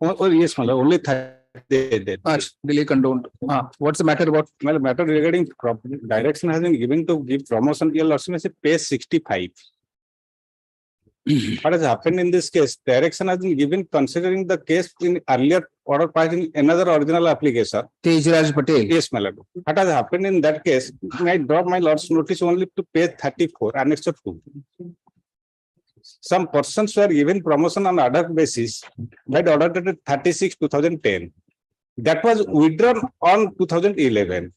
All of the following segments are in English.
Oh, yes, my lord. Only 30 days. Delay condoned. What's the matter about? Well, matter regarding direction has been given to give promotion. Your lordship is page 65. What has happened in this case? Direction has been given considering the case in earlier order passed in another original application. Tejraj Patel. Yes, my lord. What has happened in that case? I drop my lord's notice only to page 34, annex 2. Some persons were given promotion on ad hoc basis by the order dated 36/2010. That was withdrawn on 2011.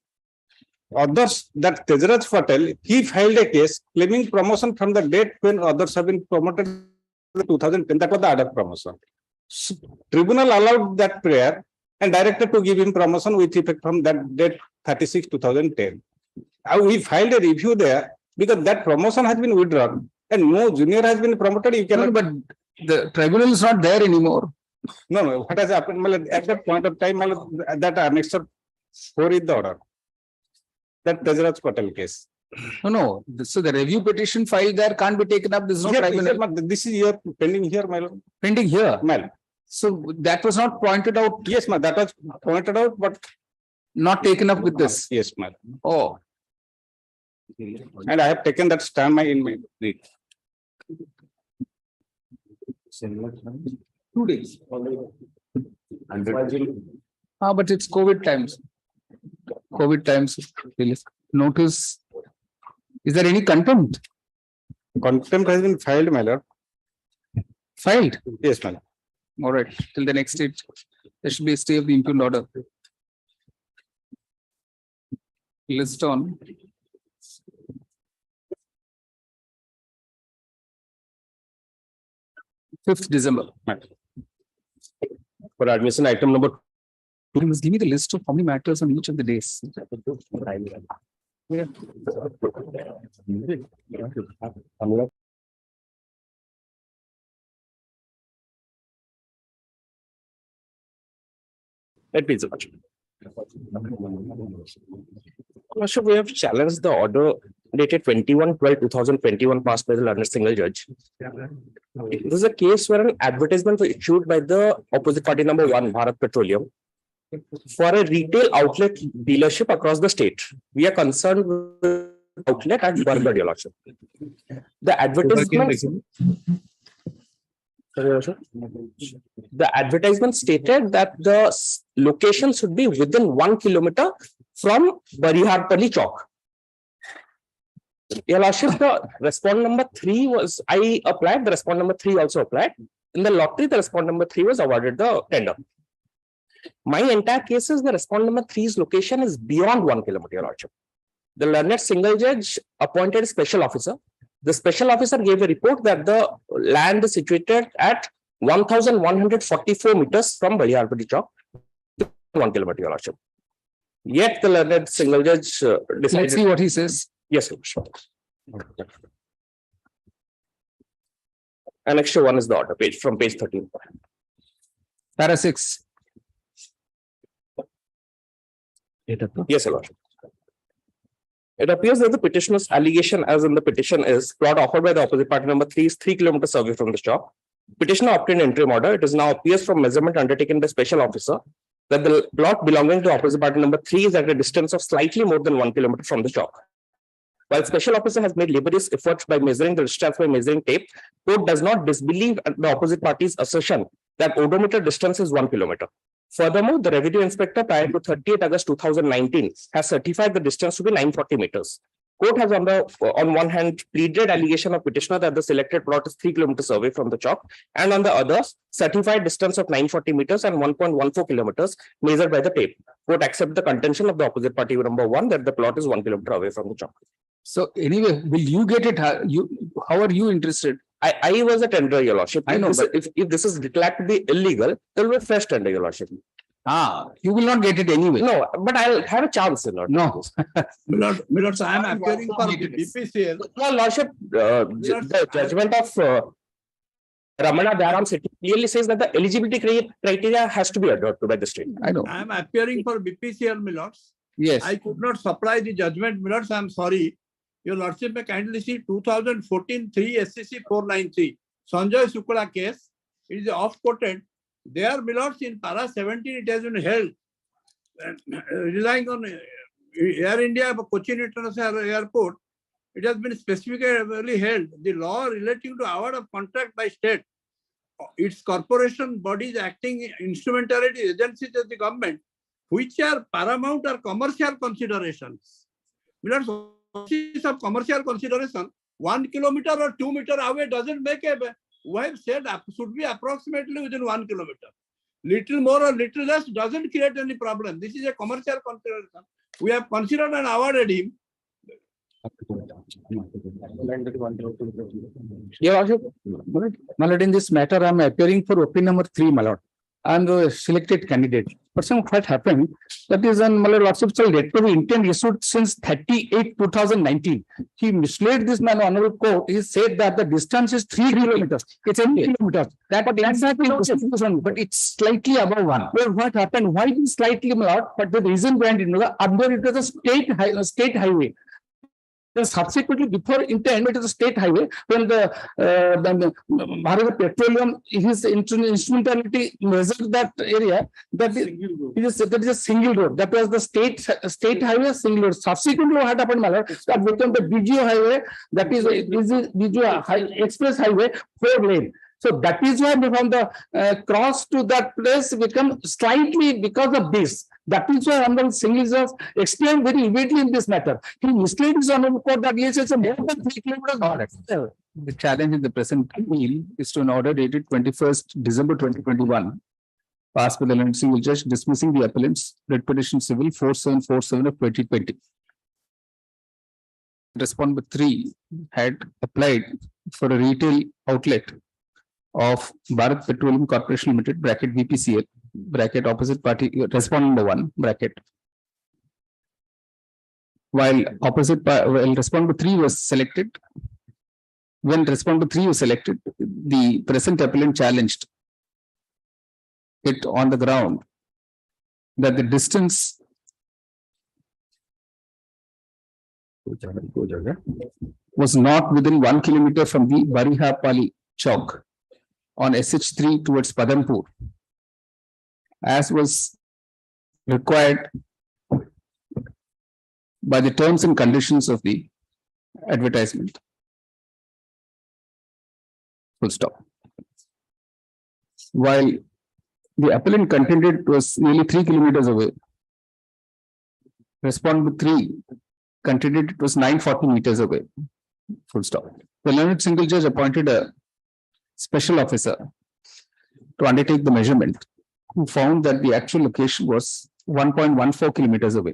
Others, that Tejraj Patel, he filed a case claiming promotion from the date when others have been promoted in 2010. That was the ad hoc promotion. So, tribunal allowed that prayer and directed to give him promotion with effect from that date 36/2010. We filed a review there because that promotion has been withdrawn and no junior has been promoted. You cannot. No, but the tribunal is not there anymore. No. What has happened? At that point of time, that annex 4 is the order. That Tejraj Patel case. No. So the review petition filed there can't be taken up. This is no tribunal. This is here pending here, my lord. Pending here. Well, so that was not pointed out. Yes, ma'am. That was pointed out, but not taken up with this. Yes, ma'am. Oh. And I have taken that stand in my read. 2 days. But it's COVID times. COVID times. Notice. Is there any contempt? Contempt has been filed, my lord. Filed? Yes, ma'am. All right. Till the next stage, there should be a stay of the impugned order. List on. December 5th. For admission, item number 2. You must give me the list of how many matters on each of the days. Yeah. Let me watch. We have challenged the order dated 21/12/2021 passed by the learned single judge. This is a case where an advertisement was issued by the opposite party number 1, Bharat Petroleum, for a retail outlet dealership across the state. We are concerned with outlet at Burger dealership. The advertisement stated that the location should be within 1 kilometer from Bariharpalli Chowk. Your Lordship, the respondent number 3 was, I applied, the respondent number 3 also applied. In the lottery, the respondent number 3 was awarded the tender. My entire case is the respondent number 3's location is beyond 1 kilometer, Your Lordship. The learned single judge appointed a special officer. The special officer gave a report that the land is situated at 1,144 meters from Bariharpalli Chowk, 1 kilometer, Your Lordship. Yet the learned single judge decided. Let's see what he says. Yes, sure. Annex 1 is the order page from page 13. Para 6. Yes, Lord. It appears that the petitioner's allegation, as in the petition, is plot offered by the opposite party number 3 is 3 kilometers away from the shop. Petitioner obtained interim order. It is now appears from measurement undertaken by special officer that the plot belonging to opposite party number 3 is at a distance of slightly more than 1 kilometer from the shop. While special officer has made laborious efforts by measuring the distance by measuring tape, court does not disbelieve the opposite party's assertion that odometer distance is 1 kilometer. Furthermore, the revenue inspector prior to 30th August 2019 has certified the distance to be 940 meters. Court has on one hand pleaded allegation of petitioner that the selected plot is 3 kilometers away from the chalk, and on the other, certified distance of 940 meters and 1.14 kilometers measured by the tape. Court accept the contention of the opposite party number 1 that the plot is 1 kilometer away from the chalk. So anyway, will you get it? How are you interested? I was a tender, Your Lordship. I know, but if this is declared to be illegal, there will be a fresh tender, Your Lordship. You will not get it anyway. No, but I'll have a chance, Your Lordship. No. Milord, I am appearing for BPCL. Your Lordship, the judgment of Ramana Dharam City clearly says that the eligibility criteria has to be adhered to by the state. I know. I am appearing for BPCL, Milords. Yes. I could not supply the judgment, Milords. I am sorry. Your Lordship may kindly see 2014 3 SCC 493 Sanjay Shukla case. It is off-quoted. There, my lords, in para 17, it has been held, relying on Air India, Cochin International Airport, it has been specifically held. The law relating to award of contract by state, its corporation bodies acting instrumentality agencies of the government, which are paramount or commercial considerations. Because of commercial consideration, 1 kilometer or 2 meter away doesn't make a, we have said should be approximately within 1 kilometer. Little more or little less doesn't create any problem. This is a commercial consideration. We have considered and awarded him. Yeah, my lord, in this matter, I am appearing for opinion number 3, my lord. I am the selected candidate. But some what happened, that is on my lord, lots of letter of intent issued since 38/2019. He misled this man, honorable court. He said that the distance is 3 kilometers. It's 10 kilometers. That but it's slightly above 1. Well, what happened? Why is slightly, my lord? But the reason behind it, under it was a state highway. Then subsequently, before intent, it is a state highway. When the Bharat Petroleum, his instrumentality measured that area, that is a single road. That was the state highway, single road. Subsequently, what happened, my lord, that became the BGO highway. That is BGO express highway, 4 lane. So that is why from the cross to that place become slightly because of this. That is why Honorable Singhal Judge explained very immediately in this matter. He misled his honorable court that yes, it's a more than 3 kilometers. The challenge in the present appeal is to an order dated 21st December 2021, passed by the learned Singhal Judge dismissing the appellant's writ petition civil 4747 of 2020. Respondent 3 had applied for a retail outlet of Bharat Petroleum Corporation Limited, bracket BPCL, bracket opposite party, respondent number 1, bracket. While respondent 3 was selected, when respondent 3 was selected, the present appellant challenged it on the ground that the distance was not within 1 kilometer from the Barihapali Chowk on SH3 towards Padanpur, as was required by the terms and conditions of the advertisement. Full stop. While the appellant contended it was nearly 3 kilometers away, respondent 3 contended it was 940 meters away. Full stop. The learned Singhal Judge appointed a special officer to undertake the measurement, who found that the actual location was 1.14 kilometers away.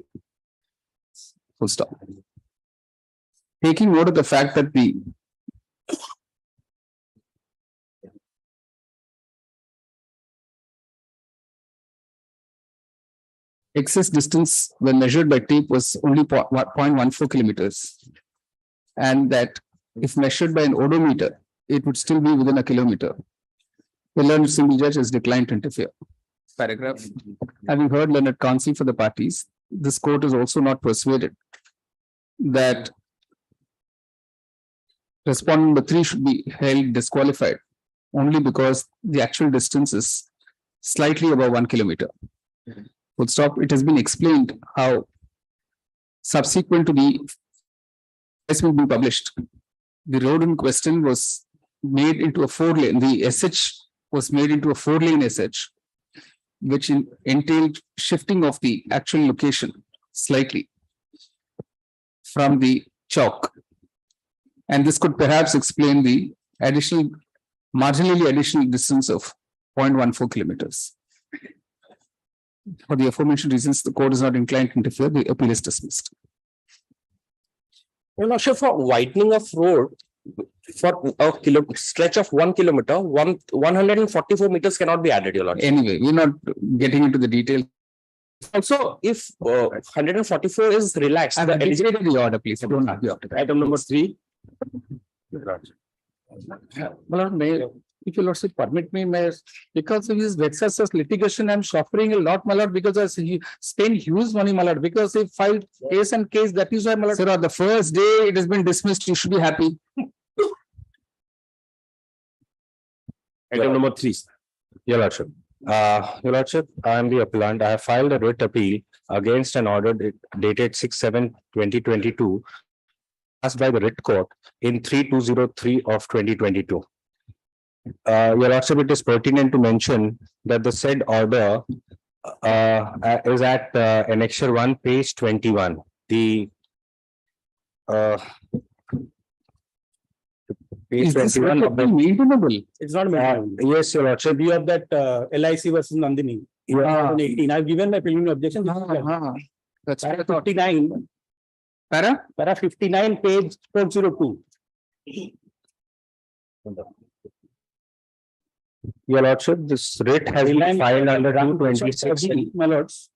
Full stop. Taking note of the fact that the excess distance when measured by tape was only 0.14 kilometers, and that if measured by an odometer, it would still be within a kilometer. The learned Singhal Judge has declined to interfere. Paragraph. Having heard learned counsel for the parties, this court is also not persuaded that respondent number 3 should be held disqualified only because the actual distance is slightly above 1 kilometer. Full stop. It has been explained how subsequent to the case will be published, the road in question was made into a 4-lane. The SH was made into a 4-lane SH, which entailed shifting of the actual location slightly from the chalk. And this could perhaps explain the marginally additional distance of 0.14 kilometers. For the aforementioned reasons, the court is not inclined to interfere. The appeal is dismissed. You're not sure for widening of road for a stretch of 1 kilometer, 144 meters cannot be added, Your Lordship. Anyway, we're not getting into the detail. Also, if 144 is relaxed, I've dictated the order, please. Don't argue after that. Item number 3. My lord, if your lordship permit me, because of his vexatious litigation, I'm suffering a lot, my lord, because I spend huge money, my lord, because if filed case and case, that is why, my lord. Sir, on the first day it has been dismissed, you should be happy. Item number 3. Your Lordship. Your Lordship, I am the appellant. I have filed a writ appeal against an order dated 6/7/2022 passed by the writ court in 3203 of 2022. Your Lordship, it is pertinent to mention that the said order is at annexure 1, page 21. The page Is this 21 of the maintainable? It's not maintainable. yes, Your Lordship. Review of that LIC versus Nandini. Yeah. 2018. I've given my preliminary objection. This is That's what I Para thought. 59, para 59, page 402. Your Lordship, this writ has been filed under 226. My lords.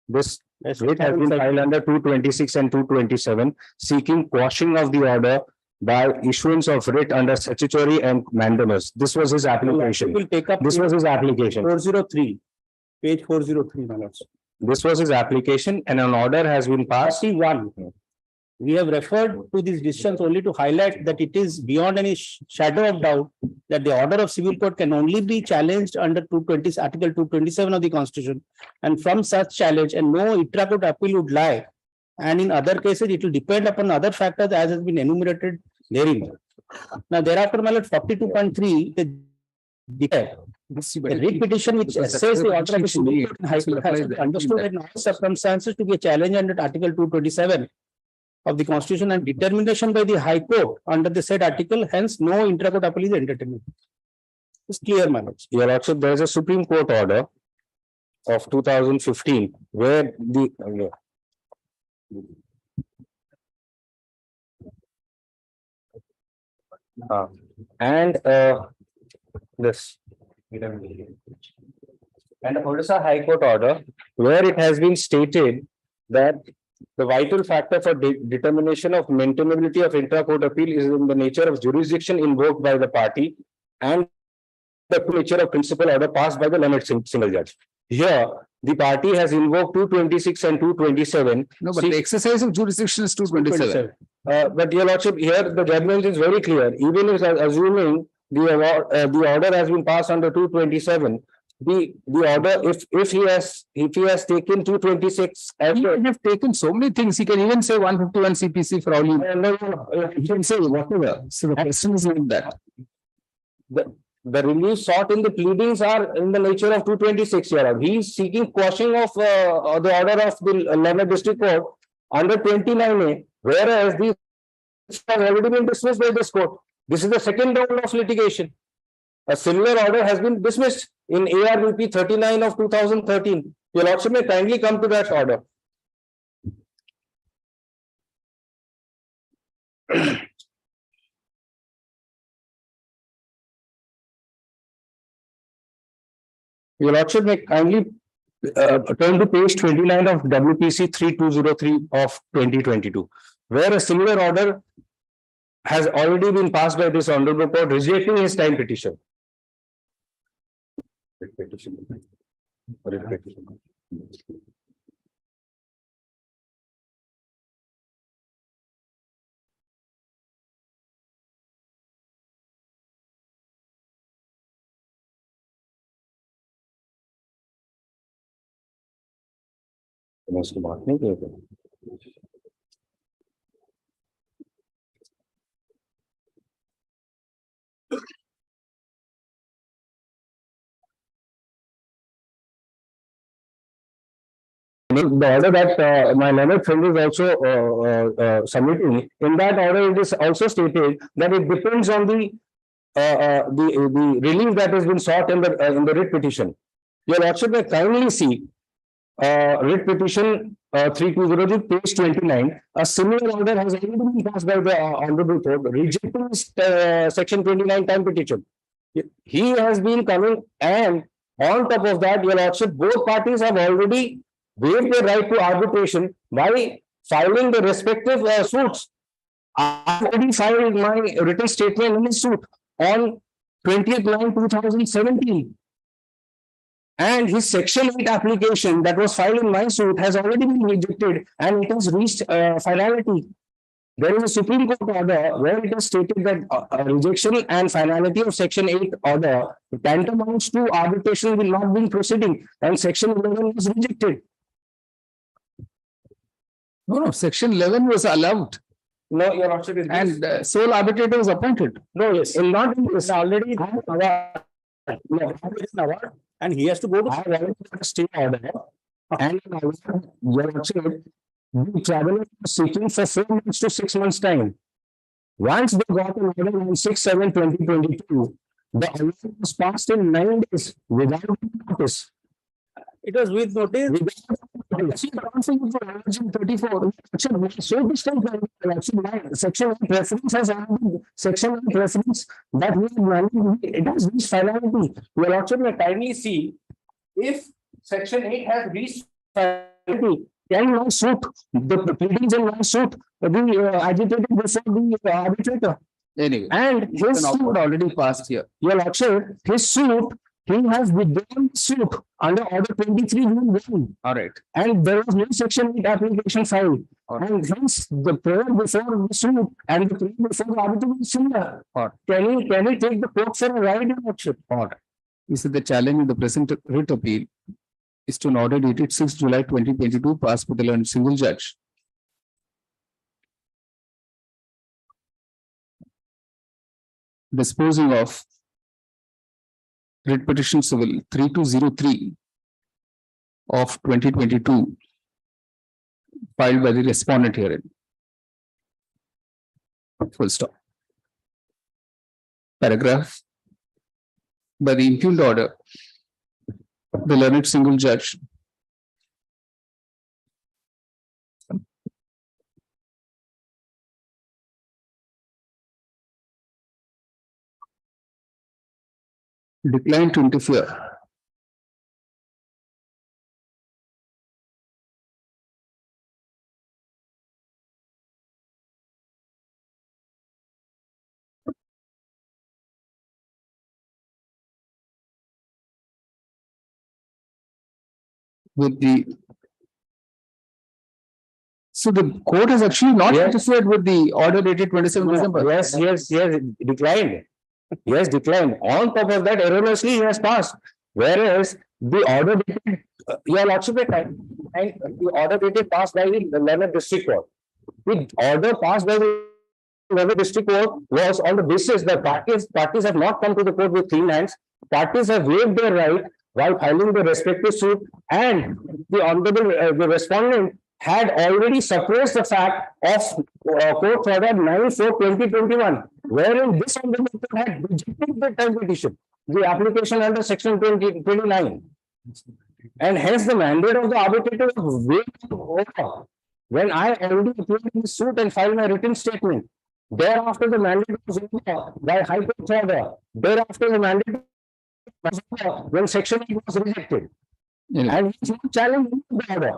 This writ has been filed under 226 and 227, seeking quashing of the order by issuance of writ under statutory and mandamus. This was his application. Will take up This was his application. 403, page 403, my lords. This was his application and an order has been passed. 41. We have referred to these decisions only to highlight that it is beyond any shadow of doubt that the order of civil court can only be challenged under Article 227 of the Constitution. And from such challenge, and no intra-court appeal would lie. And in other cases, it will depend upon other factors as has been enumerated therein. Now, thereafter, my lord, 42.3, the writ petition which says the order of the civil court in High Court has been understood in all circumstances to be a challenge under Article 227 of the Constitution and determination by the High Court under the said article. Hence, no intra-court appeal is entertained. It's clear, my lords. Your Lordship, there is a Supreme Court order of 2015 where the and this and Odisha High Court order where it has been stated that the vital factor for determination of maintainability of intra-court appeal is in the nature of jurisdiction invoked by the party and the nature of principal order passed by the learned single judge. Here, the party has invoked 226 and 227. No, but the exercise of jurisdiction is 227. But your Lordship, here the judgment is very clear. Even if assuming the order has been passed under 227, the order, if he has taken 226, He can have taken so many things. He can even say 151 CPC for all you. He can say whatever. So the question is like that. The relief sought in the pleadings are in the nature of 226. He is seeking quashing of the order of the Learned District Court under 29A, whereas the has already been dismissed by this court. This is the second round of litigation. A similar order has been dismissed in ARVP 39 of 2013. Your Lordship may kindly come to that order. Your Lordship may kindly turn to page 29 of WPC 3203 of 2022, where a similar order has already been passed by this honorable court rejecting his time petition. उसकी बात नहीं किया the order that my learned friend is also submitting, in that order it is also stated that it depends on the relief that has been sought in the writ petition. Your Lordship may kindly see writ petition 3203 page 29. A similar order has already been passed by the honorable court rejecting section 29 time petition. He has been coming, and on top of that, Your Lordship, both parties have already waived their right to arbitration by filing the respective suits. I have already filed my written statement in this suit on 20th July 2017. And his section 8 application that was filed in my suit has already been rejected and it has reached finality. there is a Supreme Court order where it is stated that rejection and finality of Section 8 order tantamounts to arbitration will not be proceeding, and Section 11 was rejected. No, Section 11 was allowed No, your Lordship is. and sole arbitrator was appointed. No, yes, in not in this. Already, No, and he has to go I to. have a stay order. And your Lordship, the traveler was seeking for 4 months to 6 months time. Once they got an order on 6/7/2022, the order was passed in 9 days without notice. It was with notice. See, the council for Article 34, so distinct, section 1 preference has already, section 1 preference that we it has reached finality. Your Lordship may kindly see if section 8 has reached finality, can now suit the pleadings and now suit the agitated before the arbitrator. Anyway, And his an suit, order already passed here. your Lordship, his suit, he has withdrawn suit under order 23/1. All right. And there was no section 8 application filed. And hence the prayer before the suit and the prayer before the arbitration is similar. Can he take the court for a ride in Lordship? He said the challenge in the present writ appeal is to an order dated 6 July 2022 passed by the learned single judge. Disposing of writ petition civil 3203 of 2022 filed by the respondent herein. Full stop. Paragraph. By the impugned order, the learned single judge declined to interfere with the. So the court has actually not Yes. interfered with the order dated 27 December. Yes, declined. Yes, declined. On top of that, erroneously he has passed. Whereas the order dated, your Lordship, and the order dated passed by the Learned District Court. The order passed by the Learned District Court was on the basis that parties have not come to the court with clean hands. Parties have waived their right while filing the respective suit, and the honorable the respondent had already suppressed the fact of court order 9/4/2021, wherein this honorable court had rejected the time petition, the application under section 29. And hence the mandate of the arbitrator was waived over. When I already appeared in the suit and filed my written statement, thereafter the mandate was over by High Court order. Thereafter the mandate was over when section 8 was rejected. Anyway. And he's not challenging the order.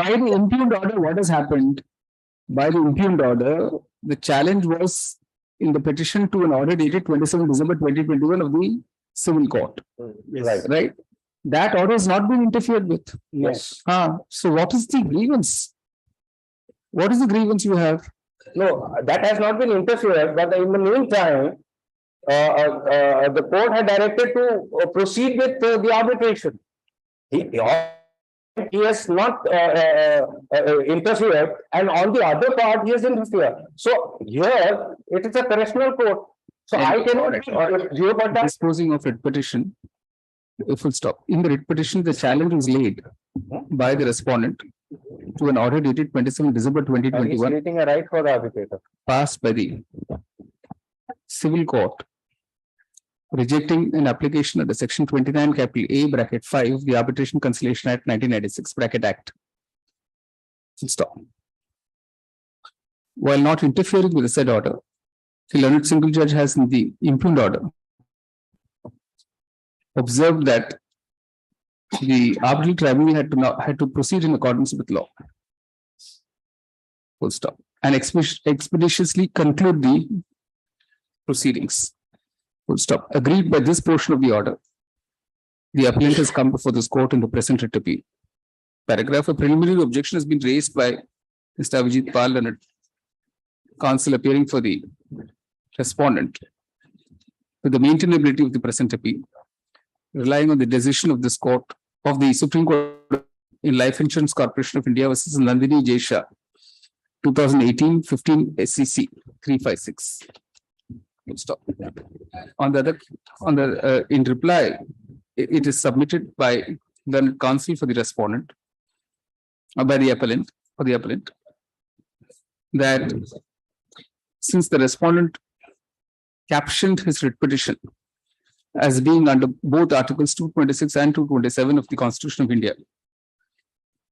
By the impugned order, what has happened? By the impugned order, the challenge was in the petition to an order dated 27 December 2021 of the civil court. Right. Right? That order has not been interfered with. Yes. So what is the grievance? What is the grievance you have? No, that has not been interfered, but in the meantime, the court had directed to proceed with the arbitration. He has not interfered, and on the other part, he has interfered. So here, it is a correctional court. So I cannot give but that. Disposing of writ petition. Full stop. In the writ petition, the challenge was laid by the respondent to an order dated 27 December And he's 2021 creating a right for the arbitrator. passed by the civil court, rejecting an application under section 29 capital A bracket 5, the Arbitration Conciliation Act 1996 bracket Act. Full stop. While not interfering with the said order, the learned single judge has in the impugned order observed that the arbitral tribunal had to proceed in accordance with law. Full stop. And expeditiously conclude the proceedings. Full stop. Agreed by this portion of the order. The appellant has come before this court in the present writ appeal. Paragraph: a preliminary objection has been raised by Mr. Abhijit Pal, learned counsel appearing for the respondent, with the maintainability of the present appeal, relying on the decision of this court of the Supreme Court in Life Insurance Corporation of India versus Nandini Jesha, 2018-15 SCC 356. We'll stop. In reply, it is submitted by the counsel for the respondent, or by the appellant, that since the respondent captioned his writ petition as being under both Articles 226 and 227 of the Constitution of India,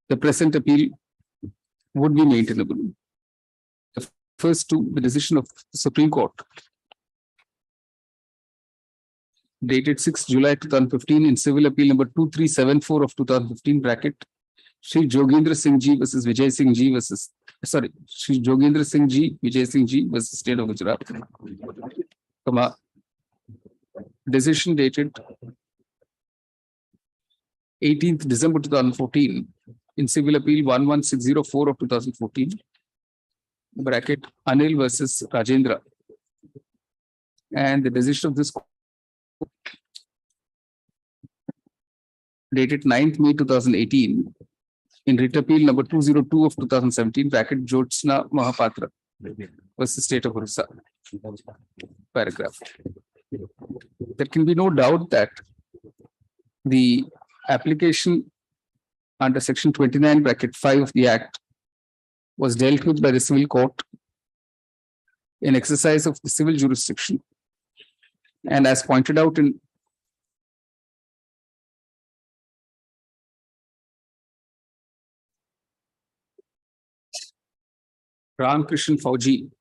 the present appeal would be maintainable. The first two, the decision of the Supreme Court, dated 6 July 2015 in civil appeal number 2374 of 2015 bracket, Shri Jogendra Singh Ji versus Vijay Singh Ji versus, Shri Jogendra Singh Ji, Vijay Singh Ji versus State of Gujarat, decision dated 18th December 2014 in civil appeal 11604 of 2014 bracket, Anil versus Rajendra, and the decision of this dated 9th May 2018 in writ appeal number 202 of 2017 bracket, Jyotsna Mahapatra versus State of Orissa, paragraph. There can be no doubt that the application under section 29 bracket 5 of the Act was dealt with by the civil court in exercise of the civil jurisdiction, and as pointed out in Ramkrishan Fauji,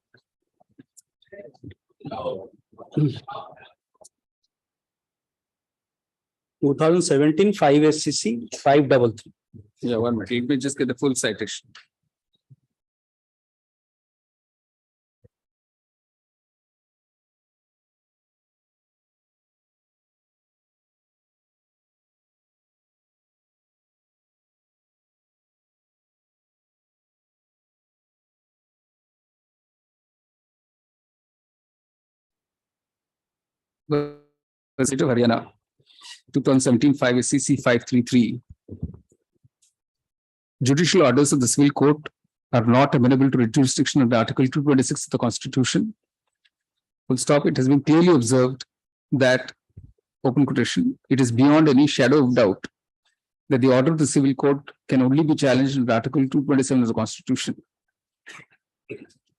2017 5 SCC 533. yeah, 1 minute, let me just get the full citation. State of Haryana, 2017 5 SCC 533. Judicial orders of the civil court are not amenable to jurisdiction under Article 226 of the Constitution. Full stop. It has been clearly observed that, open quotation, it is beyond any shadow of doubt that the order of the civil court can only be challenged under Article 227 of the Constitution.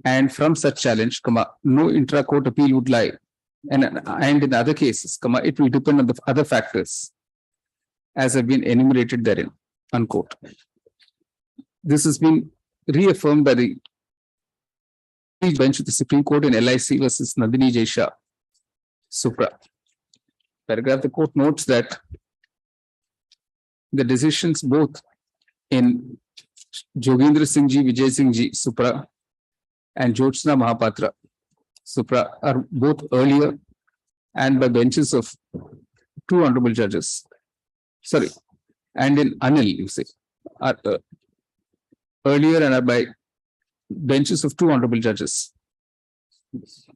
And from such challenge, no intra-court appeal would lie. And in other cases, it will depend on the other factors as have been enumerated therein, unquote. This has been reaffirmed by the bench of the Supreme Court in LIC versus Nandini Jesha, Supra. Paragraph, the court notes that the decisions both in Jogendra Singh Ji, Vijay Singh Ji, Supra, and Jyotsna Mahapatra, Supra, are both earlier and by benches of two honorable judges. Sorry, and in Anil, you say, are earlier and are by benches of two honorable judges,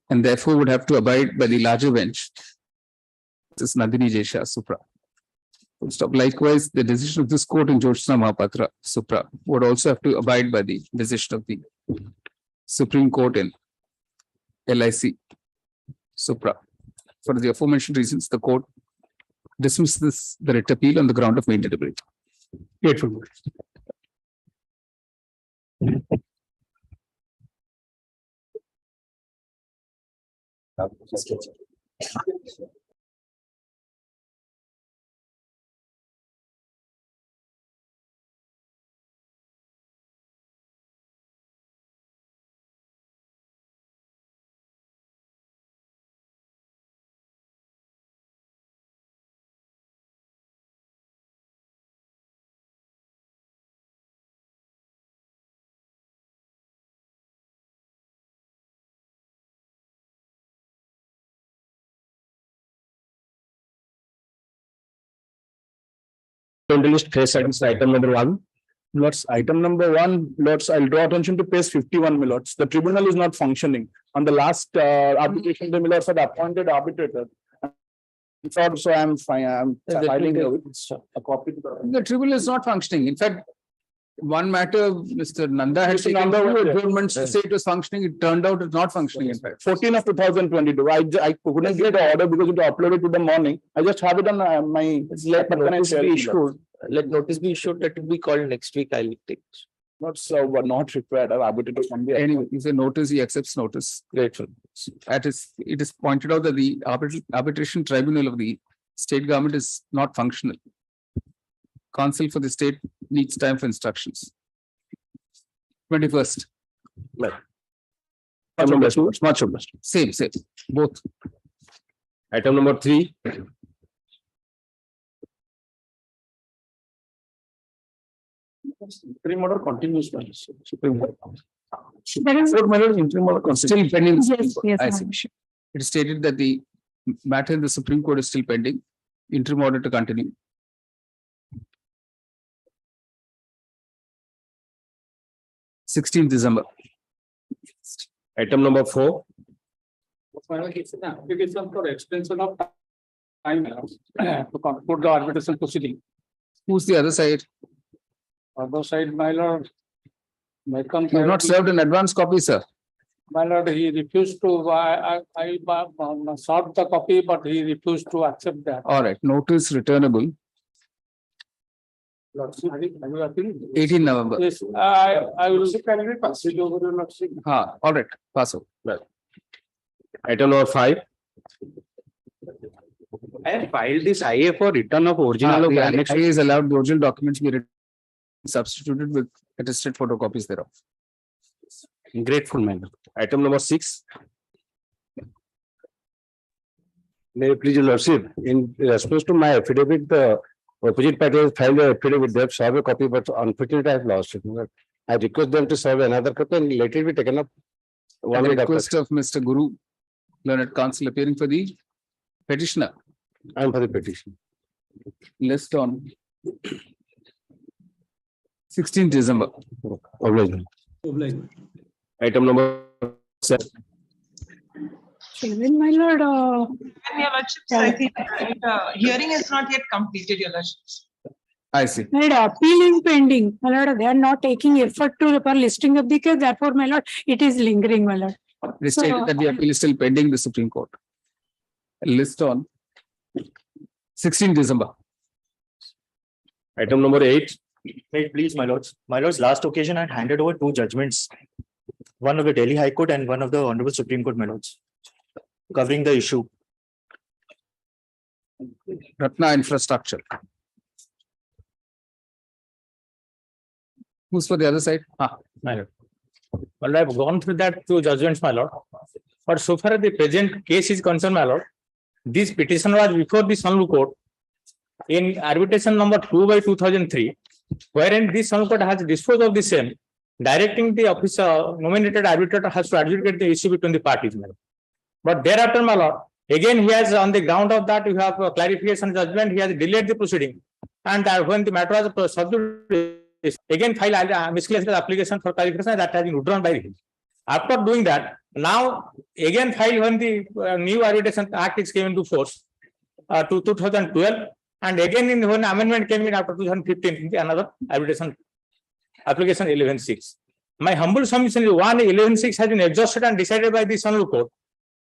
and therefore would have to abide by the larger bench. This is Nandini Jesha, Supra. Full stop. Likewise, the decision of this court in Jyotsna Mahapatra, Supra, would also have to abide by the decision of the Supreme Court in LIC, Supra. For the aforementioned reasons, the court dismisses the writ appeal on the ground of maintainability. Grateful. List case item number 1, Lords, item number one, Lords, I'll draw attention to page 51, my lords. The tribunal is not functioning. On the last arbitration, the lords had appointed arbitrator. So I'm fine, I'm filing a copy. The tribunal is not functioning. In fact, one matter, Mr. Nanda had taken two adjournments to say it was functioning. It turned out it's not functioning, in fact. 14 of 2022. I couldn't get the order because it was uploaded to the morning. I just have it on my. Let notice be issued that will be called next week. I'll take. Not required. Arbitrator can be. Anyway, if a notice, he accepts notice. Grateful. It is pointed out that the arbitration tribunal of the state government is not functional. Counsel for the state needs time for instructions. 21st. Much obliged. Same, both. Item number 3. Supreme order continues. Supreme Court. Still pending. Yes, I see. It is stated that the matter in the Supreme Court is still pending. Interim order to continue. 16th December. Item number 4. Application for extension of time to conclude the arbitration proceeding. Who's the other side? Other side, my lord. You have not served an advance copy, sir. My lord, he refused to, I sought the copy, but he refused to accept that. All right, notice returnable. 18 November. Yes, I will. All right, pass over. Item number 5. I have filed this IA for return of original. The IA is allowed the original documents be substituted with attested photocopies thereof. Grateful, man. Item number 6. May I please, your lordship, in response to my affidavit, the opposite party has filed an affidavit. They have served a copy, but unfortunately, I have lost it. I request them to serve another copy and later be taken up. At the request of Mr. Guru, learned counsel appearing for the petitioner. I am for the petition. List on 16th December. Item number 7. Chairman, my lord, Your Lordships, I think hearing is not yet completed, Your Lordships. I see. my lord, appeal is pending. My lord, they are not taking effort to for listing of the case. Therefore, my lord, it is lingering, my lord. It is stated that the appeal is still pending the Supreme Court. List on 16th December. Item number 8. Wait, please, my lords. My lords, last occasion I had handed over 2 judgments. One of the Delhi High Court and one of the Honorable Supreme Court, my lords, covering the issue. Ratna Infrastructure. Who's for the other side? My lord. Well, I've gone through that 2 judgments, my lord. But so far as the present case is concerned, my lord, this petition was before the Honorable Court in arbitration number 2/2003, wherein this Honorable Court has disposed of the same, directing the officer nominated arbitrator has to adjudicate the issue between the parties. But thereafter, my lord, again he has on the ground of that you have a clarification judgment, he has delayed the proceeding, and when the matter was subject, again file a miscellaneous application for clarification that has been withdrawn by him. After doing that, now again file when the new arbitration act is came into force to 2012, and again when amendment came in after 2015, another arbitration application 11.6. My humble submission is 11.6 has been exhausted and decided by the Honorable Court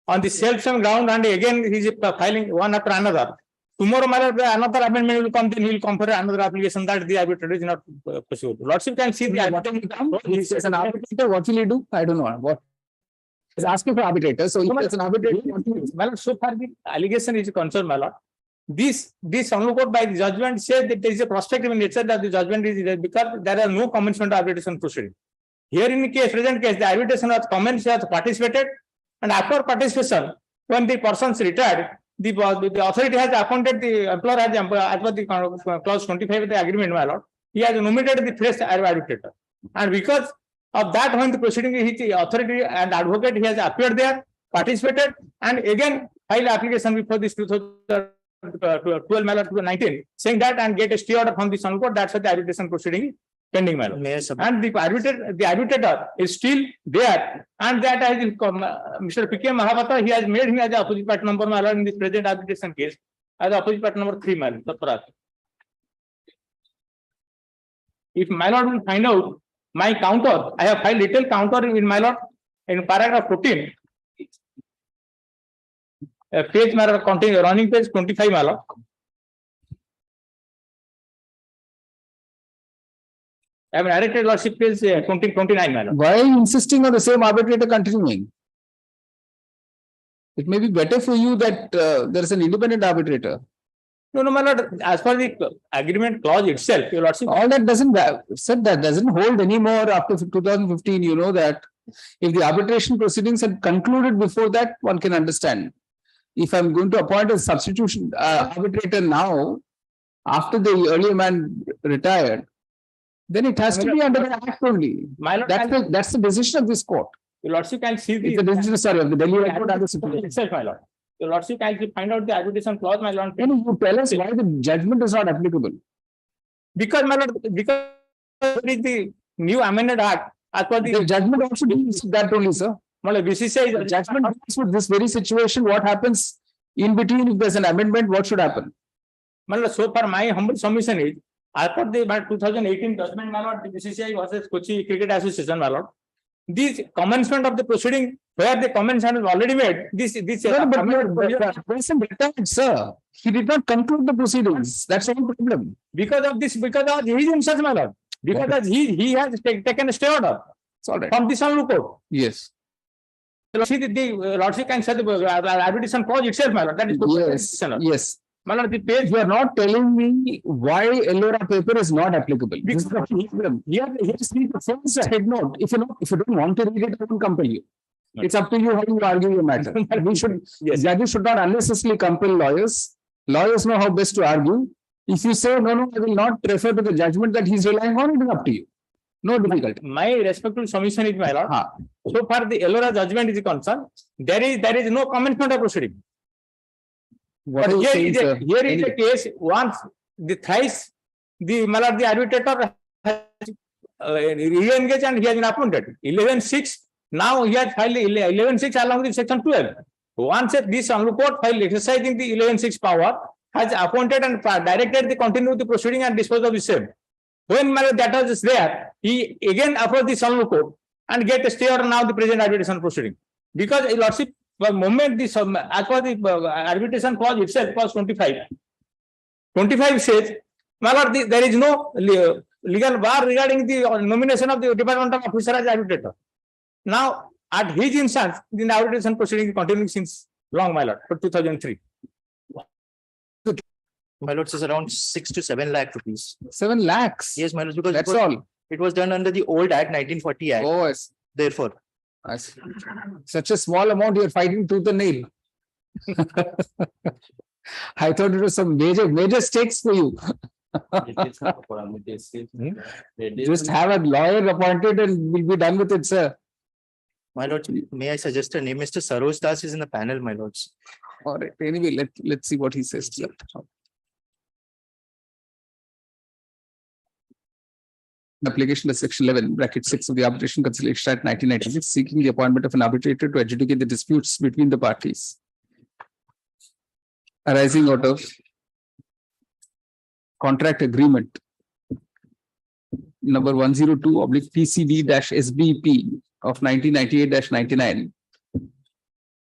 on the self-same ground, and again he is filing one after another. Tomorrow, another amendment will come, then he will come for another application that the arbitrator is not possible. Lordship can see the As an arbitrator, what will he do? I don't know. What is asking for arbitrator? So, if it's an arbitrator, my lord, so far the allegation is concerned, my lord. This Honorable Court by the judgment says that there is a prospective in nature that the judgment is because there are no commencement of arbitration proceeding. Here in the case, present case, the arbitration was commenced, has participated, and after participation, when the persons retired, the authority has appointed the employer as per the clause 25 of the agreement, my lord. He has nominated the fresh arbitrator, and because of that, when the proceeding, the authority and advocate, he has appeared there, participated, and again file application before this 2012 to 19, saying that and get a stay order from the Honorable Court. That's why the arbitration proceeding pending, my lord. May I sub- And the arbitrator is still there, and that has Mr. P.K. Mahapatra, he has made him as the opposite party number, my lord, in this present arbitration case, as the opposite party number 3, my lord. Tapparat. If my lord will find out my counter, I have filed little counter in my lord in paragraph 14. Page my lord, continue running page 25, my lord. I have narrated lordship page 29, my lord. Why are you insisting on the same arbitrator continuing? It may be better for you that there is an independent arbitrator. No, my lord, as per the agreement clause itself, your lordship. All that doesn't hold anymore after 2015. You know that if the arbitration proceedings had concluded before that, one can understand. If I'm going to appoint a substitution arbitrator now, after the earlier man retired, then it has to be under the act only. My lord, That's the decision of this court. your lordship can see It's the decision, sorry, of the Delhi High Court and the Supreme Court. itself, my lord. Your lordship can find out the arbitration clause, my lord. Can you tell us why the judgment is not applicable? Because, my lord, because it is the new amended act, as per The the judgment also deals with that only, sir. my lord, BCCI The is judgment deals with this very situation. What happens in between? If there's an amendment, what should happen? my lord, so far my humble submission is, as per the 2018 judgment, my lord, the BCCI versus Kochi Cricket Association, my lord. This commencement of the proceeding, where the commencement is already made, this No, but person retired, sir. He did not conclude the proceedings. That's the problem. because of his instance, my lord. Because he has taken a stay order It's all right. from the Sunlu court. Yes. See, the lordship can say the arbitration clause itself, my lord. That is Yes. Yes. my lord, the page. You are not telling me why Ellora paper is not applicable. This is the problem. Here is the first head note. If you don't want to read it, I will compel you. It's up to you how you argue your matter. Judges should not unnecessarily compel lawyers. Lawyers know how best to argue. If you say, no, I will not refer to the judgment that he's relying on, it is up to you. No difficulty. My respectful submission is, my lord. So far the Ellora judgment is concerned, there is no commencement of proceeding. What But are you saying, here sir? is a case, once the thrice, my lord, the arbitrator has re-engaged and he has been appointed. 11-6, now he has filed 11-6 along with section 12. Once this Sunlu court filed exercising the 11-6 power, has appointed and directed the continue the proceeding and dispose of the same. When my lord, that was there, he again approached the Sunlu court and get a stay order now the present arbitration proceeding. Because a lordship, the moment this, as per the arbitration clause itself, clause 25. 25 says, my lord, there is no legal bar regarding the nomination of the departmental officer as arbitrator. Now, at his instance, the arbitration proceeding is continuing since long, my lord, for 2003. My lord, is around 6 to 7 lakh rupees. 7 lakhs. Yes, my lord, because That's all. it was done under the old Act 1940 Act. Oh, yes. Therefore, Such a small amount you're fighting tooth and nail. I thought it was some major stakes for you. Just have a lawyer appointed and we'll be done with it, sir. my lord, may I suggest a name? Mr. Saroj Das is in the panel, my lords. All right. Anyway, let's see what he says. Application of section 11, bracket 6 of the Arbitration Conciliation Act 1996, seeking the appointment of an arbitrator to adjudicate the disputes between the parties arising out of contract agreement number 102/PCD-SBP of 1998-99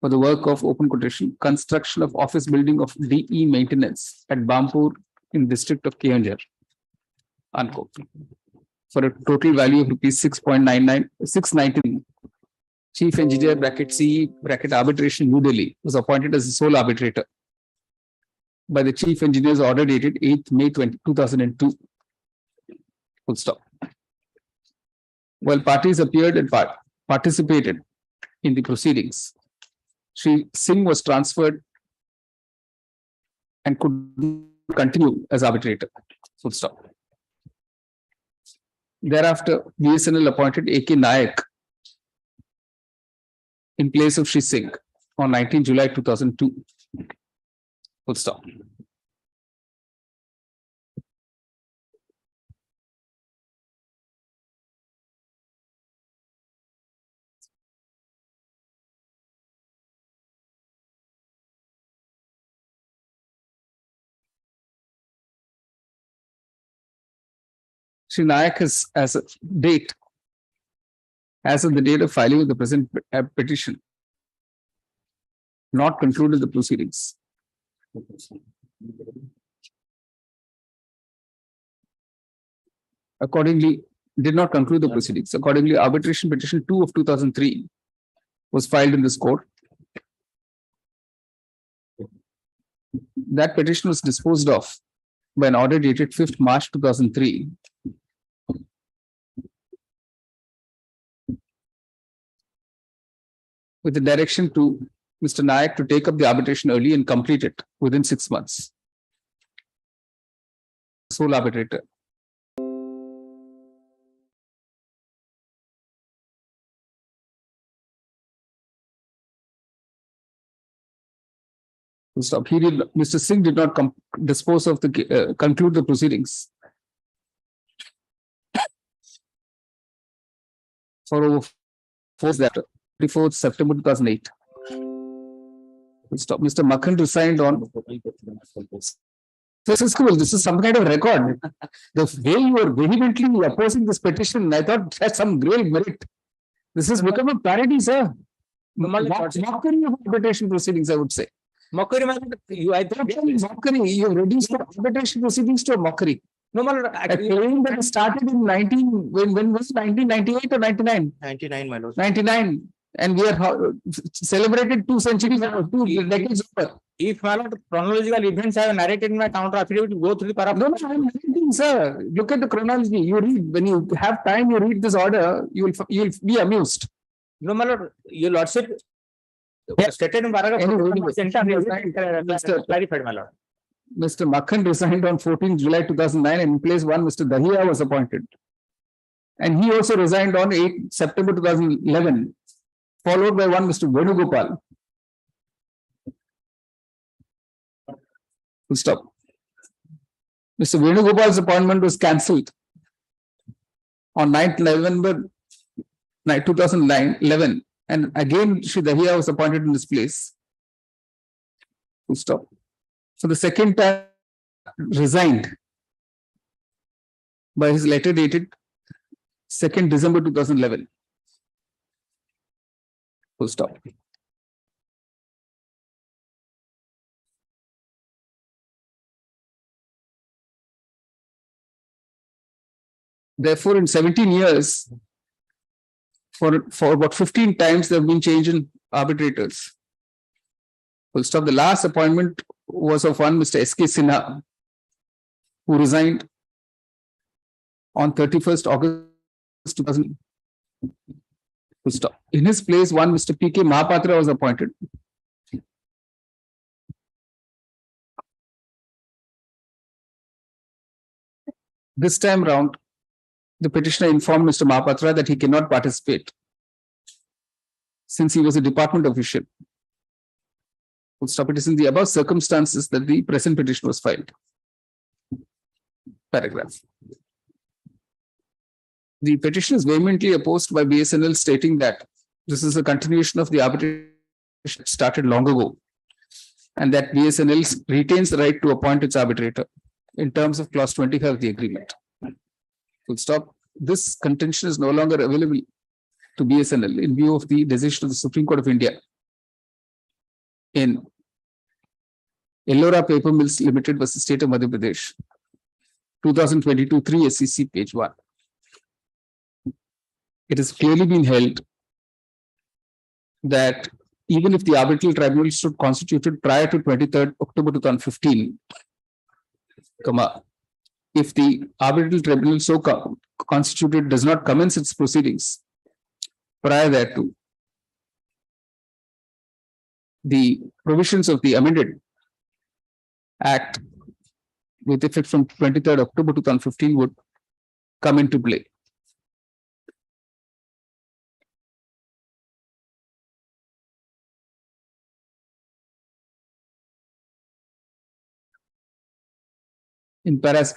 for the work of open quotation construction of office building of DE maintenance at Bampur in district of Keonjhar, unquote, for a total value of rupees 6.99 Chief Engineer bracket C bracket arbitration New Delhi was appointed as the sole arbitrator by the Chief Engineer's order dated 8th May 2002. Full stop. While parties appeared and participated in the proceedings, Shri Singh was transferred and could continue as arbitrator. Full stop. Thereafter, BSNL appointed A.K. Nayak in place of Shri Singh on 19 July 2002. Full stop. Shri Nayak has, as of the date of filing of the present petition, not concluded the proceedings. Accordingly, did not conclude the proceedings. Accordingly, arbitration petition 2 of 2003 was filed in this court. That petition was disposed of by an order dated 5th March 2003. With the direction to Mr. Nayak to take up the arbitration early and complete it within 6 months. Sole arbitrator. Stop. Mr. Singh did not dispose of the conclude the proceedings for over 24th September 2008. Stop. Mr. Makhan resigned on. This is cool. This is some kind of record. The way you are vehemently opposing this petition, I thought that's some great merit. This has become a parody, sir. Mockery of arbitration proceedings, I would say. Mockery, I thought mockery. You reduced the arbitration proceedings to a mockery. no, my lord, A claim that started in when was it, 1998 or 99? 99, my lord. 99. And we are celebrated 2 centuries, 2 decades over. if my lord, chronological events I have narrated in my counter affidavit, go through the paragraph. No, I'm narrating, sir. Look at the chronology. You read, when you have time, you read this order, you'll be amused. No, my lord, your lordship stated in paragraph. Clarified, my lord. Mr. Makhan resigned on 14 July 2009 and in place one Mr. Dahiya was appointed. And he also resigned on 8 September 2011, followed by one Mr. Venugopal. Full stop. Mr. Venugopal's appointment was cancelled on 9th November 2011, and again Shri Dahiya was appointed in this place. Full stop. For the second time, resigned by his letter dated 2nd December 2011. Full stop. Therefore, in 17 years, for about 15 times, there have been change in arbitrators. Full stop. The last appointment was of one Mr. S.K. Sinha, who resigned on 31st August 2000. Full stop. In his place, one Mr. P.K. Mahapatra was appointed. This time round, the petitioner informed Mr. Mahapatra that he cannot participate since he was a department official. Full stop. It is in the above circumstances that the present petition was filed. Paragraph. The petition is vehemently opposed by BSNL, stating that this is a continuation of the arbitration started long ago and that BSNL retains the right to appoint its arbitrator in terms of clause 25 of the agreement. Full stop. This contention is no longer available to BSNL in view of the decision of the Supreme Court of India in Ellora Paper Mills Limited versus State of Madhya Pradesh, 2022 3 SEC page 1. It has clearly been held that even if the arbitral tribunal stood constituted prior to 23rd October 2015, if the arbitral tribunal so constituted does not commence its proceedings prior thereto, the provisions of the amended Act with effect from 23rd October 2015 would come into play. In paras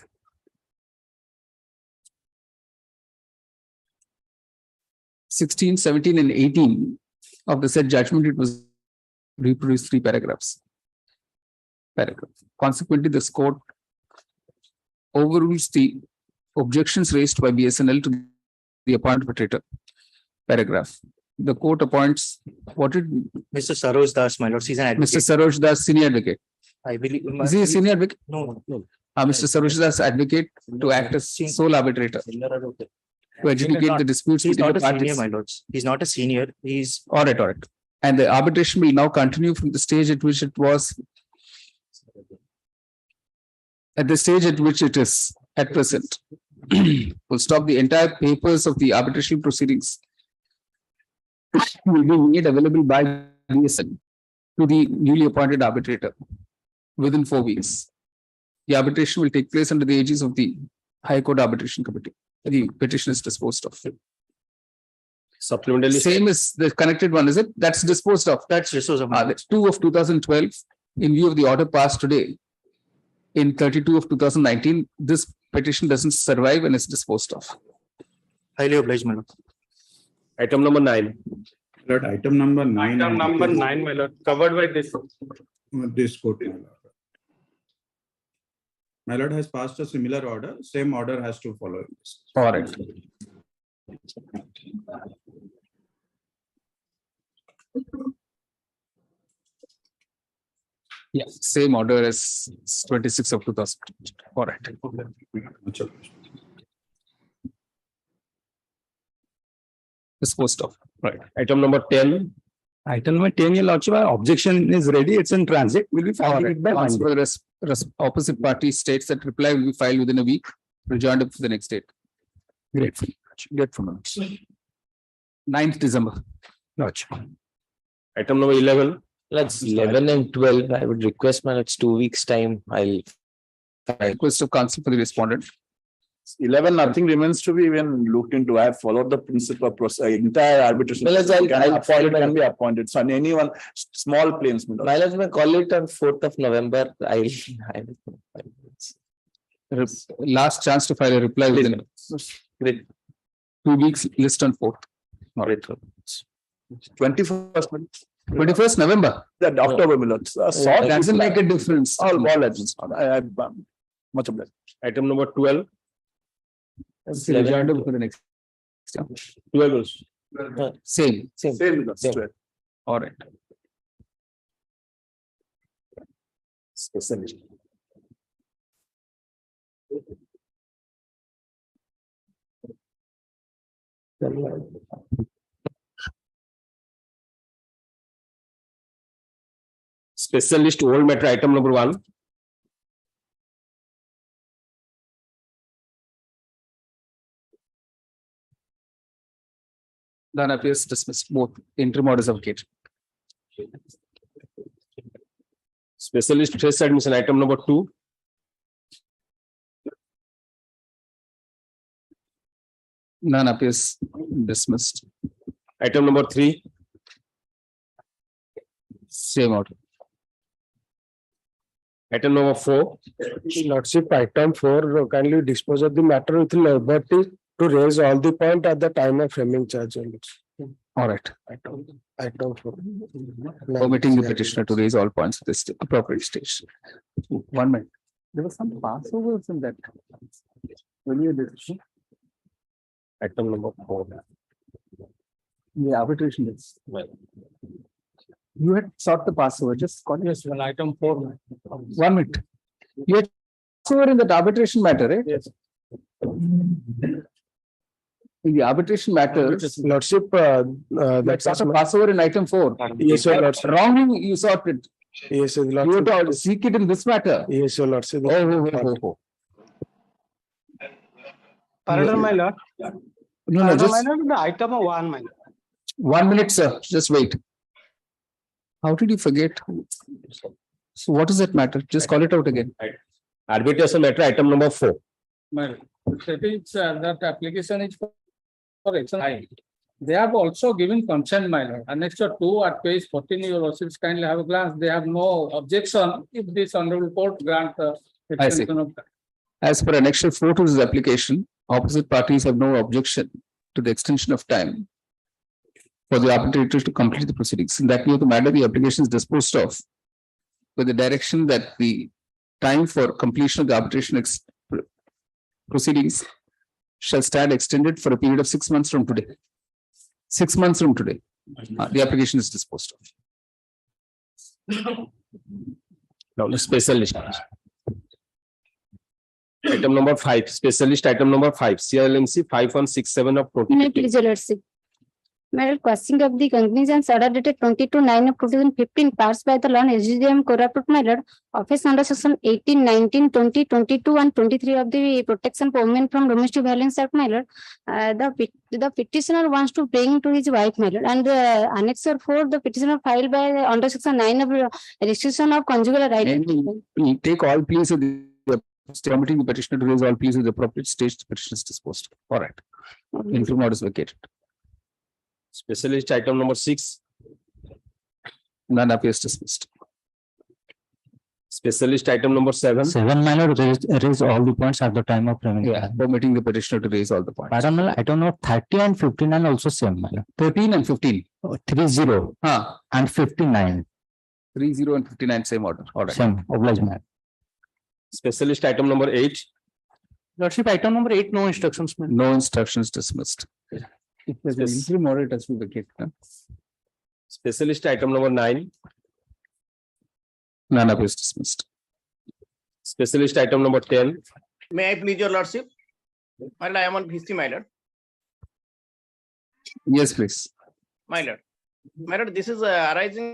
16, 17, and 18 of the said judgment, it was reproduced 3 paragraphs. Consequently, this court overrules the objections raised by BSNL to the appointed arbitrator. Paragraph. The court appoints, what did Mr. Saroj Das, my lord, he's an Mr. advocate. Saroj Das, senior advocate? I believe. Is he a senior advocate? No, no. Mr. Saroj Das, advocate to act as sole arbitrator to adjudicate the disputes He's between not the a senior, parties. my lords. He's not a senior. He's All right, all right. And the arbitration will now continue from the stage at which it was. At the stage at which it is at present. Will stop the entire papers of the arbitration proceedings. Will be made available by BSN to the newly appointed arbitrator within 4 weeks. The arbitration will take place under the aegis of the High Court Arbitration Committee. The petition is disposed of. Supplementary. Same as the connected one, is it? That's disposed of. that's resource of my lords. 2 of 2012, in view of the order passed today, in 32 of 2019, this petition doesn't survive and is disposed of. Highly obliged, my lord. Item number 9. Lord, item number 9. Item number 9, my lord, covered by this. This court, my lord. My lord has passed a similar order. Same order has to follow. All right. Yes, same order as 26 of 2000. All right. Much obliged. Disposed of. Right. Item number 10. Item number 10, your lordship, our objection is ready. It's in transit. Will be filed by Monday. opposite party states that reply will be filed within a week. Rejoined up for the next date. Grateful. Grateful. 9th December. Lodge. Item number 11. Let's 11 and 12. I would request, man, it's 2 weeks time. I'll. Request of counsel for the respondent. 11, nothing remains to be even looked into. I have followed the principle process, entire arbitration. Well, Can be appointed. So anyone, small claims. My last may call it on 4th of November. Last chance to file a reply within Great. 2 weeks, list on 4th. All right. 21st. 21st November. That October, my lord. Doesn't make a difference. All legends. Much obliged. Item number 12. Rejoined up for the next. 12 also. Same. Same. All right. Specialist. Specialist old matter item number 1. Then appears dismissed both interim orders of vacated. Specialist fresh admission item number 2. None appears dismissed. Item number 3. Same order. Item number 4. Lordship, item 4, kindly dispose of the matter with liberty to raise all the point at the time of framing charge. All right. Item 4. Permitting the petitioner to raise all points at this appropriate stage. 1 minute. There was some passovers in that. Earlier decision. Item number 4. The arbitration is. You had sought the passover, just call Yes, well, item 4. 1 minute. You had passover in that arbitration matter, eh? Yes. In the arbitration matter, Lordship, that's a passover in item 4. Yes, sir, Lordship. Wrongly you sought it. Yes, sir, You have to seek it in this matter. Yes, sir, Lordship. Oh. Pardon, my lord. No, just The item of 1, my lord. 1 minute, sir. Just wait. How did you forget? So what does that matter? Just call it out again. Arbitration matter item number 4. Well, that is, that application is for action. They have also given consent, my lord. Annexure 2 at page 14, your lordships kindly have a glance. They have no objection if this honorable court grant extension of time. As per annexure 4 to this application, opposite parties have no objection to the extension of time for the arbitrator to complete the proceedings. In that view, the matter, the application is disposed of with the direction that the time for completion of the arbitration proceedings shall stand extended for a period of 6 months from today. 6 months from today, the application is disposed of. Now, the specialist. Item number 5, specialist item number 5, CLMC 5167 of May 2015. please your lordship. My lord, questioning of the cognizance order dated 22/9 of 2015 passed by the law SGM Koraput, my lord, offense under section 18, 19, 20, 22 and 23 of the Protection for Women from Domestic Violence Act, my lord. The petitioner wants to bring to his wife, my lord, and the annexure 4, the petitioner filed by under section 9 of restriction of conjugal right. And take all pleas of the permitting the petitioner to raise all pleas with the appropriate stage, the petition is disposed of. All right. Interim order is vacated. Specialist item number 6, None appears dismissed. specialist item number 7, Seven, my lord, raise all the points at the time of premium. Yeah, permitting the petitioner to raise all the points. Pardon, my lord, item number 30 and 59 also same, my lord. 13 and 15. 30 and 59, 30 and 59, same order. All right. same, oblige, my lord. specialist item number 8, Lordship, item number 8, no instructions, my lord. No instructions dismissed. If there's an interim order, it has to be vacated. specialist item number 9, None appears dismissed. specialist item number 10, May I please your lordship? My lord, I am on VC, my lord. Yes, please. My lord. My lord, this is arising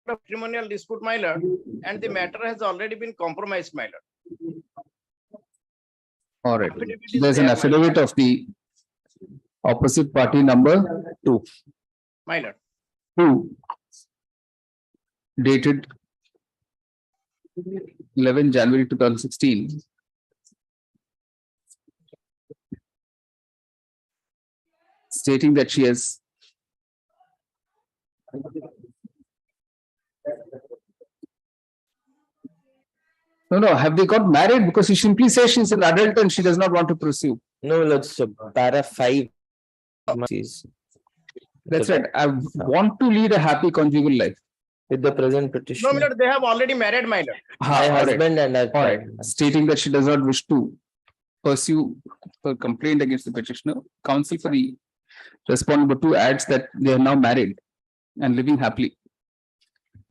of matrimonial dispute, my lord, and the matter has already been compromised, my lord. All right. Affidavit is There's an there, my affidavit of the opposite party number 2, My lord. dated 11 January 2016. Stating that she has No, have they got married? Because she simply says she's an adult and she does not want to pursue. No, let's para 5. That's right. I want to lead a happy conjugal life. With the present petition. No, my lord, they have already married, my lord. My All right. husband and I. All right. Stating that she does not wish to pursue her complaint against the petitioner. Counsel for the respondent number 2 adds that they are now married and living happily.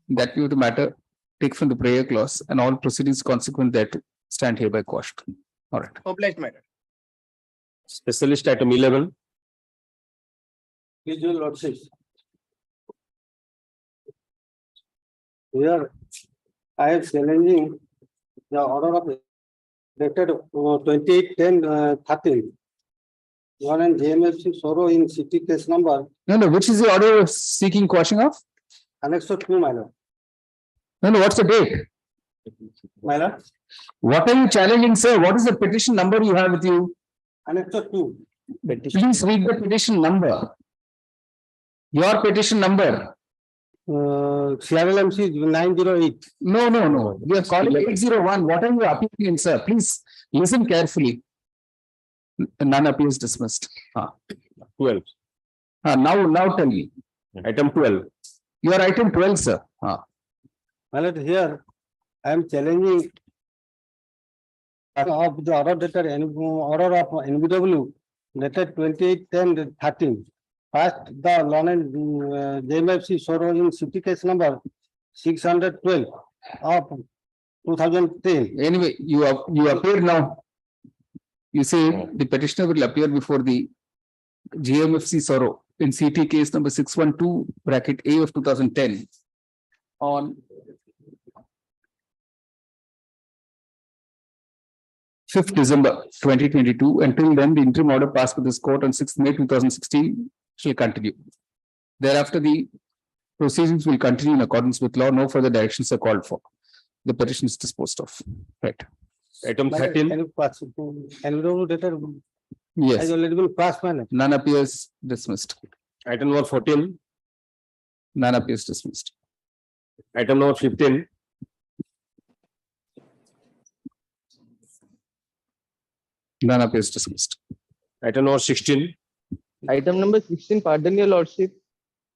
That view of the matter, take from the prayer clause and all proceedings consequent thereto stand hereby quashed. All right. Obliged, my lord. specialist item 11, Please, your lordship. Here, I am challenging the order of dated 28/10/13. One and JMFC Soro in city case number No, which is the order seeking quashing of? annexure 2, my lord. No, what's the date? My lord, What are you challenging, sir? What is the petition number you have with you? annexure 2. Please read the petition number. Your petition number. CRLMC 908. No. We are calling 801. What are you appealing, sir? Please listen carefully. None appears dismissed. 12, Now tell me. item 12, You are item 12, sir. My lord, here I am challenging of the order dated order of NBW dated 28/10/13. Passed the law and JMFC Soro in city case number 612 of 2010. Anyway, you appear now. You say the petitioner will appear before the GMFC Soro in CT case number 612(A) of 2010 on 5th December 2022. Until then, the interim order passed with this court on 6th May 2016 shall continue. Thereafter, the proceedings will continue in accordance with law. No further directions are called for. The petition is disposed of. Right. item 13, NBW dated Yes. has already been passed, my lord. None appears dismissed. item number 14, None appears dismissed. item number 15, None appears dismissed. item number 16, Item number 16, pardon your lordship.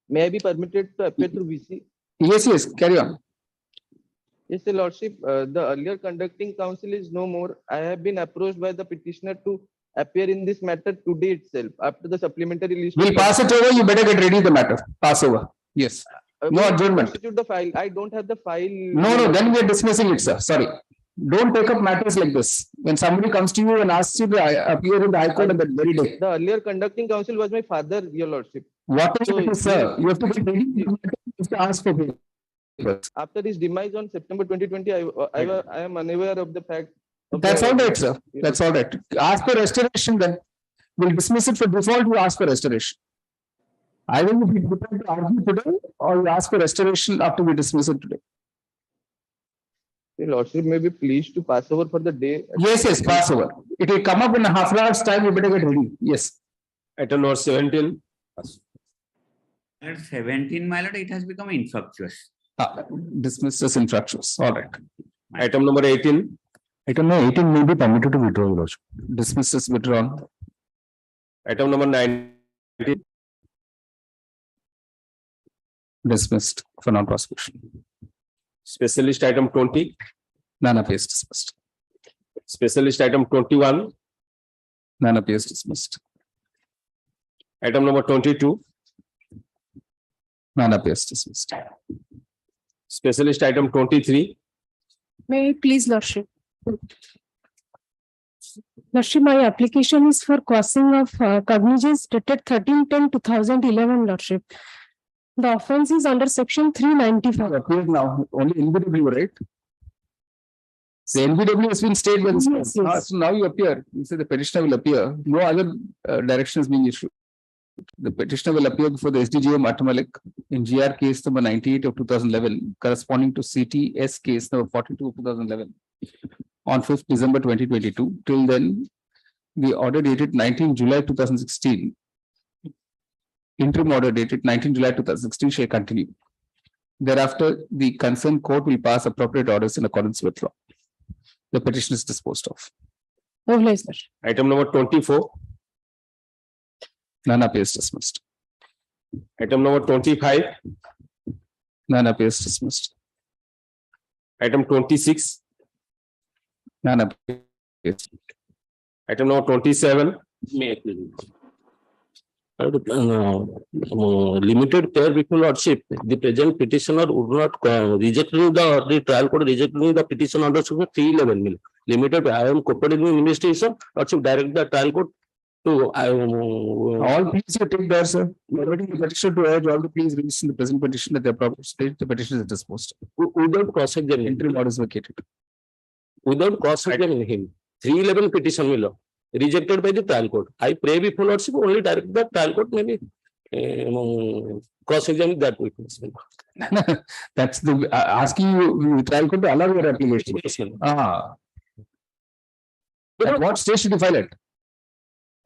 May I be permitted to appear through VC? Yes, carry on. Yes, your lordship, the earlier conducting counsel is no more. I have been approached by the petitioner to appear in this matter today itself after the supplementary list. We'll pass it over. You better get ready the matter. Pass over. Yes. No adjournment. Constitute the file. I don't have the file. No, then we are dismissing it, sir. Sorry. Don't take up matters like this. When somebody comes to you and asks you to appear in the High Court on that very day. The earlier conducting counsel was my father, your lordship. What is it, sir? You have to get ready. You have to ask for it. After his demise on September 2020, I am unaware of the fact. That's all right, sir. That's all right. Ask for restoration then. We'll dismiss it for default. You ask for restoration. I will be prepared to argue today or you ask for restoration after we dismiss it today. The lordship may be pleased to pass over for the day. Yes, pass over. It will come up in a half an hour's time. You better get ready. Yes. Item number 17. At 17, my lord, it has become infructuous. Dismissed as infructuous. All right. Item number 18. Item number 18 may be permitted to withdraw, your lordship. Dismissed as withdrawn. Item number 19. Dismissed for non-prosecution. Specialist item 20. None appears dismissed. Specialist item 21. None appears dismissed. Item number 22. None appears dismissed. Specialist item 23. May I please, lordship? Lordship, my application is for causing of cognizance dated 13/10/2011, lordship. The offense is under section 395. Appeared now. Only NBW, right? The NBW has been stayed by this. Yes, yes. So now you appear. You say the petitioner will appear. No other direction is being issued. The petitioner will appear before the SDGO Matamalik in GR case number 98 of 2011, corresponding to CTS case number 42 of 2011 on 5th December 2022. Till then, the order dated 19 July 2016, interim order dated 19 July 2016 shall continue. Thereafter, the concerned court will pass appropriate orders in accordance with law. The petition is disposed of. Item number 24. None appears dismissed. Item number 25. None appears dismissed. Item 26. None appears. Item number 27. Limited pair with lordship, the present petitioner would not rejecting the trial court rejecting the petition under section 311. Limited, I am cooperating in investigation, lordship direct the trial court to all please you take there, sir. Permitting the petitioner to urge all the please release in the present petition that the appropriate stage the petition is disposed of. Without cross-examining. Interim order is vacated. Without cross-examining him. 311 petition will rejected by the trial court. I pray before lordship only direct the trial court maybe cross-examine that witness. That's the asking you trial court to allow your application. Yes, At what stage should you file it?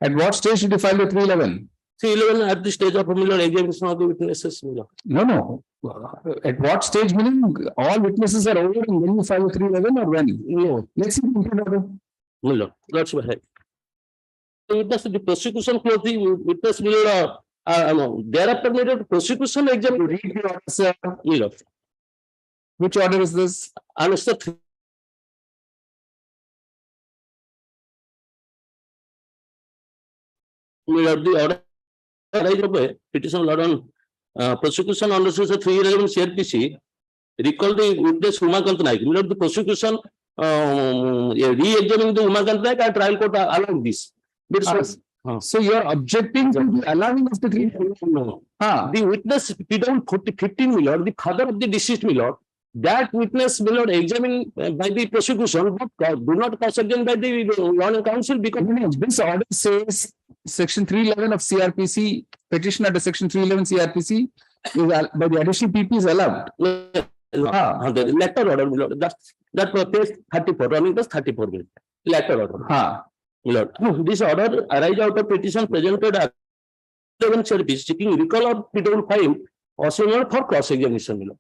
At what stage should you file the 311? 311 at the stage of examination of the witnesses. No. At what stage, meaning all witnesses are over and then you file the 311 or when? No. Let's see the interim order. No, that's what witness the prosecution close the witness will thereafter made a prosecution exam. Read the order, sir. Which order is this? Answer the order petition law on prosecution under section 311 CRPC recall the witness Umakant Naik. The prosecution re-examining the Umakant Naik and trial court allowing this. So you are objecting to the allowing of the 311? No. The witness PW 15 Millard, the father of the deceased Millard, that witness will not examine by the prosecution, but do not cross-examine by the law and counsel because this order says section 311 of CRPC, petition under section 311 CRPC is by the additional PP is allowed. The letter order, that page 34, running plus 34. Letter order. This order arises out of petition presented at 11 service seeking recall of PW5 or similar for cross-examination.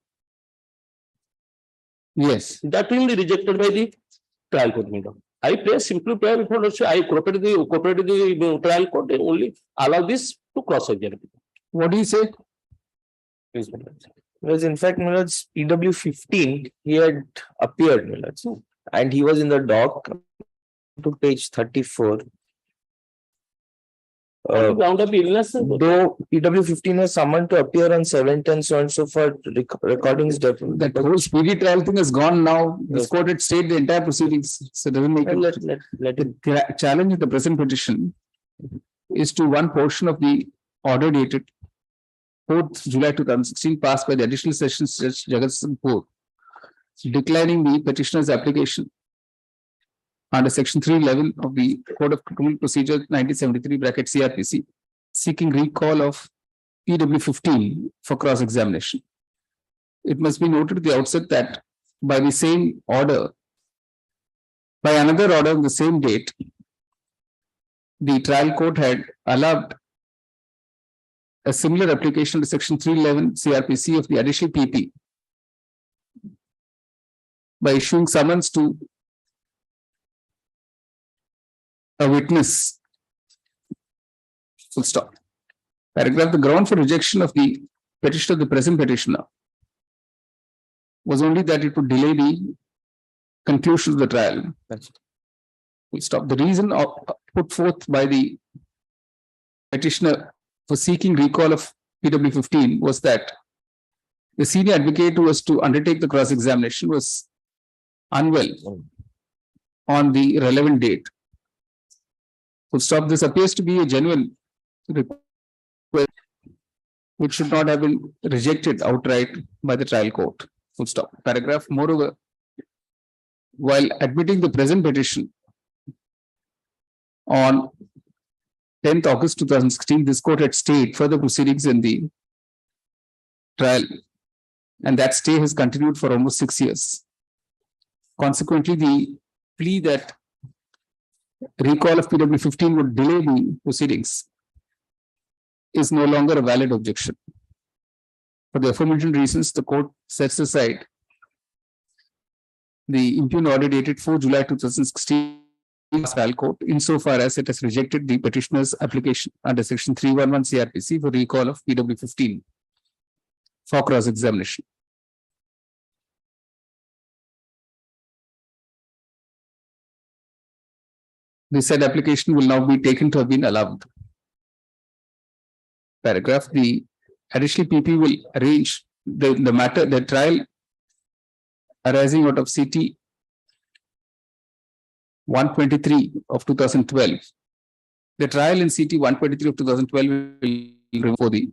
Yes. That will be rejected by the trial court. I pray simply pray before I cooperated the trial court, they only allow this to cross-examine. What do you say? Because in fact, PW 15, he had appeared, and he was in the dock to page 34. Ground of illness. Though PW 15 was summoned to appear on 7/10, so and so for recordings. That whole speedy trial thing is gone now. This court had stayed the entire proceedings. So it doesn't make it. The challenge of the present petition is to one portion of the order dated 4th July 2016 passed by the additional sessions Judge Jagat Singh Kaur, declining the petitioner's application under section 311 of the Code of Criminal Procedure 1973 bracket CRPC, seeking recall of PW 15 for cross-examination. It must be noted at the outset that by the same order, by another order on the same date, the trial court had allowed a similar application to section 311 CRPC of the additional PP by issuing summons to a witness. Full stop. Paragraph, the ground for rejection of the petition of the present petitioner was only that it would delay the conclusion of the trial. Full stop. The reason put forth by the petitioner for seeking recall of PW 15 was that the senior advocate who was to undertake the cross-examination was unwell on the relevant date. Full stop. This appears to be a genuine request which should not have been rejected outright by the trial court. Full stop. Paragraph. Moreover, while admitting the present petition on 10th August 2016, this court had stayed further proceedings in the trial, and that stay has continued for almost 6 years. Consequently, the plea that recall of PW 15 would delay the proceedings is no longer a valid objection. For the aforementioned reasons, the court sets aside the impugned order dated 4 July 2016 trial court insofar as it has rejected the petitioner's application under section 311 CRPC for recall of PW 15 for cross-examination. The said application will now be taken to have been allowed. Paragraph, the additional PP will arrange the trial arising out of CT 123 of 2012. The trial in CT 123 of 2012 will be for the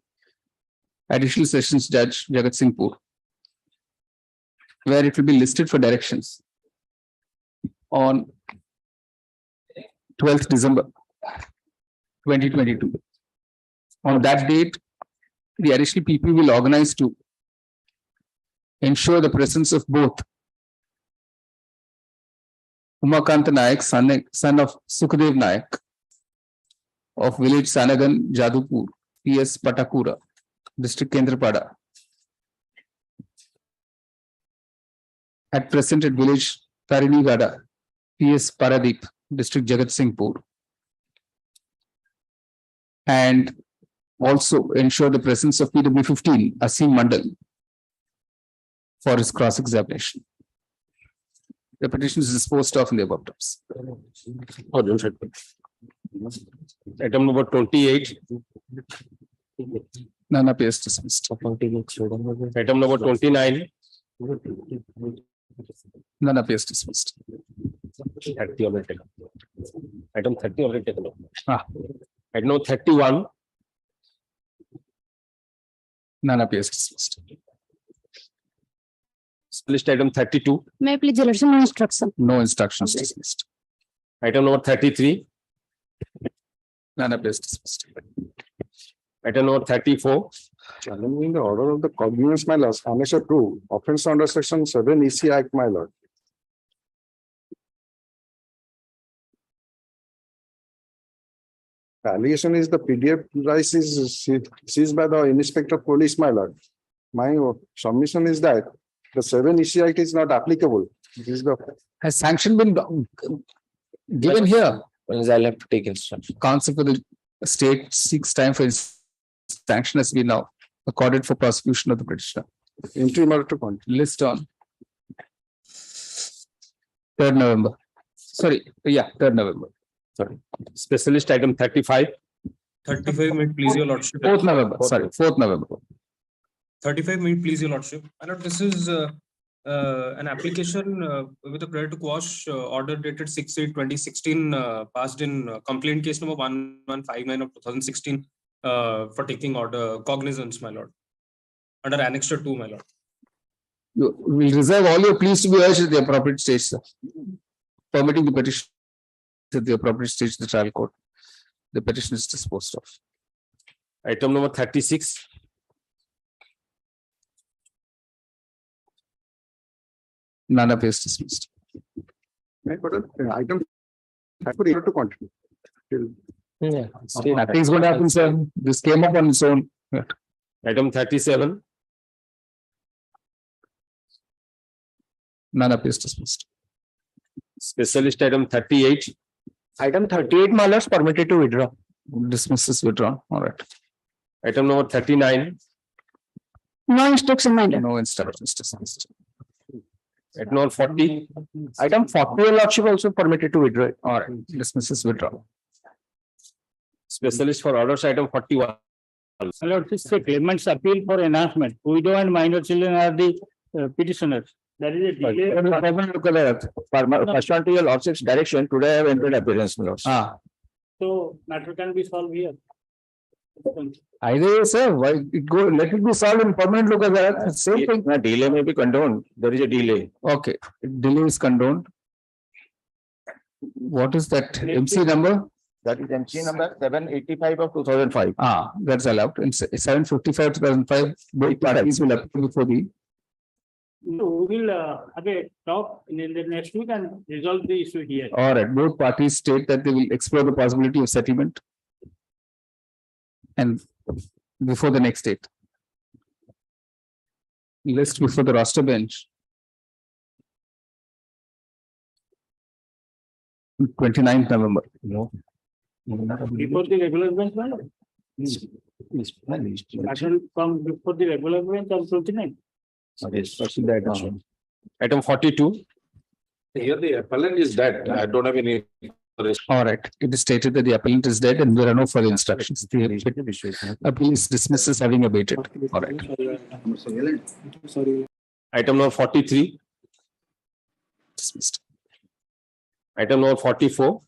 additional sessions Judge Jagat Singh Kaur, where it will be listed for directions on 12th December 2022. On that date, the additional PP will organize to ensure the presence of both Umakant Nayak, son of Sukhdev Nayak of village Sanagan, Jadupur, PS Patakura, district Kendrapada, at present at village Tarinigada, PS Paradeep, district Jagat Singhpur, and also ensure the presence of PW 15 Asim Mandal for his cross-examination. The petition is disposed of in the above terms. Item number 28. None appears dismissed. Item number 29. None appears dismissed. 30 already taken. Item 30 already taken. Item number 31. None appears dismissed. List item 32. May I please, Your Lordship, no instruction. No instructions dismissed. Item number 33. None appears dismissed. Item number 34. Challenging the order of the cognizance, my lord, unless approved, offense under section 7 EC Act, my lord. The allegation is the PDF device is seized by the Inspector of Police, my lord. My submission is that the 7 EC Act is not applicable. This is the Has sanction been given here? I'll have to take instruction. Counsel for the state seeks time for his sanction has been now accorded for prosecution of the petitioner. interim order to content. List on 3rd November. Sorry, yeah, 3rd November. Sorry. Specialist item 35. 35 may it please your lordship. 4th November, sorry, 4th November. 35 may it please your lordship. My lord, this is an application with a prayer to quash order dated 6/8/2016 passed in complaint case number 1159 of 2016 for taking order cognizance, my lord, under annexure 2, my lord. You will reserve all your pleas to be urged at the appropriate stage, sir. Permitting the petition at the appropriate stage of the trial court. The petition is disposed of. Item number 36. None appears dismissed. Item to continue. Yeah. Nothing's going to happen, sir. This came up on its own. Item 37. None appears dismissed. Specialist item 38. Item 38, my lords, permitted to withdraw. Dismisses withdrawn. All right. Item number 39. No instruction, my lord. No instructions dismissed. Item number 40. Item 40, your lordship also permitted to withdraw. All right. Dismisses withdrawn. Specialist for orders item 41. My lord, this is a claimant's appeal for enhancement. Widow and minor children are the petitioners. That is a delay. Pursuant to your lordship's direction, today I have entered appearance, my lords. So matter can be solved here. Either way, sir, why it go, let it be solved in permanent local there. Same thing. A delay may be condoned. There is a delay. Okay, delay is condoned. What is that MC number? That is MC number 785 of 2005. That's allowed. In 755 2005, both parties will appear before the. No, we will again talk in the next week and resolve the issue here. All right, both parties state that they will explore the possibility of settlement. And before the next date. List before the roster bench. 29th November. No. Before the regular bench, madam? Action from before the regular bench on 29th. Item 42. Here the appellant is dead. I don't have any. All right. It is stated that the appellant is dead and there are no further instructions. The appeal is dismissed as having abated. All right. Item number 43. Dismissed. Item number 44.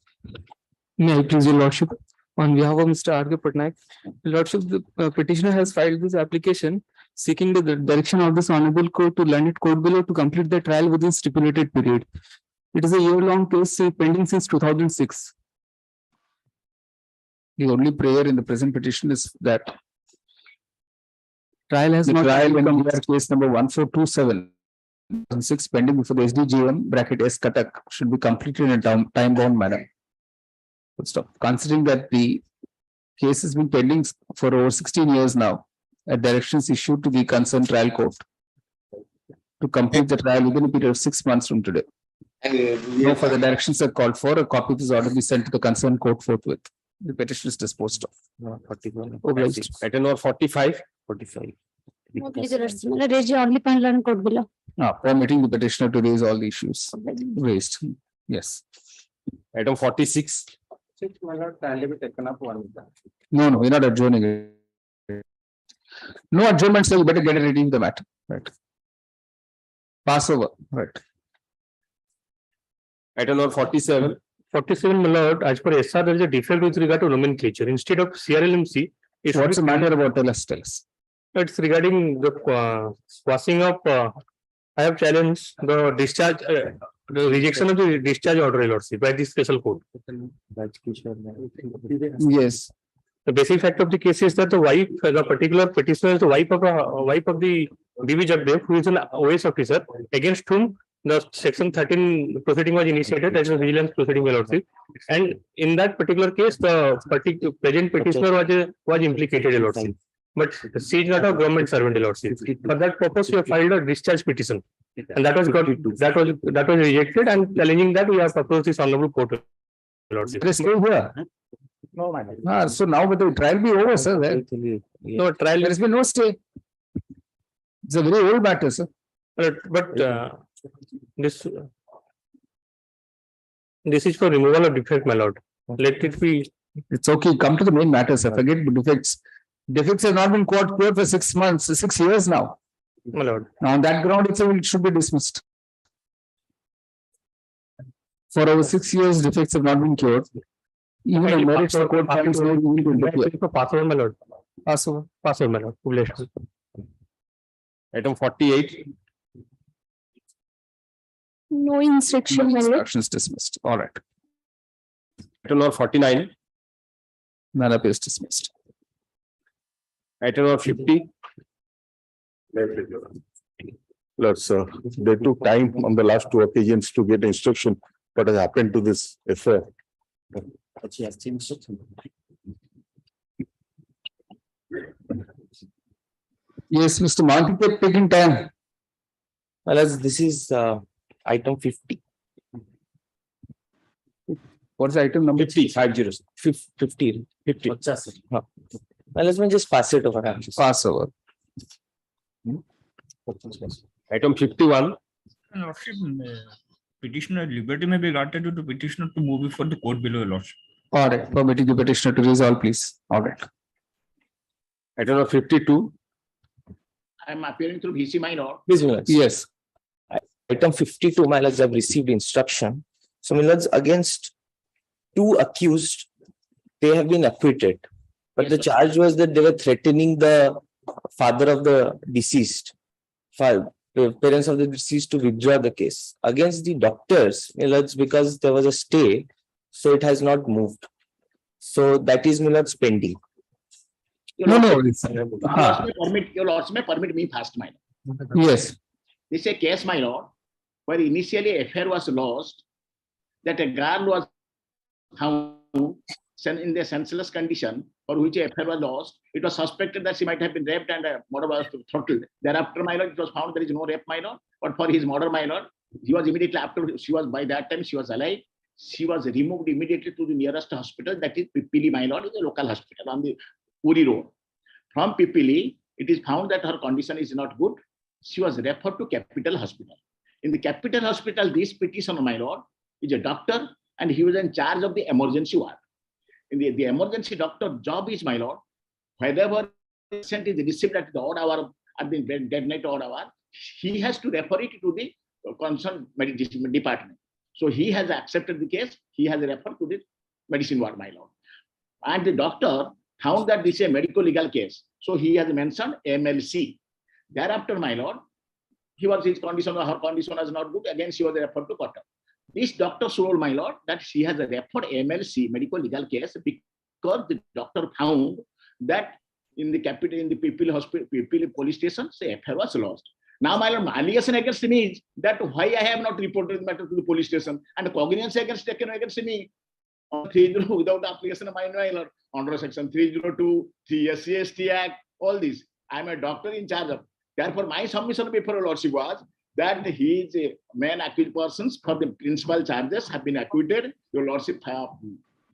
May I please your lordship, on behalf of Mr. R.K. Patnaik, lordship, the petitioner has filed this application seeking the direction of this honorable court to land it court below to complete the trial within stipulated period. It is a year-long case pending since 2006. The only prayer in the present petition is that trial has not trial in case number 1427 6 pending before the SDGM bracket S Katak should be completed in a time-bound manner. Stop. Considering that the case has been pending for over 16 years now, directions issued to the concerned trial court to complete the trial within a period of 6 months from today. No further directions are called for. A copy of this order be sent to the concerned court forthwith. The petition is disposed of. 41. Item number 45. 45. No, please, raise your only panel and court below. Permitting the petitioner to raise all the issues raised. Yes. Item 46. No, we're not adjourning it. No adjournment, so you better get ready with the matter. Right. Pass over. Right. Item number 47. 47, my lord, as per SR, there is a defect with regard to nomenclature. Instead of CRLMC, what's the matter about tell us? It's regarding the quashing of, I have challenged the discharge, the rejection of the discharge order, lordship, by the special court. Yes. The basic fact of the case is that the wife, the particular petitioner is the wife of the B.V. Jagdev, who is an OS officer, against whom the section 13 proceeding was initiated as a vigilance proceeding, lordship. And in that particular case, the present petitioner was implicated, lordship. But she is not a government servant, lordship. For that purpose, we have filed a discharge petition, and that was rejected. And challenging that, we have approached this honorable court, lordship. No, so now will the trial be over, sir? No trial. There has been no stay. It's a very old matter, sir. But this is for removal of defect, my lord. Let it be It's okay, come to the main matter, sir. Forget defects. Defects have not been cured for 6 months, 6 years now. My lord. On that ground, it should be dismissed. For over 6 years, defects have not been cured. Even the merits the court finds no reason to interfere. Pass over, my lord. Pass over. Pass over, my lord. Privilege. Item 48. No instruction, my lord. Instructions dismissed. All right. Item number 49. Matter is dismissed. Item number 50. Lord, sir, they took time on the last 2 occasions to get instruction. What has happened to this affair? Yes, Mr. Monty kept taking time. Well, as this is item 50. What's the item number? 50, 50. 50. Well, let me just pass it over. Pass over. Item 51. Lordship, petitioner liberty may be granted to petitioner to move before the court below, Lordship. All right, permitting the petitioner to resolve, please. All right. Item number 52. I am appearing through VC, my lord. Please, my lords. Yes. Item 52, my lords, have received instruction. So, my lords, against 2 accused, they have been acquitted. But Yes, the sir. charge was that they were threatening the father of the deceased, the parents of the deceased, to withdraw the case. Against the doctors, my lords, because there was a stay, so it has not moved. So that is, my lords, pending. Your No, lordship- no. Your lordship may permit me first, my lord. Yes. This is a case, my lord, where initially affair was lost, that a girl was found in the senseless condition for which a affair was lost. It was suspected that she might have been raped and murder was throttled. Thereafter, my lord, it was found there is no rape, my lord. But for his murder, my lord, he was immediately after, she was, by that time, she was alive. She was removed immediately to the nearest hospital, that is Pipili, my lord, is a local hospital on the Puri road. From Pipili, it is found that her condition is not good. She was referred to Capital Hospital. In the Capital Hospital, this petitioner, my lord, is a doctor and he was in charge of the emergency ward. In the emergency doctor job is, my lord, whenever patient is received at the odd hour, at the dead night odd hour, he has to refer it to the concerned medicine department. So he has accepted the case. He has referred to the medicine ward, my lord. And the doctor found that this is a medical legal case. So he has mentioned MLC. Thereafter, my lord, his condition or her condition was not good. Again, she was referred to court. This doctor told, my lord, that she has referred MLC, medical legal case, because the doctor found that in the capital, in the Pipili hospital, Pipili police station, the affair was lost. Now, my lord, my allegation against me is that why I have not reported the matter to the police station, and cognizance taken against me on 30 without application of my lord, under section 302, 3 SC/ST Act, all these. I am a doctor in charge of. Therefore, my submission before your lordship was that he is a main accused persons for the principal charges have been acquitted. Your lordship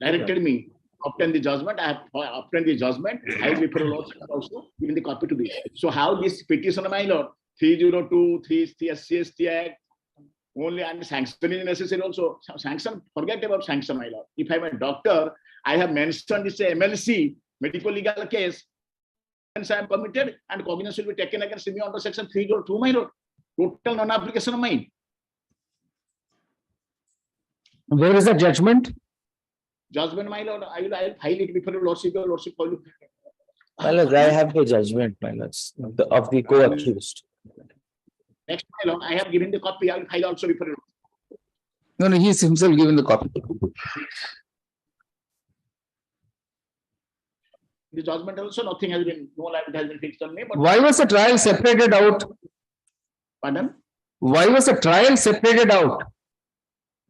directed me obtain the judgment. I have obtained the judgment. I will before your lordship also given the copy to me. So how this petition, my lord, 302, 3 SC/ST Act, only and sanction is necessary also. Sanction, forget about sanction, my lord. If I am a doctor, I have mentioned this MLC, medical legal case, and I am committed and cognizance will be taken against me under section 302, my lord. Total non-application of mine. Where is the judgment? Judgment, my lord, I will file it before your lordship, file. My lords, I have the judgment, my lords, of the co-accused. Next, my lord, I have given the copy, I will file also before your No, he is himself given the copy. the judgment also, nothing has been, no liability has been fixed on me. But Why was the trial separated out? pardon? Why was the trial separated out?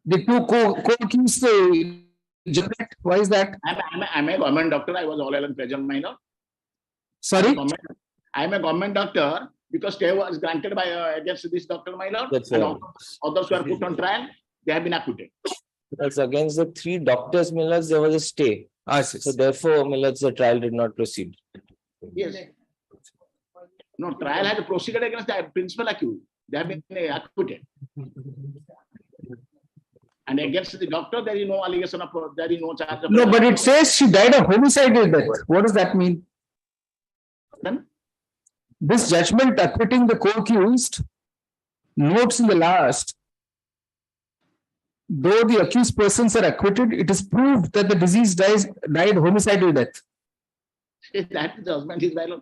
The two co-accused judgment. Why is that? I'm a government doctor. I was all along present, my lord. Sorry? I'm a government doctor because stay was granted by against this doctor, my lord. That's And right. others were put on trial. They have been acquitted. That's against the 3 doctors, my lords, there was a stay. So therefore, my lords, the trial did not proceed. Yes. No, trial has proceeded against the principal accused. They have been acquitted. And against the doctor, there is no allegation of, there is no charge of. No, but it says she died of homicidal death. What does that mean? Then? This judgment acquitting the co-accused notes in the last, though the accused persons are acquitted, it is proved that the deceased died homicidal death. That judgment is valid.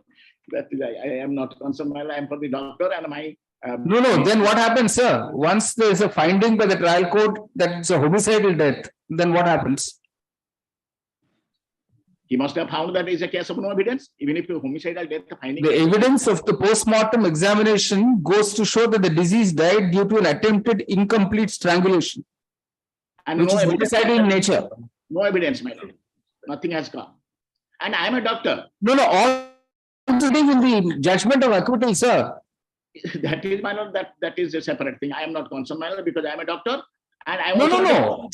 That is, I am not concerned. I am for the doctor and my. No. Then what happens, sir? Once there is a finding by the trial court that it's a homicidal death, then what happens? He must have found that is a case of no evidence, even if a homicidal death finding. The evidence of the post-mortem examination goes to show that the deceased died due to an attempted incomplete strangulation, And which no is evidence. homicidal in nature. No evidence, my lord. Nothing has come. And I am a doctor. No, all in the judgment of acquittal, sir. That is, my lord, that is a separate thing. I am not concerned, my lord, because I am a doctor. And I No.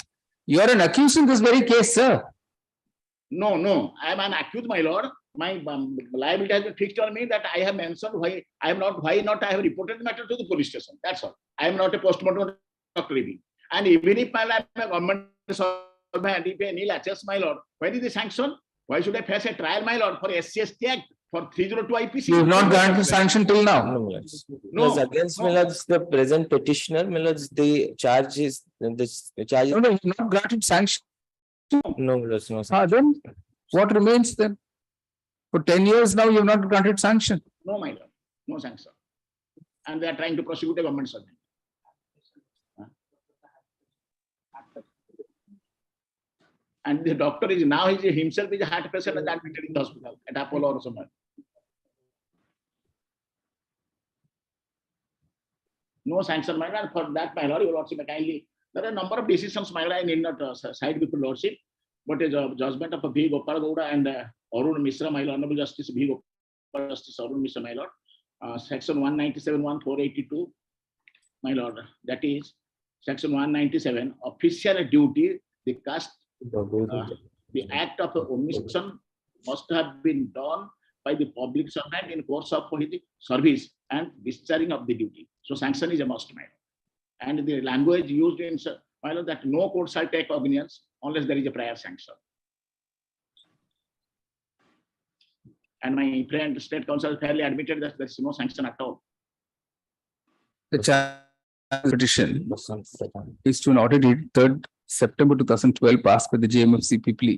You are an accused in this very case, sir. No. I am an accused, my lord. My liability has been fixed on me that I have mentioned why not I have reported the matter to the police station. That's all. I am not a postmortem doctor living. And even if I am a government servant, if any latches, my lord, where is the sanction? Why should I face a trial, my lord, for SCST Act for 302 IPC? You have not granted sanction till now. No. Against the present petitioner, the charge is the charge. No, you have not granted sanction. No. Then what remains then? For 10 years now, you have not granted sanction. No, my lord. No sanction. And they are trying to prosecute a government servant. And the doctor is now himself is a heart patient and admitted in the hospital at Apollo or somewhere. No sanction, my lord. For that, my lord, your lordship, kindly. There are a number of decisions, my lord. I need not side with the lordship, but a judgment of V. Gopal Gowda and Arun Mishra, my lord, Honorable Justice V. Gopal, Justice Arun Mishra, my lord. Section 197, 1482, my lord. That is Section 197, official duty, the cast. The act of omission must have been done by the public servant in course of his service and discharging of the duty. So sanction is a must, my lord. And the language used in, my lord, that no court shall take cognizance unless there is a prior sanction. And my friend State Counsel fairly admitted that there is no sanction at all. The charge petition is to an order dated 3rd September 2012 passed by the JMFC People,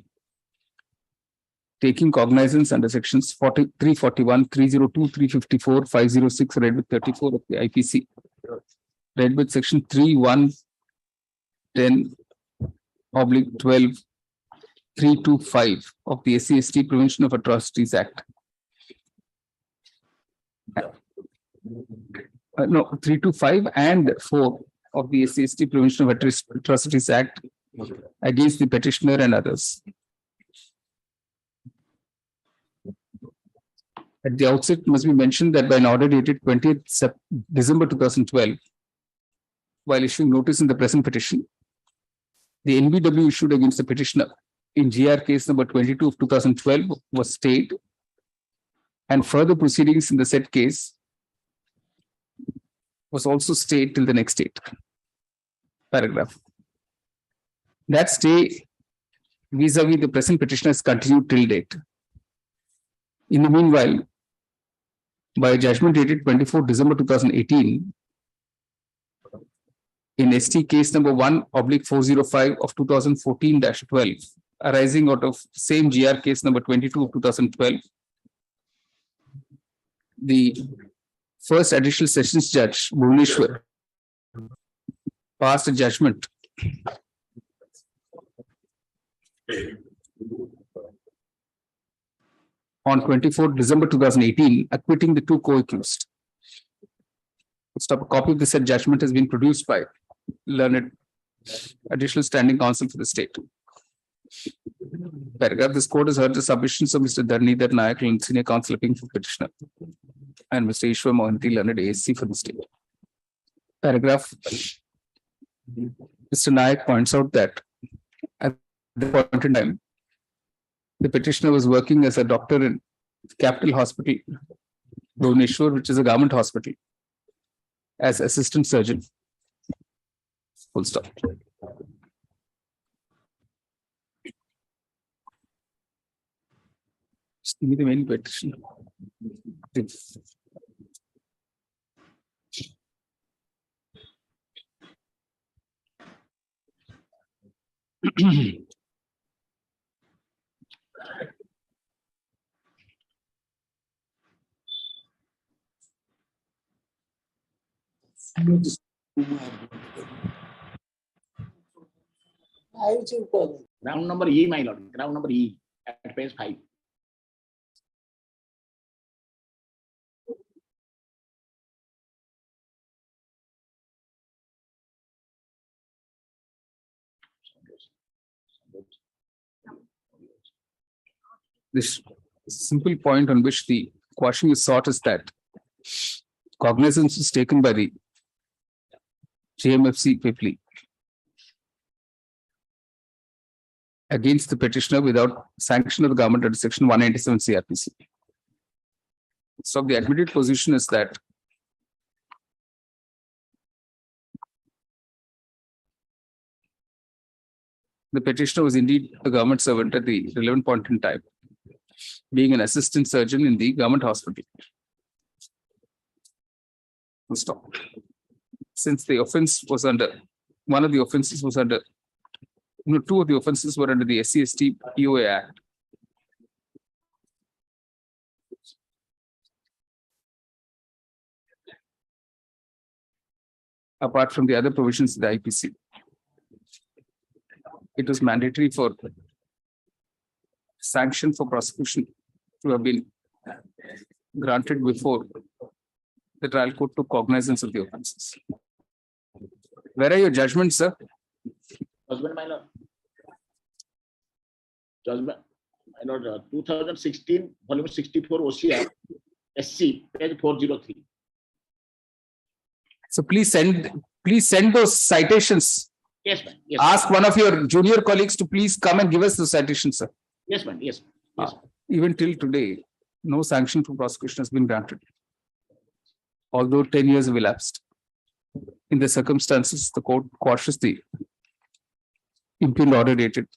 taking cognizance under sections 341, 302, 354, 506, read with 34 of the IPC, read with section 3110/12, 325 of the SC/ST Prevention of Atrocities Act. No, 325 and 4 of the SC/ST Prevention of Atrocities Act against the petitioner and others. At the outset, it must be mentioned that by an order dated 20th December 2012, while issuing notice in the present petition, the NBW issued against the petitioner in GR case number 22 of 2012 was stayed, and further proceedings in the said case was also stayed till the next date. Paragraph. That stay vis-a-vis the present petitioner is continued till date. In the meanwhile, by judgment dated 24 December 2018, in ST case number 1/405 of 2014-12, arising out of same GR case number 22 of 2012, the first additional sessions judge, Bhubaneswar, passed a judgment on 24 December 2018, acquitting the two co-accused. A copy of the said judgment has been produced by learned additional standing counsel for the state. Paragraph. This court has heard the submissions of Mr. Dharnidhar Nayak, senior counsel for petitioner, and Mr. Ishwar Mohanty, learned ASC for the state. Paragraph. Mr. Nayak points out that at the point in time, the petitioner was working as a doctor in Capital Hospital, Bhubaneswar, which is a government hospital, as assistant surgeon. Full stop. Give me the main petition. Ground number E, my lord, ground number E at page 5. This simple point on which the quashing is sought is that cognizance is taken by the JMFC Pipli against the petitioner without sanction of the government under section 197 CRPC. So the admitted position is that the petitioner was indeed a government servant at the relevant point in time, being an assistant surgeon in the government hospital. Stop. Since the offense was under, one of the offenses was under, two of the offenses were under the SC/ST POA Act. Apart from the other provisions of the IPC, it was mandatory for sanction for prosecution to have been granted before the trial court took cognizance of the offences. Where are your judgments, sir? Judgment, my lord. Judgment, my lord, 2016, volume 64, OCR, SC, page 403. So please send those citations. Yes, ma'am. Yes, Ask one of your junior colleagues to please come and give us the citations, sir. yes, ma'am. Yes. Yes. Even till today, no sanction for prosecution has been granted, although 10 years have elapsed. In the circumstances, the court quashes the impugned order dated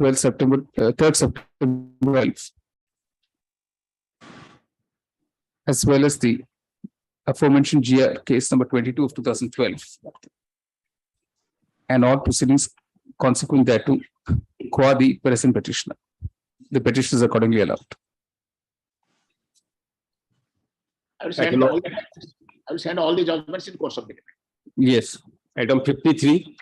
3rd September 12, as well as the aforementioned GR case number 22 of 2012, and all proceedings consequent thereto qua the present petitioner. The petition is accordingly allowed. I will send all the judgments in course of the day. Yes. Item 53.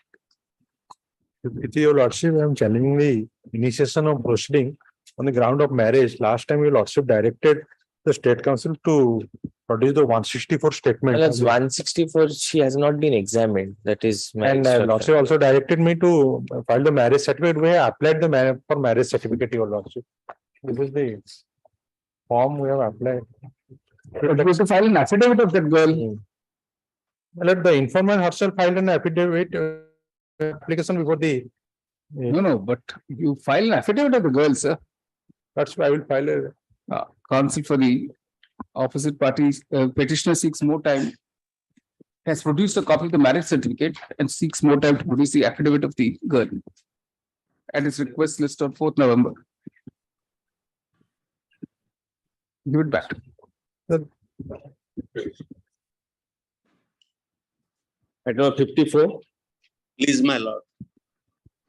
Your lordship, I am challenging the initiation of proceeding on the ground of marriage. Last time your lordship directed the state council to produce the 164 statement. Well, as 164, she has not been examined. That is my And lordship also directed me to file the marriage certificate. We have applied the for marriage certificate, your lordship. This is the form we have applied. But we have to file an affidavit of that girl. Let the informant herself filed an affidavit application before the. No, but you file an affidavit of the girl, sir. That's why I will file a. Counsel for the opposite parties, petitioner seeks more time, has produced a copy of the marriage certificate and seeks more time to produce the affidavit of the girl at his request list on 4th November. Give it back. Item 54. Please, my lord.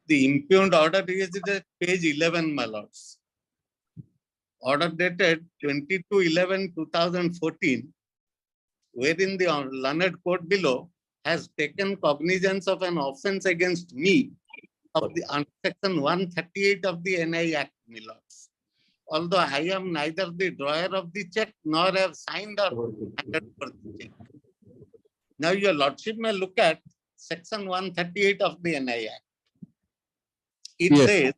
The impugned order is at page 11, my lords. Order dated 22/11/2014, wherein the learned court below has taken cognizance of an offence against me of the under section 138 of the NI Act, my lords. Although I am neither the drawer of the check nor have signed or handed for the check. Now your lordship may look at section 138 of the NI Act. It says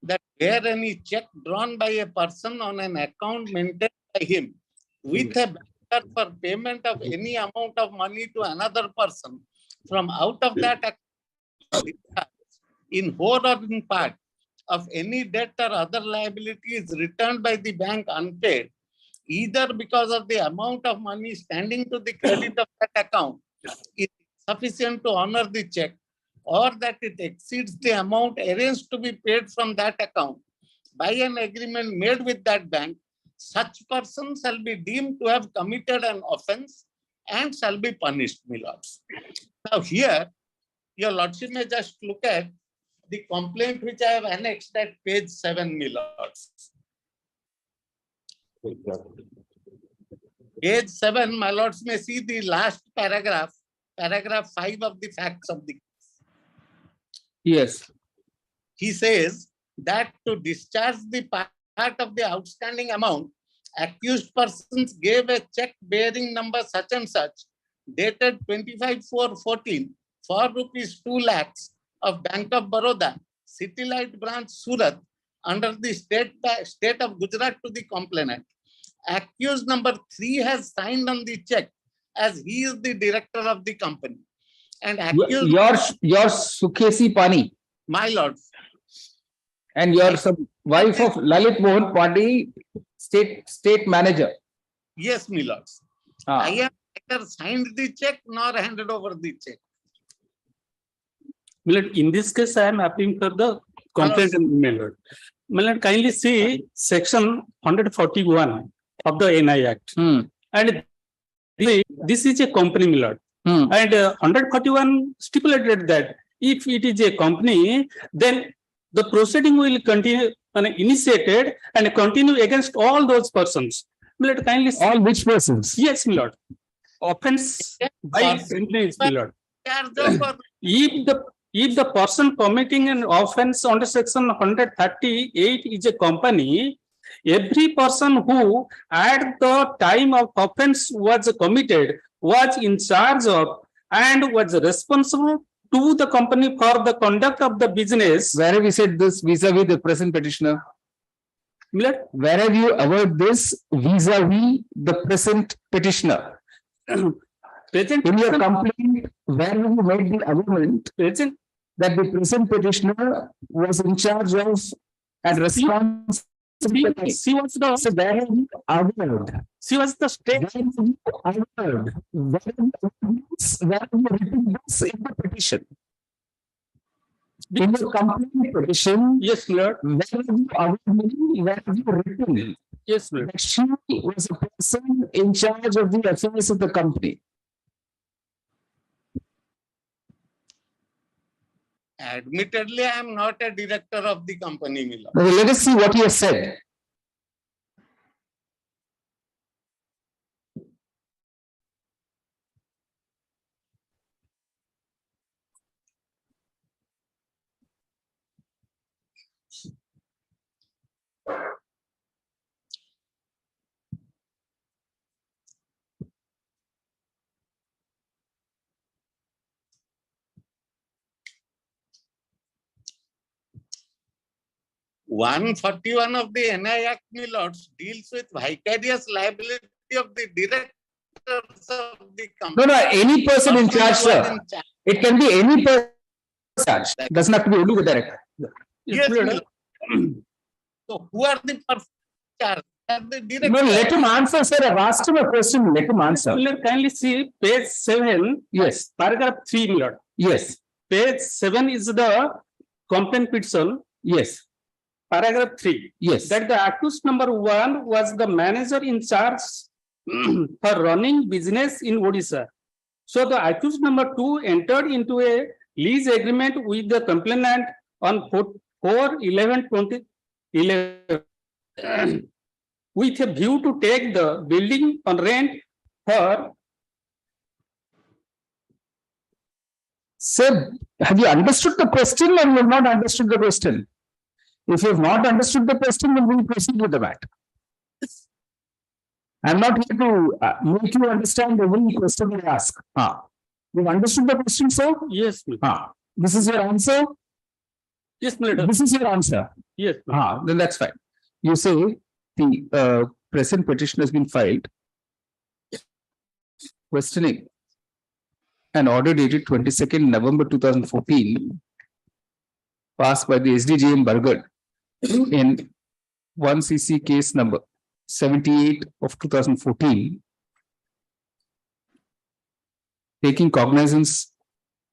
that where any check drawn by a person on an account maintained by him with a banker for payment of any amount of money to another person from out of that account in whole or in part of any debt or other liability is returned by the bank unpaid, either because of the amount of money standing to the credit of that account is sufficient to honor the check, or that it exceeds the amount arranged to be paid from that account by an agreement made with that bank, such person shall be deemed to have committed an offense and shall be punished, my lords. Now here, your lordship may just look at the complaint which I have annexed at page 7, my lords. Page 7, my lords may see the last paragraph, paragraph 5 of the facts of the case. Yes. He says that to discharge the part of the outstanding amount, accused persons gave a check bearing number such and such, dated 25/4/14 for rupees 2 lakhs of Bank of Baroda, City Light Branch, Surat, under the state of Gujarat to the complainant. Accused number 3 has signed on the check as he is the director of the company. And accused Your Sukhesi Pani. My lords. And your wife of Lalit Mohan Pandey, state manager. Yes, my lords. I have neither signed the check nor handed over the check. In this case, I am appealing for the complaint, my lord. My lord, kindly see section 141 of the NI Act. And this is a company, my lord. And 141 stipulated that if it is a company, then the proceeding will continue initiated and continue against all those persons. My lord, kindly see. All which persons? Yes, my lord. Offense by companies, my lord. If the person committing an offense under section 138 is a company, every person who at the time of offense was committed was in charge of and was responsible to the company for the conduct of the business. Where have you said this vis-a-vis the present petitioner? Where have you avoided this vis-a-vis the present petitioner? In your complaint, where have you made the argument that the present petitioner was in charge of and responsible? She was the. So where have you avoided? She was the state. Where have you written this in the petition? In your complaint petition, yes, Lord. Where have you written? Yes, Lord. That she was a person in charge of the affairs of the company. Admittedly, I am not a director of the company, my lord. Well, let us see what you have said. One 41 of the NI Act, my lords, deals with vicarious liability of the directors of the company. No, any person in charge, sir. It can be any person in charge. It doesn't have to be only the director. Yes, my lord. So who are the persons in charge? The director. No, let him answer, sir. I've asked him a question. Let him answer. Kindly see page 7. Yes. Paragraph 3, my lord. Yes. Page 7 is the complaint petition. Yes. Paragraph 3. Yes. That the accused number 1 was the manager in charge for running business in Odisha. So the accused number 2 entered into a lease agreement with the complainant on 4/11/2011 with a view to take the building on rent for. Sir, have you understood the question or you have not understood the question? If you have not understood the question, then we will proceed with the matter. I am not here to make you understand every question I ask. You've understood the question, sir? Yes, this is your answer? Yes, this is your answer? Yes. Then that's fine. You say the present petition has been filed questioning an order dated 22nd November 2014 passed by the SDJM Bargad in 1 CC case number 78 of 2014, taking cognizance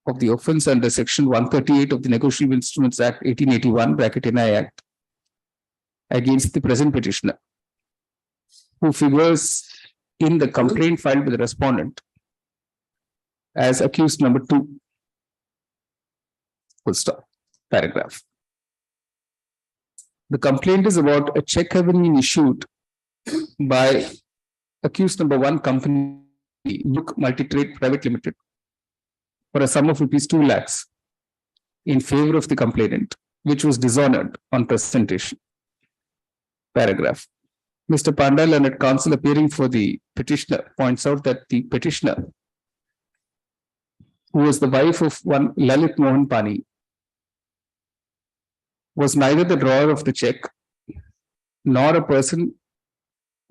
of the offence under section 138 of the Negotiable Instruments Act 1881 (NI Act) against the present petitioner, who figures in the complaint filed with the respondent as accused number 2. Full stop. Paragraph. The complaint is about a check having been issued by accused number 1 company, Look Multi-Trade Private Limited, for a sum of ₹2 lakhs in favor of the complainant, which was dishonored on presentation. Paragraph. Mr. Pandal and counsel appearing for the petitioner points out that the petitioner, who was the wife of one Lalit Mohan Pani, was neither the drawer of the check nor a person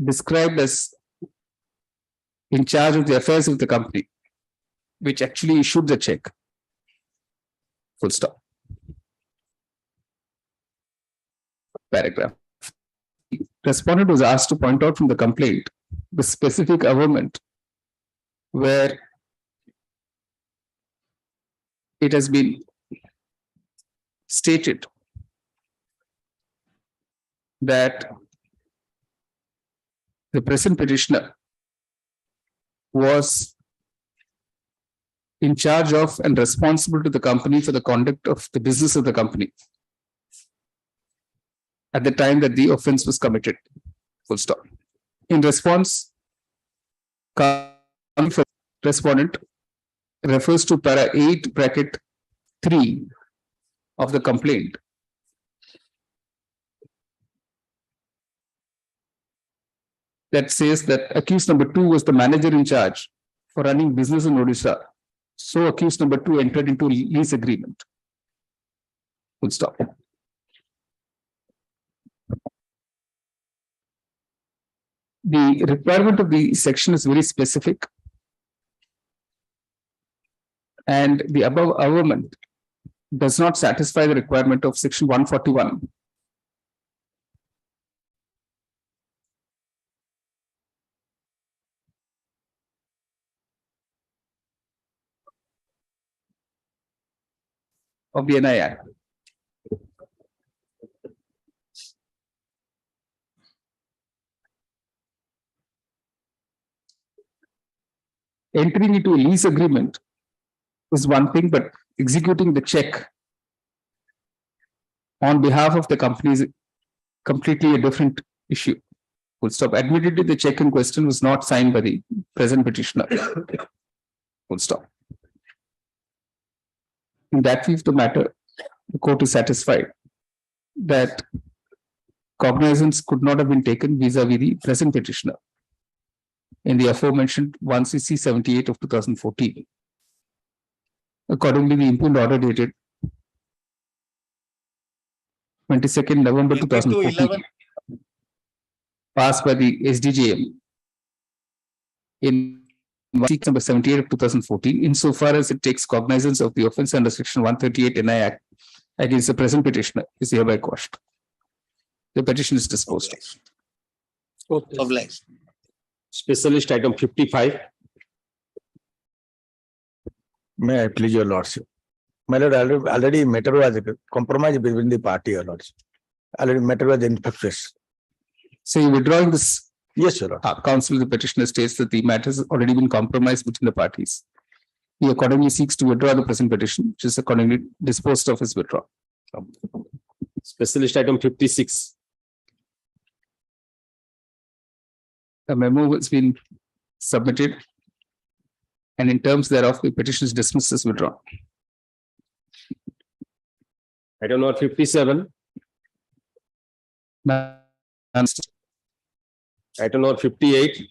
described as in charge of the affairs of the company, which actually issued the check. Full stop. Paragraph. Respondent was asked to point out from the complaint the specific averment where it has been stated that the present petitioner was in charge of and responsible to the company for the conduct of the business of the company at the time that the offence was committed. Full stop. In response, respondent refers to para 8 bracket 3 of the complaint, that says that accused number 2 was the manager in charge for running business in Odisha. So accused number 2 entered into lease agreement. Full stop. The requirement of the section is very specific, and the above averment does not satisfy the requirement of section 141. Of the NI Act. Entering into a lease agreement is one thing, but executing the check on behalf of the company is completely a different issue. Full stop. Admittedly, the check in question was not signed by the present petitioner. Full stop. In that view of the matter, the court is satisfied that cognizance could not have been taken vis-a-vis the present petitioner in the aforementioned 1 CC 78 of 2014. Accordingly, the impugned order dated 22nd November 2014, passed by the SDJM in number 78 of 2014, insofar as it takes cognizance of the offence under section 138 NI Act against the present petitioner, is hereby quashed. The petition is disposed of. Specialist item 55. May I please your lordship? My lord, already matter was compromised between the party, your lordship. Already matter was in process. So you withdrawing this? Yes, your lord. Counsel, the petitioner states that the matter has already been compromised between the parties. He accordingly seeks to withdraw the present petition, which is accordingly disposed of his withdrawal. Specialist item 56. A memo has been submitted, and in terms thereof, the petition is dismissed as withdrawn. Item number 57. Item number 58.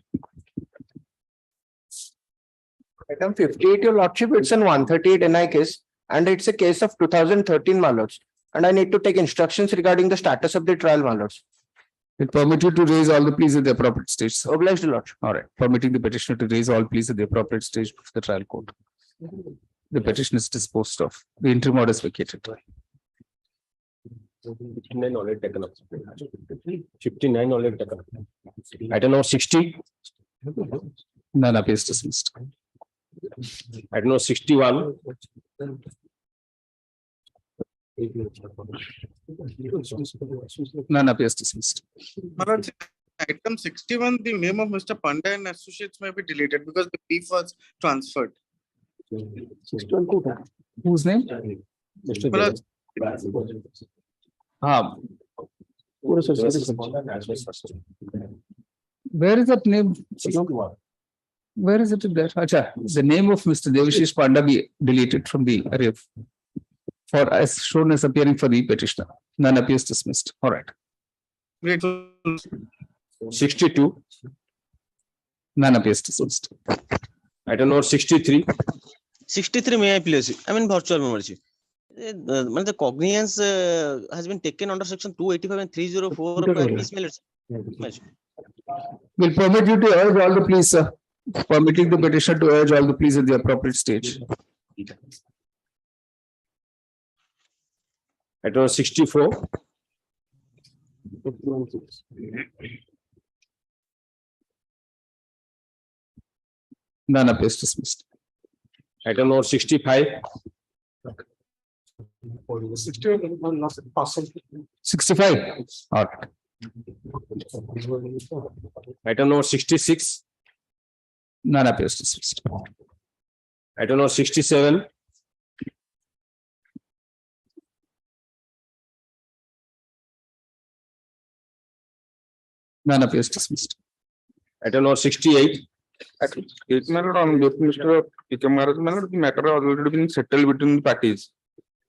Item 58, your lordship, it's an 138 NI case, and it's a case of 2013, my lords. And I need to take instructions regarding the status of the trial, my lords. It permit you to raise all the pleas at the appropriate stage. Obliged, lordship. All right, permitting the petitioner to raise all pleas at the appropriate stage of the trial court. The petition is disposed of. The interim order is vacated. 59 already taken up. 59 already taken up. Item number 60. None appears dismissed. I don't know, 61. None appears dismissed. Item 61, the name of Mr. Panda and associates may be deleted because the brief was transferred. Whose name? Malad, Where is that name? Where is it there? Acha, the name of Mr. Devashish Panda be deleted from the array for as shown as appearing for the petitioner. None appears dismissed. All right. great. 62. None appears dismissed. I don't know, 63. 63 may I please? I mean virtual memory. The cognizance has been taken under section 285 and 304 of the piecemeal. Will permit you to urge all the pleas, sir. Permitting the petitioner to urge all the pleas at the appropriate stage. I don't know, 64. None appears dismissed. I don't know, 65. 65. All right. I don't know, 66. None appears dismissed. I don't know, 67. None appears dismissed. I don't know, 68. It matter on this, Mr. Maharaj, the matter has already been settled between the parties.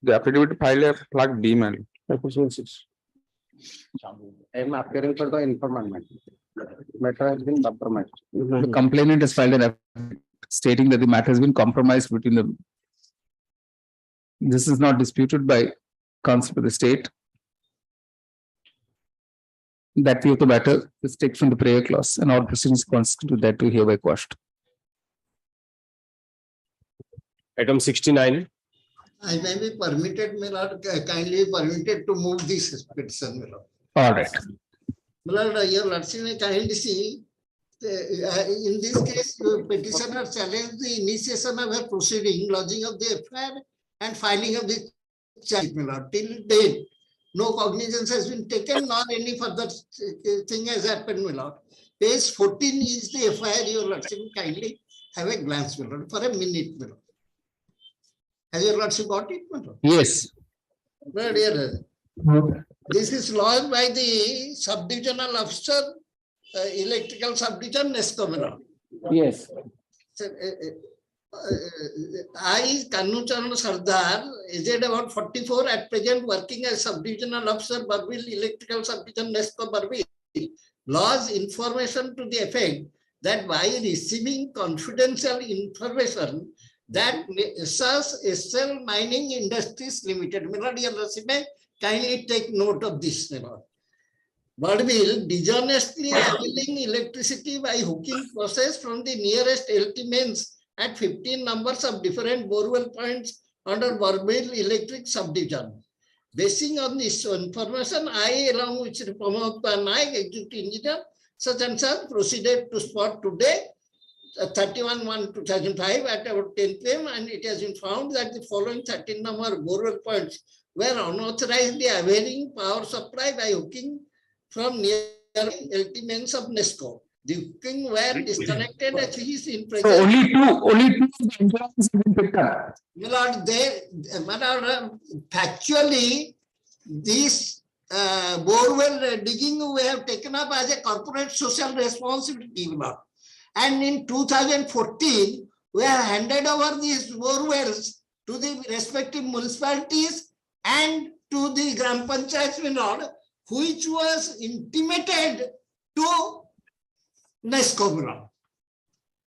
The affidavit file a flag B man. I am appearing for the informant. Matter has been compromised. The complainant has filed an affidavit stating that the matter has been compromised between them. This is not disputed by counsel for the state. That view of the matter is taken from the prayer clause and all proceedings constitute that to hereby quashed. Item 69. I may be permitted, my lord, kindly permitted to move this petition, my lord. All right. My lord, your lordship may kindly see, in this case, petitioner challenged the initiation of a proceeding, lodging of the FIR and filing of the charge, my lord. Till date, no cognizance has been taken, nor any further thing has happened, my lord. Page 14 is the FIR, your lordship kindly have a glance, my lord, for a minute, my lord. Has your lordship got it, my lord? Yes. My dear, this is lodged by the subdivisional officer, electrical subdivision, NESCO, my lord. Yes. I, Kanu Charan Sardar, aged about 44, at present working as subdivisional officer, Barville Electrical Subdivision, NESCO, Barville, laws information to the effect that by receiving confidential information that SL Mining Industries Limited, kindly take note of this. Barville dishonestly availing electricity by hooking process from the nearest LT mains at 15 numbers of different borewell points under Barville Electric Subdivision. Basing on this information, I, along with Pramod Naik, Executive Engineer, such and such, proceeded to spot today, 31/1/2005 at about 10 p.m. and it has been found that the following 13 number borewell points were unauthorizedly availing power supply by hooking from near LT mains of NESCO. The hooking were disconnected as is in presence. So only two employees have been picked up. My lord, factually, this borewell digging we have taken up as a corporate social responsibility, my lord. And in 2014, we have handed over these borewells to the respective municipalities and to the Gram Panchayat, my lord, which was intimated to NESCO, my lord,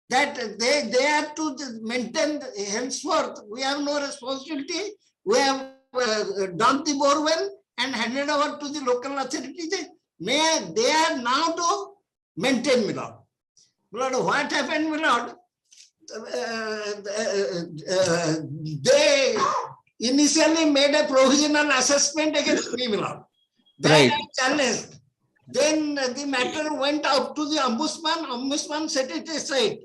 that they are to maintain henceforth. We have no responsibility. We have done the borewell and handed over to the local authorities. They are now to maintain, my lord. Lord, what happened, my lord? They initially made a provisional assessment against me, my lord. Then I challenged. Then the matter went out to the ombudsman. Ombudsman set it aside.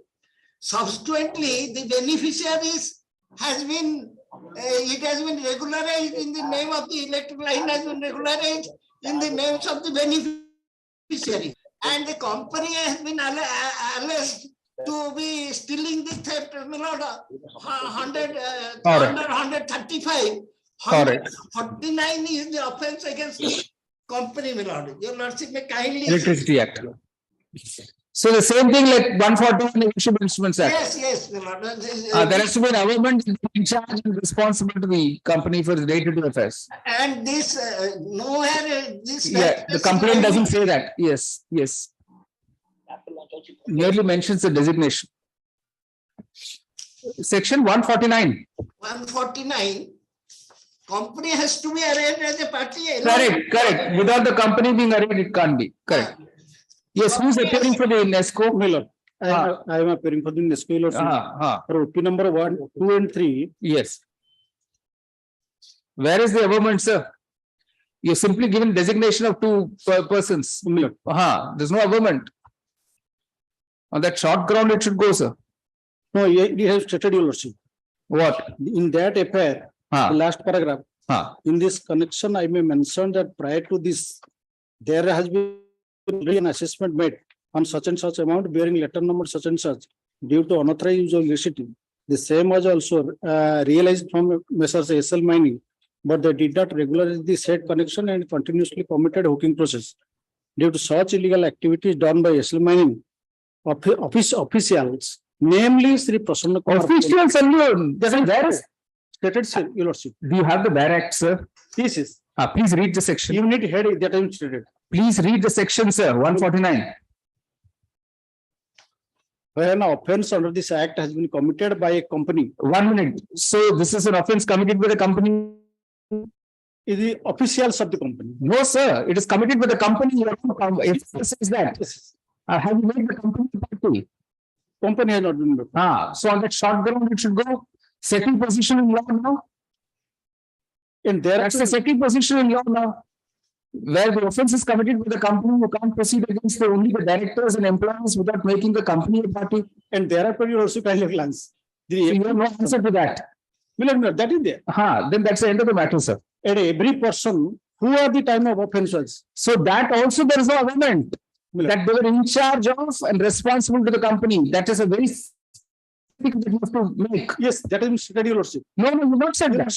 Subsequently, the beneficiaries has been, it has been regularized in the name of the electric line has been regularized in the names of the beneficiary. And the company has been alleged to be stealing the theft, 135. Correct. 49 is the offense against the company, my lord. Your lordship may kindly. Electricity Act. So the same thing like 141 Negotiable Instruments Act. Yes, my lord. There has to be an government in charge and responsible to the company for the day-to-day affairs. And this, nowhere, this. Yeah, the complaint doesn't say that. Yes. Merely mentions the designation. Section 149. 149. Company has to be arraigned as a party. Correct. Without the company being arraigned, it can't be. Correct. Yes, who is appearing for the UNESCO? I am appearing for the UNESCO. For OP number 1, 2, and 3. Yes. Where is the government, sir? You simply given designation of two persons. There's no government. On that short ground, it should go, sir. No, you have stated, your lordship. What? In that affair, the last paragraph. In this connection, I may mention that prior to this, there has been an assessment made on such and such amount bearing letter number such and such due to unauthorized use of electricity. The same was also realized from Messrs. SL Mining, but they did not regularize the said connection and continuously committed hooking process. Due to such illegal activities done by SL Mining, officials, namely Sri Prasanna Kumar. Officials alone. There is stated, sir, your lordship. Do you have the bare act, sir? This is. Please read the section. Unit head that I am stated. Please read the section, sir. 149. Where an offense under this act has been committed by a company. 1 minute. So this is an offense committed by the company. Is the officials of the company? No, sir. It is committed by the company. If this is that. Have you made the company party? Company has not been made. So on that short ground, it should go. Second position in law now. And that's the second position in law now. Where the offense is committed by the company, you can't proceed against only the directors and employees without making the company a party. And thereafter, you also kind of glance. So you have no answer to that. That is there. Then that's the end of the matter, sir. And every person who at the time of offense was. So that also there is no amendment. That they were in charge of and responsible to the company. That is a very thing that you have to make. Yes, that is study, your lordship. No, you not said that.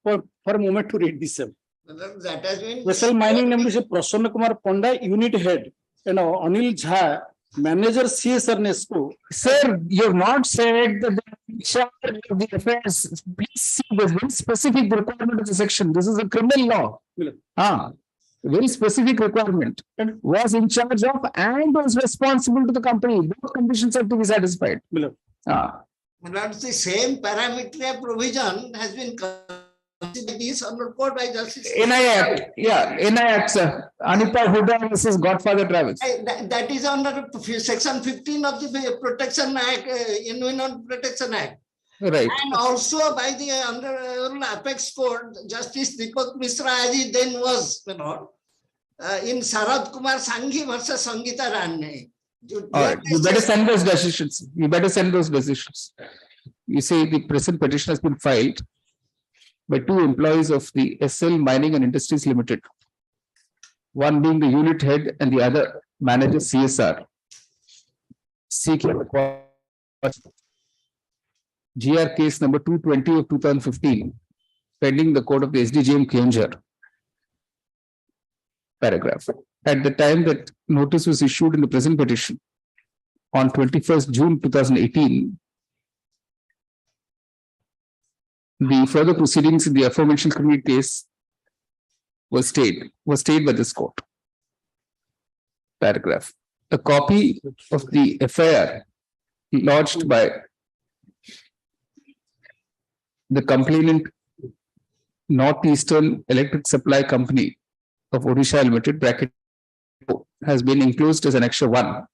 For a moment to read this. That has been. Vessel Mining name is Prasanna Kumar Panda, unit head, and Anil Jha, manager CSR NESCO. Sir, you have not said that the charge of the affairs. Please see the very specific requirement of the section. This is a criminal law. Very specific requirement, and was in charge of and was responsible to the company. Both conditions have to be satisfied. That's the same parameter provision has been considered this under court by Justice. NI Act, NI Act, sir. Anita Huda versus Godfather Travels. That is under section 15 of the Protection Act, Environment Protection Act. Right. And also by the under Apex Court, Justice Deepak Mishra, as he then was, in Sharad Kumar Sanghi versus Sangeeta Rane. All right. You better send those decisions. You say the present petition has been filed by two employees of the SL Mining and Industries Limited. One being the unit head and the other manager CSR. Seeking GR case number 220 of 2015, pending the court of the SDJM Kenjar. Paragraph. At the time that notice was issued in the present petition, on 21st June 2018, the further proceedings in the aforementioned criminal case was stayed by this court. Paragraph. A copy of the FIR lodged by the complainant Northeastern Electric Supply Company of Odisha Limited bracket has been enclosed as Annexure 1.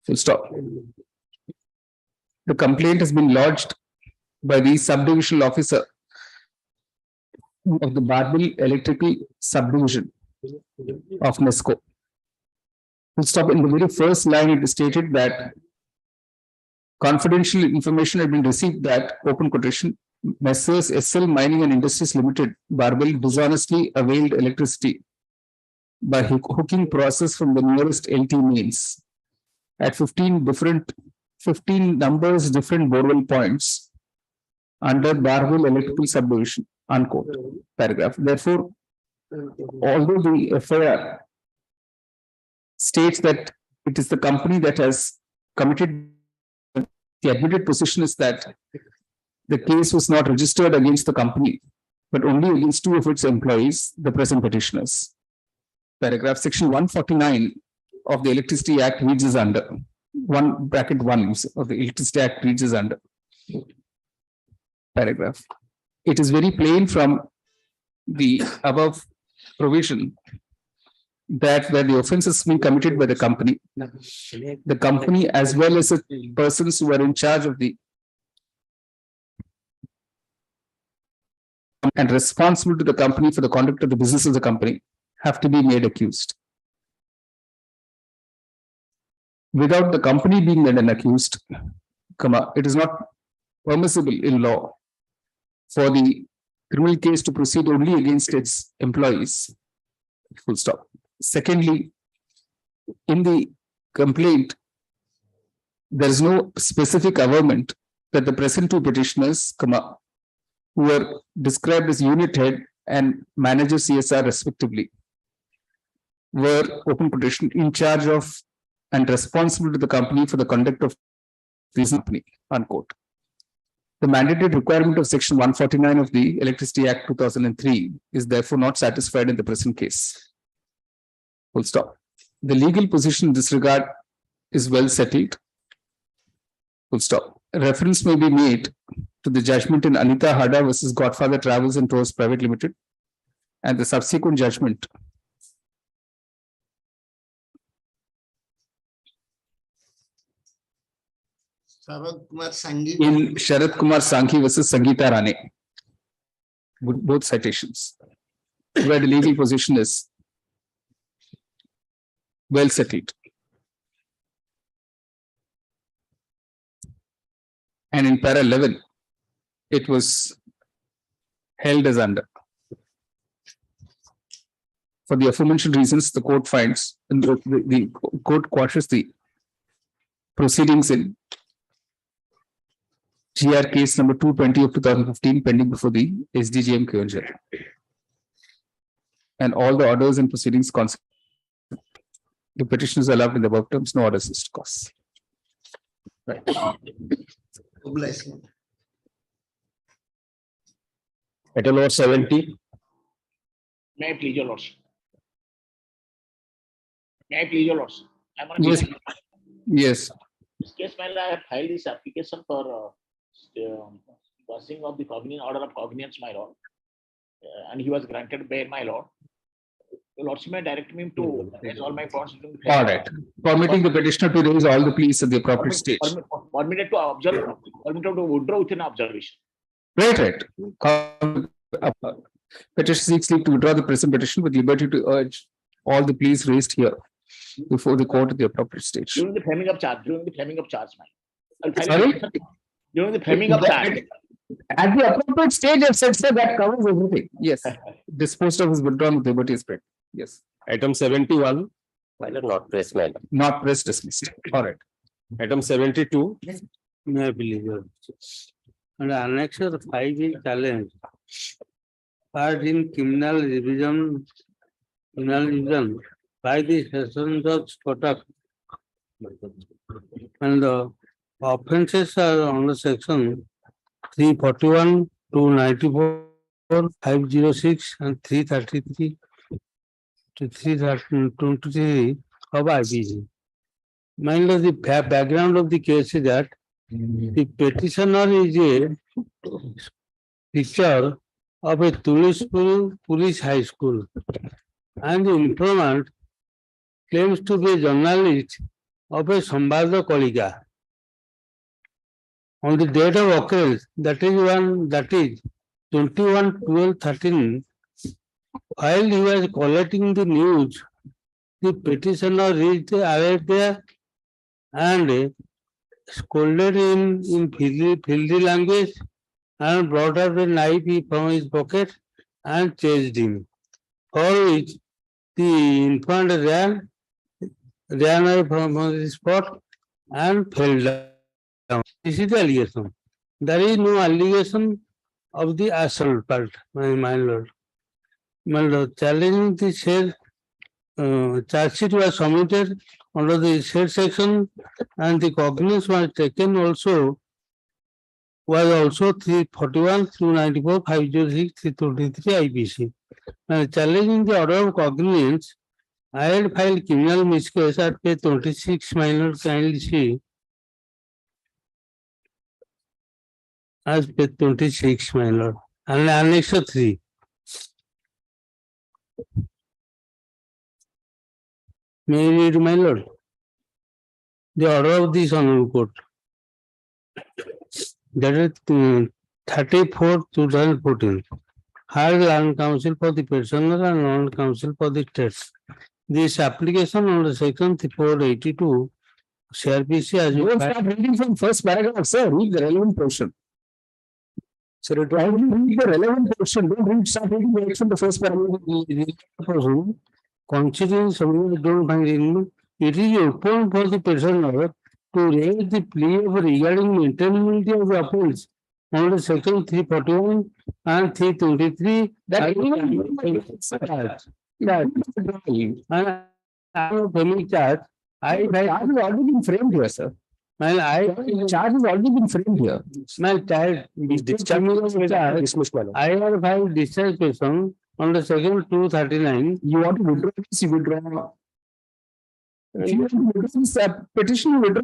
Full stop. The complaint has been lodged by the subdivisional officer of the Barbil Electrical Subdivision of NESCO. Full stop. In the very first line, it is stated that confidential information had been received that, open quotation, Messrs. SL Mining and Industries Limited, Barbel, dishonestly availed electricity by hooking process from the nearest LT mains at 15 different different borewell points under Barbel Electrical Subdivision, unquote, paragraph. Therefore, although the FIR states that it is the company that has committed, the admitted position is that the case was not registered against the company, but only against two of its employees, the present petitioners. Paragraph section 149 of the Electricity Act reads as under, 1(1) of the Electricity Act reads as under. Paragraph. It is very plain from the above provision that where the offense has been committed by the company as well as the persons who are in charge of the and responsible to the company for the conduct of the business of the company have to be made accused. Without the company being made an accused, it is not permissible in law for the criminal case to proceed only against its employees. Full stop. Secondly, in the complaint, there is no specific averment that the present two petitioners, who are described as unit head and manager CSR respectively, were, open quotation, in charge of and responsible to the company for the conduct of this company, unquote. The mandated requirement of section 149 of the Electricity Act 2003 is therefore not satisfied in the present case. Full stop. The legal position in this regard is well settled. Full stop. Reference may be made to the judgment in Anita Hada versus Godfather Travels and Tours Private Limited and the subsequent judgment in Sharad Kumar Sanghi versus Sangeeta Rane. Both citations, where the legal position is well settled. And in para 11, it was held as under. For the aforementioned reasons, the court finds, and the court quashes the proceedings in GR case number 220 of 2015 pending before the SDGM Kyonjar. And all the orders and proceedings the petition is allowed in the above terms, no orders is to cause. Right. Item number 70. May I please your lordship? May I please your lordship? Yes. Yes. In this case, I have filed this application for passing of the order of cognizance, my lord, and he was granted by my lord. Your lordship may direct me to raise all my points. All right. Permitting the petitioner to raise all the pleas at the appropriate stage. Permitted to observe, permitted to withdraw within observation. Right. Petitioner seeks leave to withdraw the present petition with liberty to urge all the pleas raised here before the court at the appropriate stage. During the framing of charge, my. Sorry? During the framing of charge. At the appropriate stage, I've said, sir, that covers everything. Yes. Disposed of is withdrawn with liberty is spread. Yes. Item 71. Not pressed, madam. Not pressed, dismissed. All right. Item 72. May I believe you? Under annexure 5 is challenge. Part in criminal division by the Session Judge Kotak. And the offences are under section 341, 294, 506 and 333 to 323 of IPC. Mind you, the background of the case is that the petitioner is a teacher of a Tulispur Police High School and the informant claims to be a journalist of a Sambhada Kalika. On the date of occurrence, that is 21/12/13, while he was collecting the news, the petitioner reached arrived there and scolded him in filthy language and brought out a knife from his pocket and chased him. For which the infant ran away from the spot and fell down. This is the allegation. There is no allegation of the assault part, my lord. My lord, challenging the said charge sheet was submitted under the said section and the cognizance was taken also was also 341 through 94 506 323 IPC. Challenging the order of cognizance, I had filed criminal miscase at page 26, my lord, kindly see. As page 26, my lord, and annex 3. May I read, my lord? The order of this honorable court. That is 34/2014. Hired land counsel for the personal and non-counsel for the states. This application under section 482 CRPC as Don't start reading from first paragraph, sir. Read the relevant portion. So read the relevant portion. Don't read, start reading right from the first paragraph. Considering something don't find in it is open for the prisoner to raise the plea regarding maintainability of the offense under section 341 and 323. That family charge. I charge has already been framed here, sir. Well, charge has already been framed here. My child I have filed discharge petition under section 239. You want to withdraw this, you withdraw. If you want to withdraw this petition, withdraw.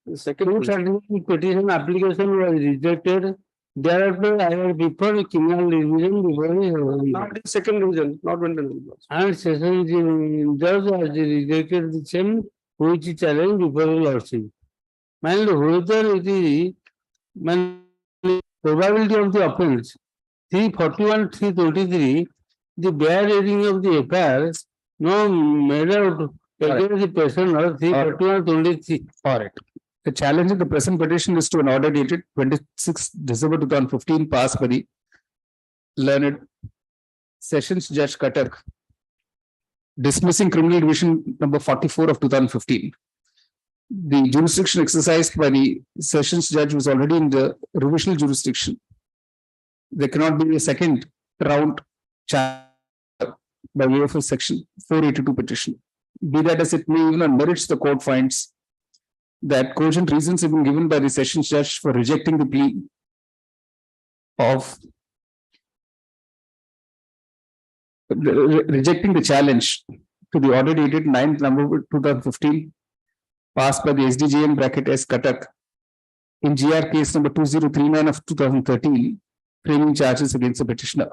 The second petition application was rejected. Thereafter, I have referred criminal revision before Not in second revision, not when the and session judge has rejected the same which challenge before the lordship. And whether it is probability of the offense 341 323, the bare reading of the affair no made out against the person or 341 23. All right. The challenge in the present petition is to an order dated 26 December 2015 passed by the learned Sessions Judge Cuttack, dismissing criminal division number 44 of 2015. The jurisdiction exercised by the Sessions Judge was already in the revisional jurisdiction. There cannot be a second round charge by way of a section 482 petition. Be that as it may, even on merits, the court finds that cogent reasons have been given by the Sessions Judge for rejecting the plea of rejecting the challenge to the order dated 9th November 2015 passed by the SDJM bracket S Cuttack in GR case number 2039 of 2013, framing charges against the petitioner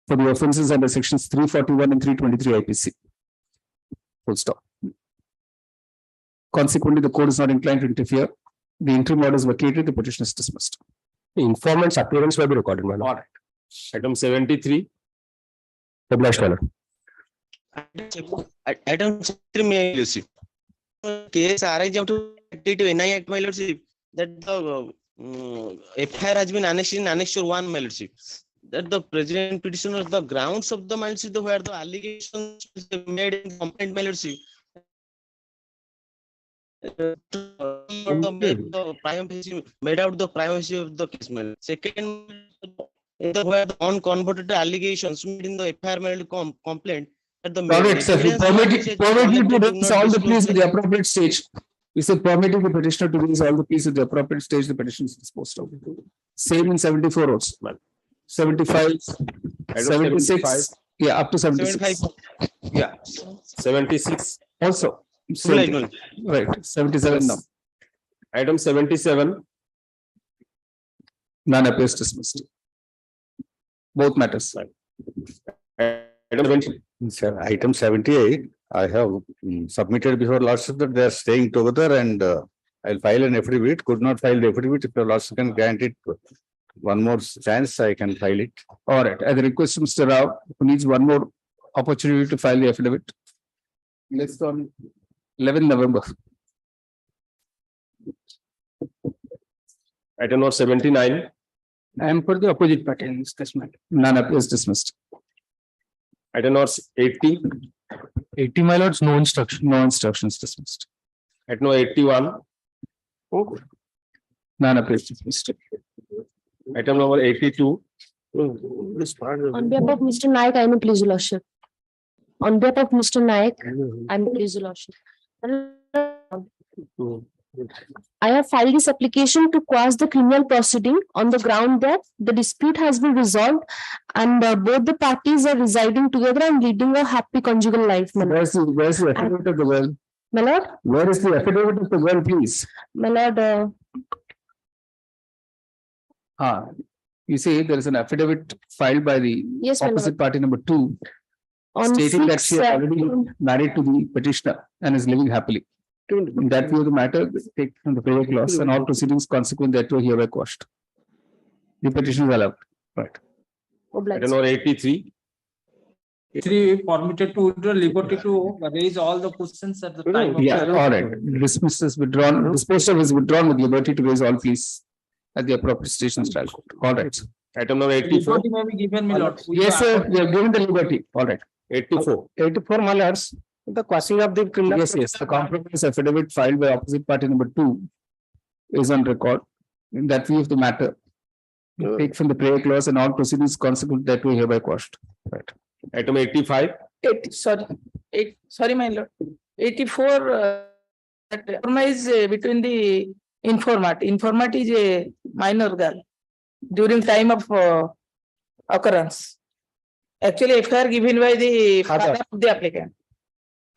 for the offences under sections 341 and 323 IPC. Full stop. Consequently, the court is not inclined to interfere. The interim order is vacated. The petition is dismissed. The informant's appearance will be recorded, my lord. All right. Item 73. Obliged, my lord. Item 73 may I receive. Case arise up to NI Act, my lordship, that the FIR has been annexed in Annexure 1, my lordship. That the president petitioner, the grounds of the mindset where the allegations made in complaint, my lordship. Made out the privacy of the case. Second, where the unconverted allegations made in the FIR complaint that the permit you to raise all the pleas at the appropriate stage. We said permitting the petitioner to raise all the pleas at the appropriate stage, the petition is disposed of. Same in 74 also. 75, 76, yeah, up to 76. Yeah, 76. Also. Right, 77 now. Item 77. None appears dismissed. Both matters. Item 78, I have submitted before lordship that they are staying together and I'll file an affidavit. Could not file the affidavit. If the lordship can grant it one more chance, I can file it. All right. I request Mr. Rao, who needs one more opportunity to file the affidavit. Let's on 11 November. Item number 79. I am for the opposite party in this matter. None appears dismissed. Item number 80. 80, my lords, no instruction. No instructions dismissed. Item number 81. None appears dismissed. Item number 82. On behalf of Mr. Naik, I may please your lordship. On behalf of Mr. Naik, I may please your lordship. I have filed this application to quash the criminal proceeding on the ground that the dispute has been resolved and both the parties are residing together and leading a happy conjugal life. Where's the affidavit of the will? My lord? Where is the affidavit of the will, please? My lord, you see, there is an affidavit filed by the Yes, my opposite lord. party number 2, On stating that she is 6, already married to the petitioner and is living happily. In that view of the matter, take from the prayer clause and all proceedings consequent thereto hereby quashed. The petition is allowed. Right. Item number 83. 3 permitted to withdraw liberty to raise all the questions at the time of. Yeah, all right. Dismissed is withdrawn. Disposed of is withdrawn with liberty to raise all pleas at the appropriate stations trial court. All right. Item number 84. Liberty may be given, my lord. Yes, sir. We have given the liberty. All right. 84. 84, my lords. The quashing of the criminal. Yes, yes. The compromise affidavit filed by opposite party number 2 is on record. In that view of the matter, take from the prayer clause and all proceedings consequent thereto hereby quashed. Right. Item 85. Sorry, my lord. 84, compromise between the informant. Informant is a minor girl during time of occurrence. Actually, FIR given by the father of the applicant.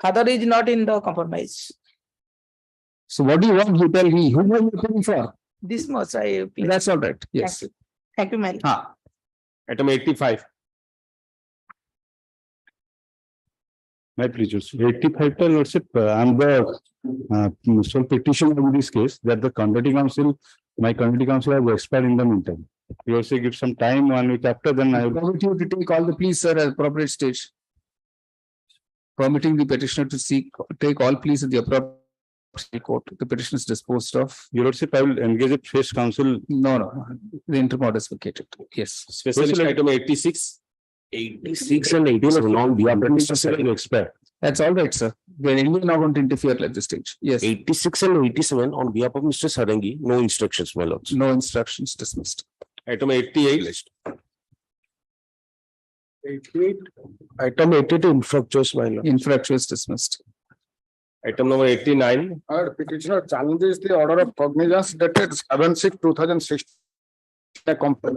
Father is not in the compromise. So what do you want to tell me? Who are you looking for? This much I. That's all right. Yes. Thank you, my lord. Item 85. My pleasures. 85, lordship, I am the sole petitioner in this case that the committee council, my committee council has expired in the meantime. You also give some time 1 week after, then I will. Permit you to take all the pleas, sir, at appropriate stage. Permitting the petitioner to take all pleas at the appropriate court. The petition is disposed of. Your lordship, I will engage it face counsel. No. The interim order is vacated. Yes. Specialist item 86. 86 and 87 on the Mr. expert. That's all right, sir. We are not going to interfere at this stage. Yes. 86 and 87 on behalf of Mr. Sarangi, no instructions, my lords. No instructions dismissed. Item 88. 88. Item 82, infructuous, my lord. Infructuous dismissed. Item number 89. Our petitioner challenges the order of cognizance dated 7/6/2006.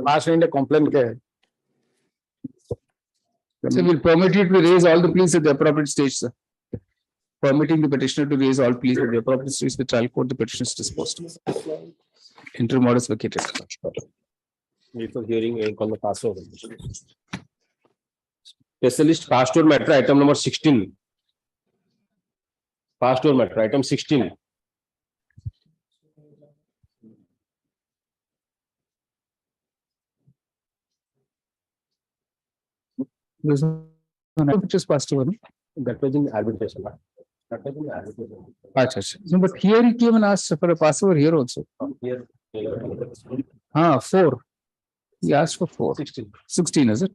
Passed in the complaint case. So we'll permit you to raise all the pleas at the appropriate stage, sir. Permitting the petitioner to raise all pleas at the appropriate stage, the trial court, the petition is disposed of. Interim order is vacated. Wait for hearing on the passover. Specialist pastor matter item number 16. Pastor matter item 16. There's no which is passed over. That was in arbitration. That was in arbitration. Achha. No, but here he came and asked for a passover here also. Here. 4. He asked for 4. 16, is it?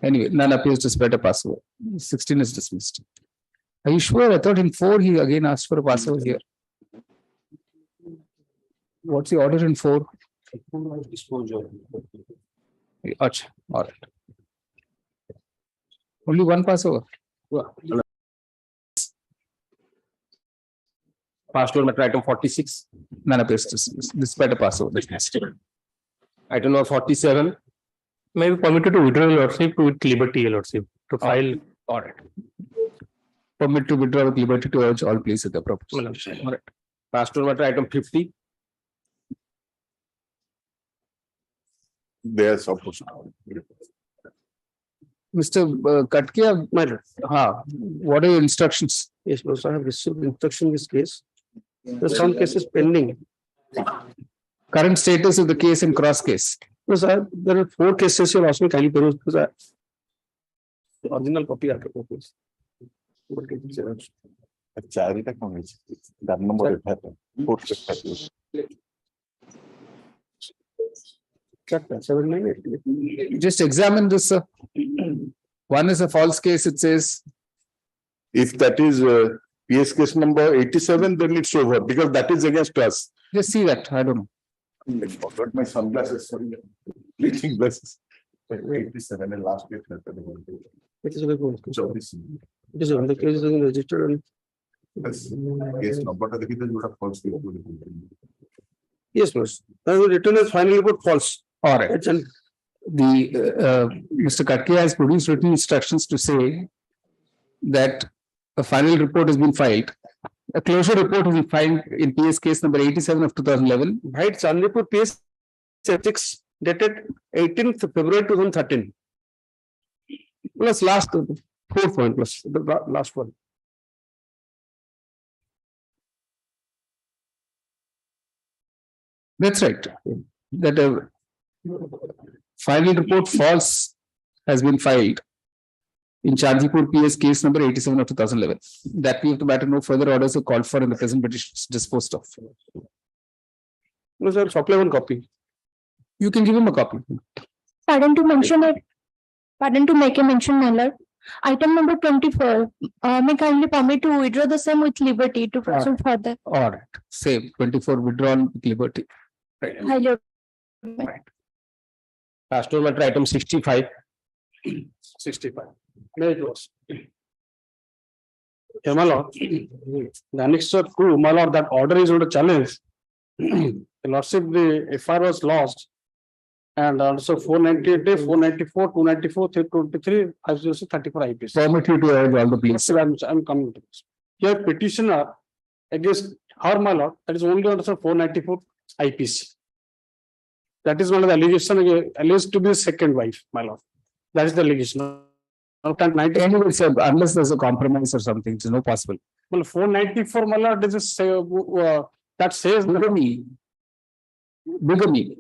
Anyway, none appears to spread a passover. 16 is dismissed. Are you sure? I thought in 4 he again asked for a passover here. What's the order in 4? Achha. All right. Only one passover. Pastor matter item 46. None appears to despite a passover. Item number 47. May be permitted to withdraw lordship with liberty, lordship, to file. All right. Permit to withdraw with liberty to urge all pleas at the appropriate. All right. Pastor matter item 50. They are supposed to. Mr. Katkia, what are your instructions? Yes, I have received instruction in this case. There's some cases pending. Current status of the case and cross case. No, sir, there are 4 cases you'll ask me kindly peruse because original copy. ଚାରିଟା କଣ ହେଇଛି 4 number FIR Just examine this. One is a false case, it says. If that is PS case number 87, then it's over because that is against us. Just see that, I don't know. I forgot my sunglasses, sorry. Reading glasses. 87 and last year. It is very good. It is the case is registered. Case number false. Yes, boss. Written as final report false. All right. The Mr. Katke has produced written instructions to say that a final report has been filed. A closure report has been filed in PS case number 87 of 2011. Right, Sun report PS 6 dated 18th February 2013. Plus last 4th one plus the last one. That's right. That a final report false has been filed in Charjipur PS case number 87 of 2011. That we have to matter no further orders are called for in the present petition is disposed of. No, sir, supply one copy. You can give him a copy. Pardon to mention it. Pardon to make a mention, my lord. Item number 24. May kindly permit to withdraw the same with liberty to proceed further. All right. Same 24 withdrawn with liberty. Right. Hi, Lord. Pastoral matter item 65. 65. May it was. Yeah, my lord. The annexure 2, my lord, that order is under challenge. The lordship, the FR was lost. And also 498, 494, 294, 323, as well as 34 IPC. Permit you to urge all the please. I'm coming to this. Here petitioner against our my lord, that is only under 494 IPC. That is one of the allegation alleged to be second wife, my lord. That is the allegation. Anyway, sir, unless there's a compromise or something, it's no possible. Well, 494, my lord, this is that says bigamy. Bigamy.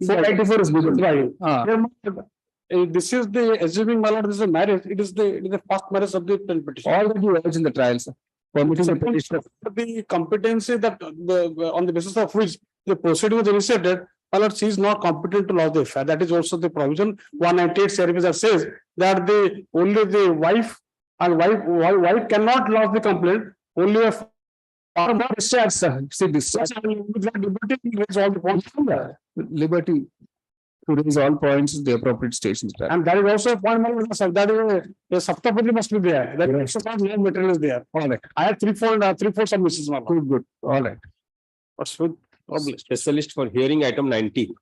494 is bigamy. Right. This is the assuming, my lord, this is a marriage. It is the first marriage of the petition. All that you urge in the trial, sir. Permitting the petitioner. The competency that on the basis of which the proceeding was initiated, my lord, she is not competent to lodge the affair. That is also the provision 198 service that says that only the wife and wife cannot lodge the complaint. Only a discharge, sir. See, discharge. Liberty to raise all points in the appropriate stations. And that is also a point, that is a subtopic must be there. That is no material is there. All right. I have 3-4 submissions. Good. All right. Specialist for hearing item 90.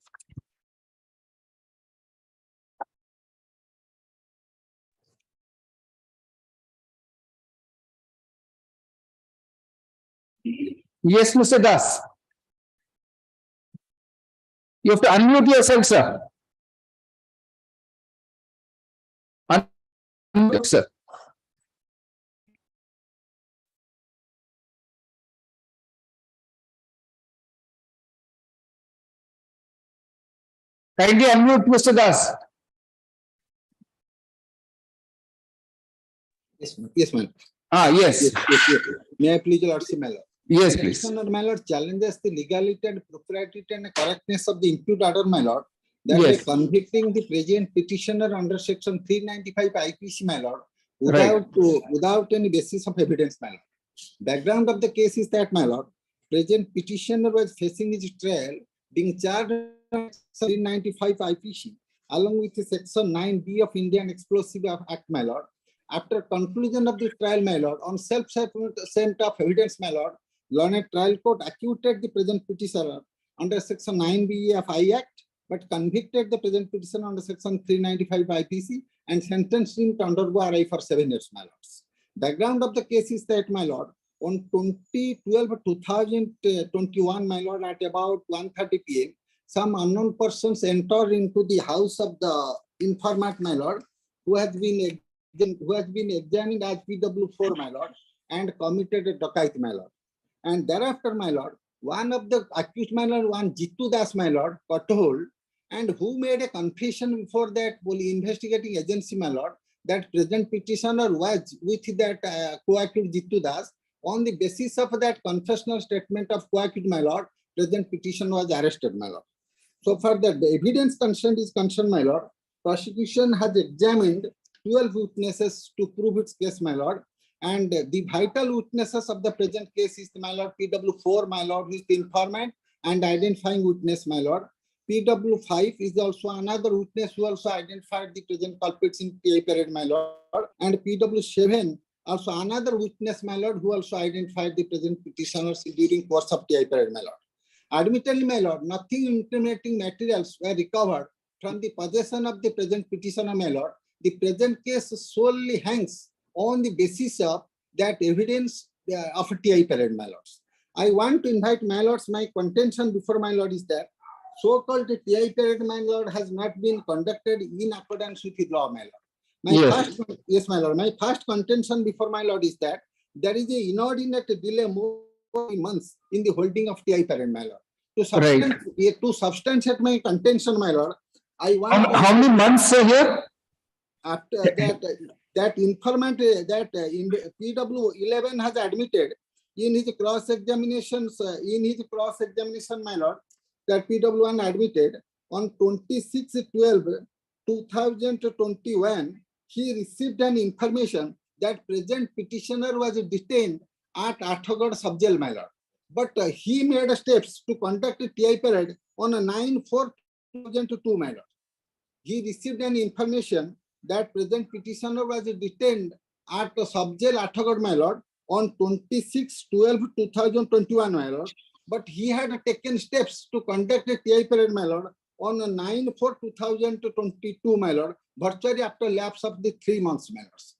Yes, Mr. Das. You have to unmute yourself, sir. Unmute, sir. Kindly unmute, Mr. Das. Yes, ma'am. Yes. May I please, Lordship, my lord? Yes, please. Petitioner, my lord, challenges the legality and propriety and correctness of the impute order, my lord. That Yes. by convicting the present petitioner under section 395 IPC, my lord, Right. without any basis of evidence, my lord. Background of the case is that, my lord, present petitioner was facing his trial, being charged under 395 IPC, along with section 9B of Indian Explosive Act, my lord. After conclusion of the trial, my lord, on self-sent of evidence, my lord, learned trial court acquitted the present petitioner under section 9B of I Act, but convicted the present petitioner under section 395 IPC and sentenced him to undergo RI for 7 years, my lords. Background of the case is that, my lord, on 2021, my lord, at about 1:30 p.m., some unknown persons entered into the house of the informant, my lord, who has been examined as PW4, my lord, and committed a docket, my lord. And thereafter, my lord, one of the accused, my lord, one Jitu Das, my lord, got hold, and who made a confession before that investigating agency, my lord, that present petitioner was with that co-accused Jitu Das, On the basis of that confessional statement of co-accused, my lord, present petitioner was arrested, my lord. So far that the evidence concerned is concerned, my lord, prosecution has examined 12 witnesses to prove its case, my lord. And the vital witnesses of the present case is, my lord, PW4, my lord, who is the informant and identifying witness, my lord. PW5 is also another witness who also identified the present culprits in PI period, my lord. And PW7 also another witness, my lord, who also identified the present petitioners during course of PI period, my lord. Admittedly, my lord, nothing incriminating materials were recovered from the possession of the present petitioner, my lord. The present case solely hangs on the basis of that evidence of a TI period, my lords. I want to invite my lords, my contention before my lord is that so-called TI period, my lord, has not been conducted in accordance with the law, my lord. Yes, my lord. My first contention before my lord is that there is a inordinate delay more months in the holding of TI period, my lord. To substantiate my contention, my lord, I want how many months here? After that informant that in PW11 has admitted in his cross-examination, my lord, that PW1 admitted on 26/12/2021, he received an information that present petitioner was detained at Athagad sub-jail, my lord. But he made steps to conduct a TI period on 9/4/2002, my lord. He received an information that present petitioner was detained at sub-jail Athagad, my lord, on 26/12/2021, my lord. But he had taken steps to conduct a TI period, my lord, on 9/4/2022, my lord, virtually after lapse of the 3 months, my lords.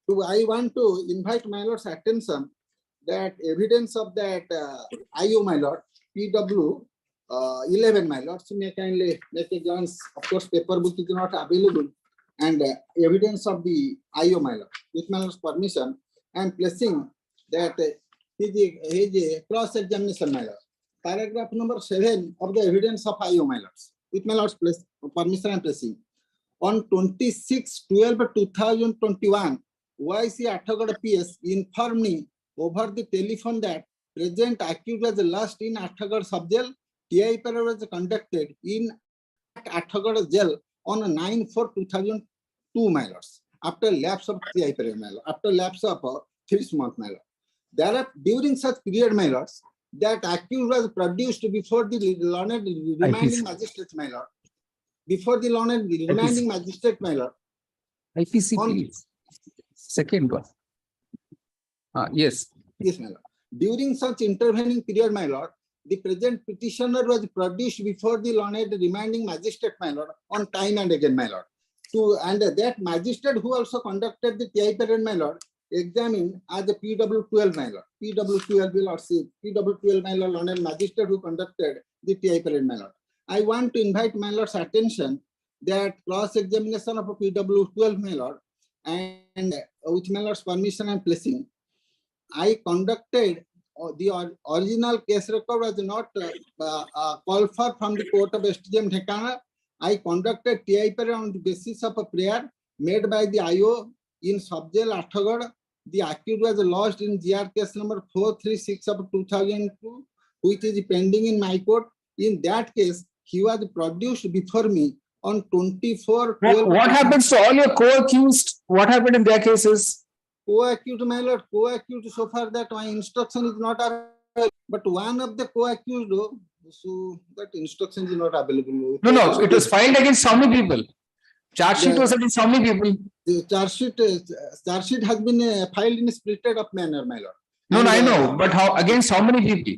So I want to invite my lord's attention that evidence of that IO, my lord, PW11, my lord. So may kindly make a glance. Of course, paper book is not available. And evidence of the IO, my lord. With my lord's permission, I am placing that his cross-examination, my lord. Paragraph number 7 of the evidence of IO, my lords. With my lord's permission, I am placing. On 26/12/2021, YC Athagad PS informed me over the telephone that present accused was last in Athagad sub-jail. TI period was conducted in Athagad jail on 9/4/2002, my lords. After lapse of TI period, my lord. After lapse of 3 months, my lord. During such period, my lords, that accused was produced before the learned remaining magistrate, my lord. Before the learned remaining magistrate, my lord. IPC, please. Second one. Yes. Yes, my lord. During such intervening period, my lord, the present petitioner was produced before the learned remaining magistrate, my lord, on time and again, my lord. And that magistrate who also conducted the TI period, my lord, examined as the PW12, my lord. PW12 will see PW12, my lord, learned magistrate who conducted the TI period, my lord. I want to invite my lord's attention that cross-examination of a PW12, my lord, and with my lord's permission and placing, I conducted the original case record was not called for from the court of STM Dhekana. I conducted TI period on the basis of a prayer made by the IO in sub-jail Athagad. The accused was lodged in GR case number 436 of 2002, which is pending in my court. In that case, he was produced before me on 24/12. What happens to all your co-accused? What happened in their cases? Co-accused, my lord, co-accused so far that my instruction is not available. But one of the co-accused, so that instruction is not available. No, it was filed against how many people? Charge sheet was against how many people? The charge sheet has been filed in a splitted up manner, my lord. No, I know, but against how many people?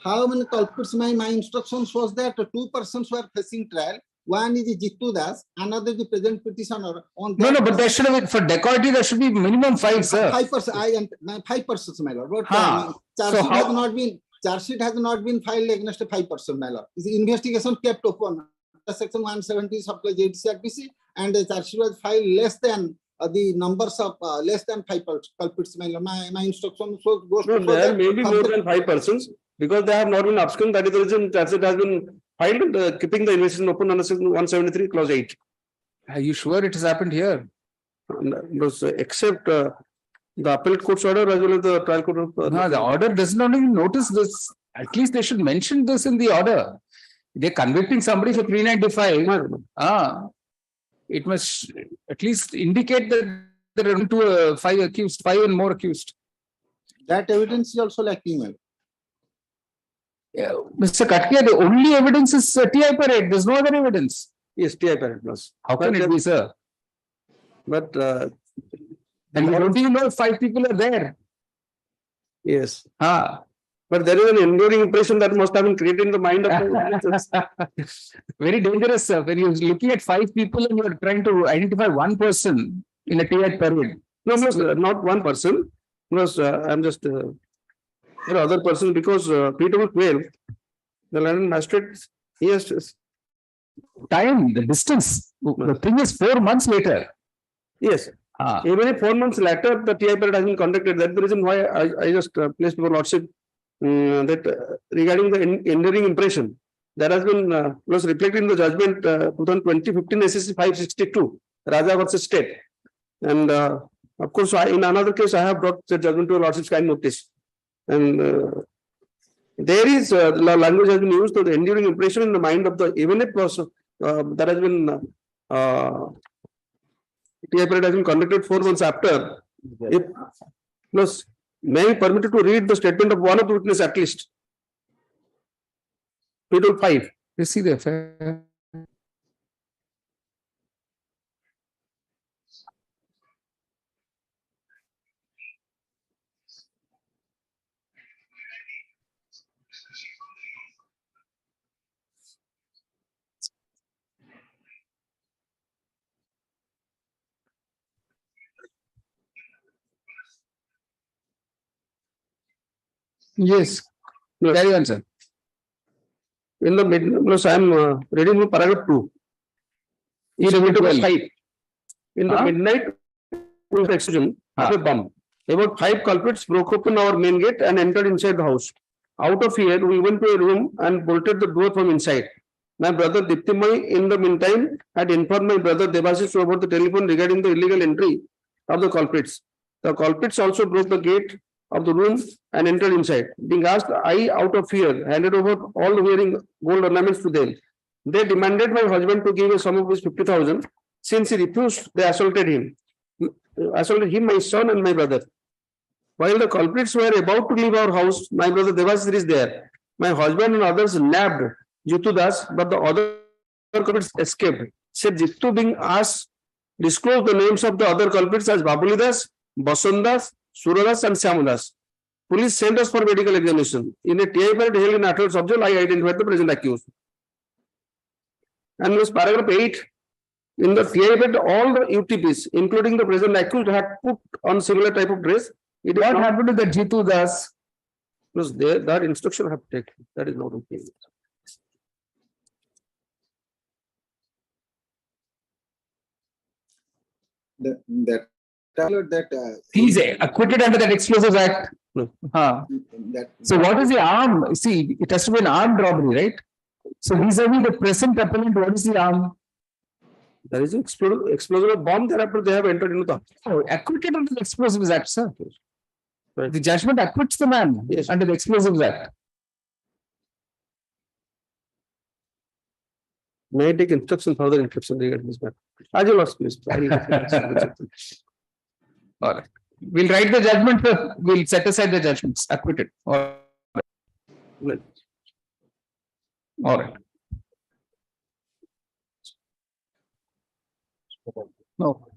How many culprits? My instructions was that 2 persons were facing trial. One is Jittu Das, another the present petitioner. No, but there should have, for dacoity, there should be minimum 5, sir. 5 persons, 5 persons, my lord. But charge sheet has not been filed against 5 persons, my lord. The investigation kept open. Section 170 supplies ADC, and the charge sheet was filed less than the numbers of less than 5 culprits, my lord. My instruction goes to there may be more than 5 persons because they have not been absconded. That is the reason charge sheet has been filed, keeping the investigation open under Section 173, Clause 8. Are you sure it has happened here? Except The appellate court's order as well as the trial court of. No, the order does not even notice this. At least they should mention this in the order. They're convicting somebody for 395. It must at least indicate that there are five accused, five and more accused. That evidence is also lacking, well. Yeah, Mr. Katke, the only evidence is TI parade. There's no other evidence. Yes, TI parade plus. How can it be, sir? But and we don't even know if 5 people are there. Yes. But there is an enduring impression that must have been created in the mind of the witnesses. Very dangerous, sir. When you're looking at 5 people and you're trying to identify one person in a TI parade. No, not one person. Because I'm just other person because P12, the London magistrate, yes. Time, the distance. The thing is 4 months later. Yes. Even if 4 months later, the TI period has been conducted. That's the reason why I just placed before Lordship that regarding the enduring impression, there has been was reflected in the judgment 2015 SSC 562, Raja versus State. And of course, in another case, I have brought the judgment to Lordship's kind notice. And there is language has been used to the enduring impression in the mind of the even if there has been TI period has been conducted 4 months after. If plus may be permitted to read the statement of one of the witness at least. P5. You see the affair. Yes. Carry on, sir. In the mid, I am reading from paragraph 2. In the midnight explosion of a bomb, about 5 culprits broke open our main gate and entered inside the house. Out of fear, we went to a room and bolted the door from inside. My brother Diptimai, in the meantime, had informed my brother Devasis over the telephone regarding the illegal entry of the culprits. The culprits also broke the gate of the room and entered inside. Being asked, I, out of fear, handed over all the wearing gold ornaments to them. They demanded my husband to give a sum of 50,000. Since he refused, they assaulted him, my son and my brother. While the culprits were about to leave our house, my brother Devasir is there. My husband and others nabbed Jitu Das, but the other culprits escaped. Said Jitu, being asked, disclosed the names of the other culprits as Babuli Das, Basandas, Suradas and Syamudas. Police sent us for medical examination. In a TI period held in 8th of July, I identified the present accused. And this paragraph 8, in the TI period, all the UTPs, including the present accused, had put on similar type of dress. What happened to the Jitu Das? Because that instruction have taken. That is not okay. He's acquitted under that Explosives Act. No. So what is the arm? See, it has to be an armed robbery, right? So vis-a-vis the present appellant, what is the arm? There is an explosive bomb. Thereafter, they have entered into the. Oh, acquitted under the Explosives Act, sir. Right. The judgment acquits the man under the Explosives Act. May I take further instruction regarding this matter? As you ask, please. All right. We'll write the judgment. We'll set aside the judgments. Acquitted. All right. All right. No.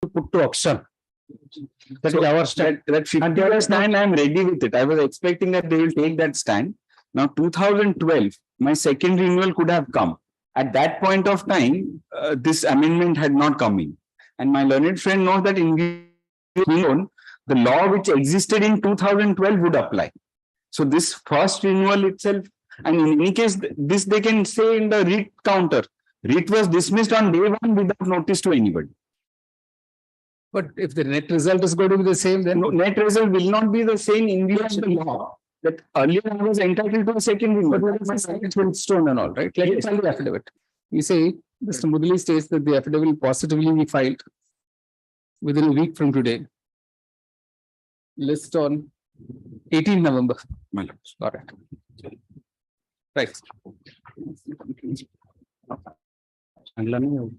put to auction. That is our stand. That 50 stand, I am ready with it. I was expecting that they will take that stand. Now 2012, my second renewal could have come. At that point of time, this amendment had not come in. And my learned friend knows that in the law which existed in 2012 would apply. So this first renewal itself, and in any case, this they can say in the writ counter. Writ was dismissed on day one without notice to anybody. But if the net result is going to be the same, then net result will not be the same in view of the law. That earlier I was entitled to a second renewal. But my signature stone and all, right? Let me file the affidavit. You say, Mr. Mudali states that the affidavit will positively be filed within a week from today. List on 18 November. All right. Right. And let me.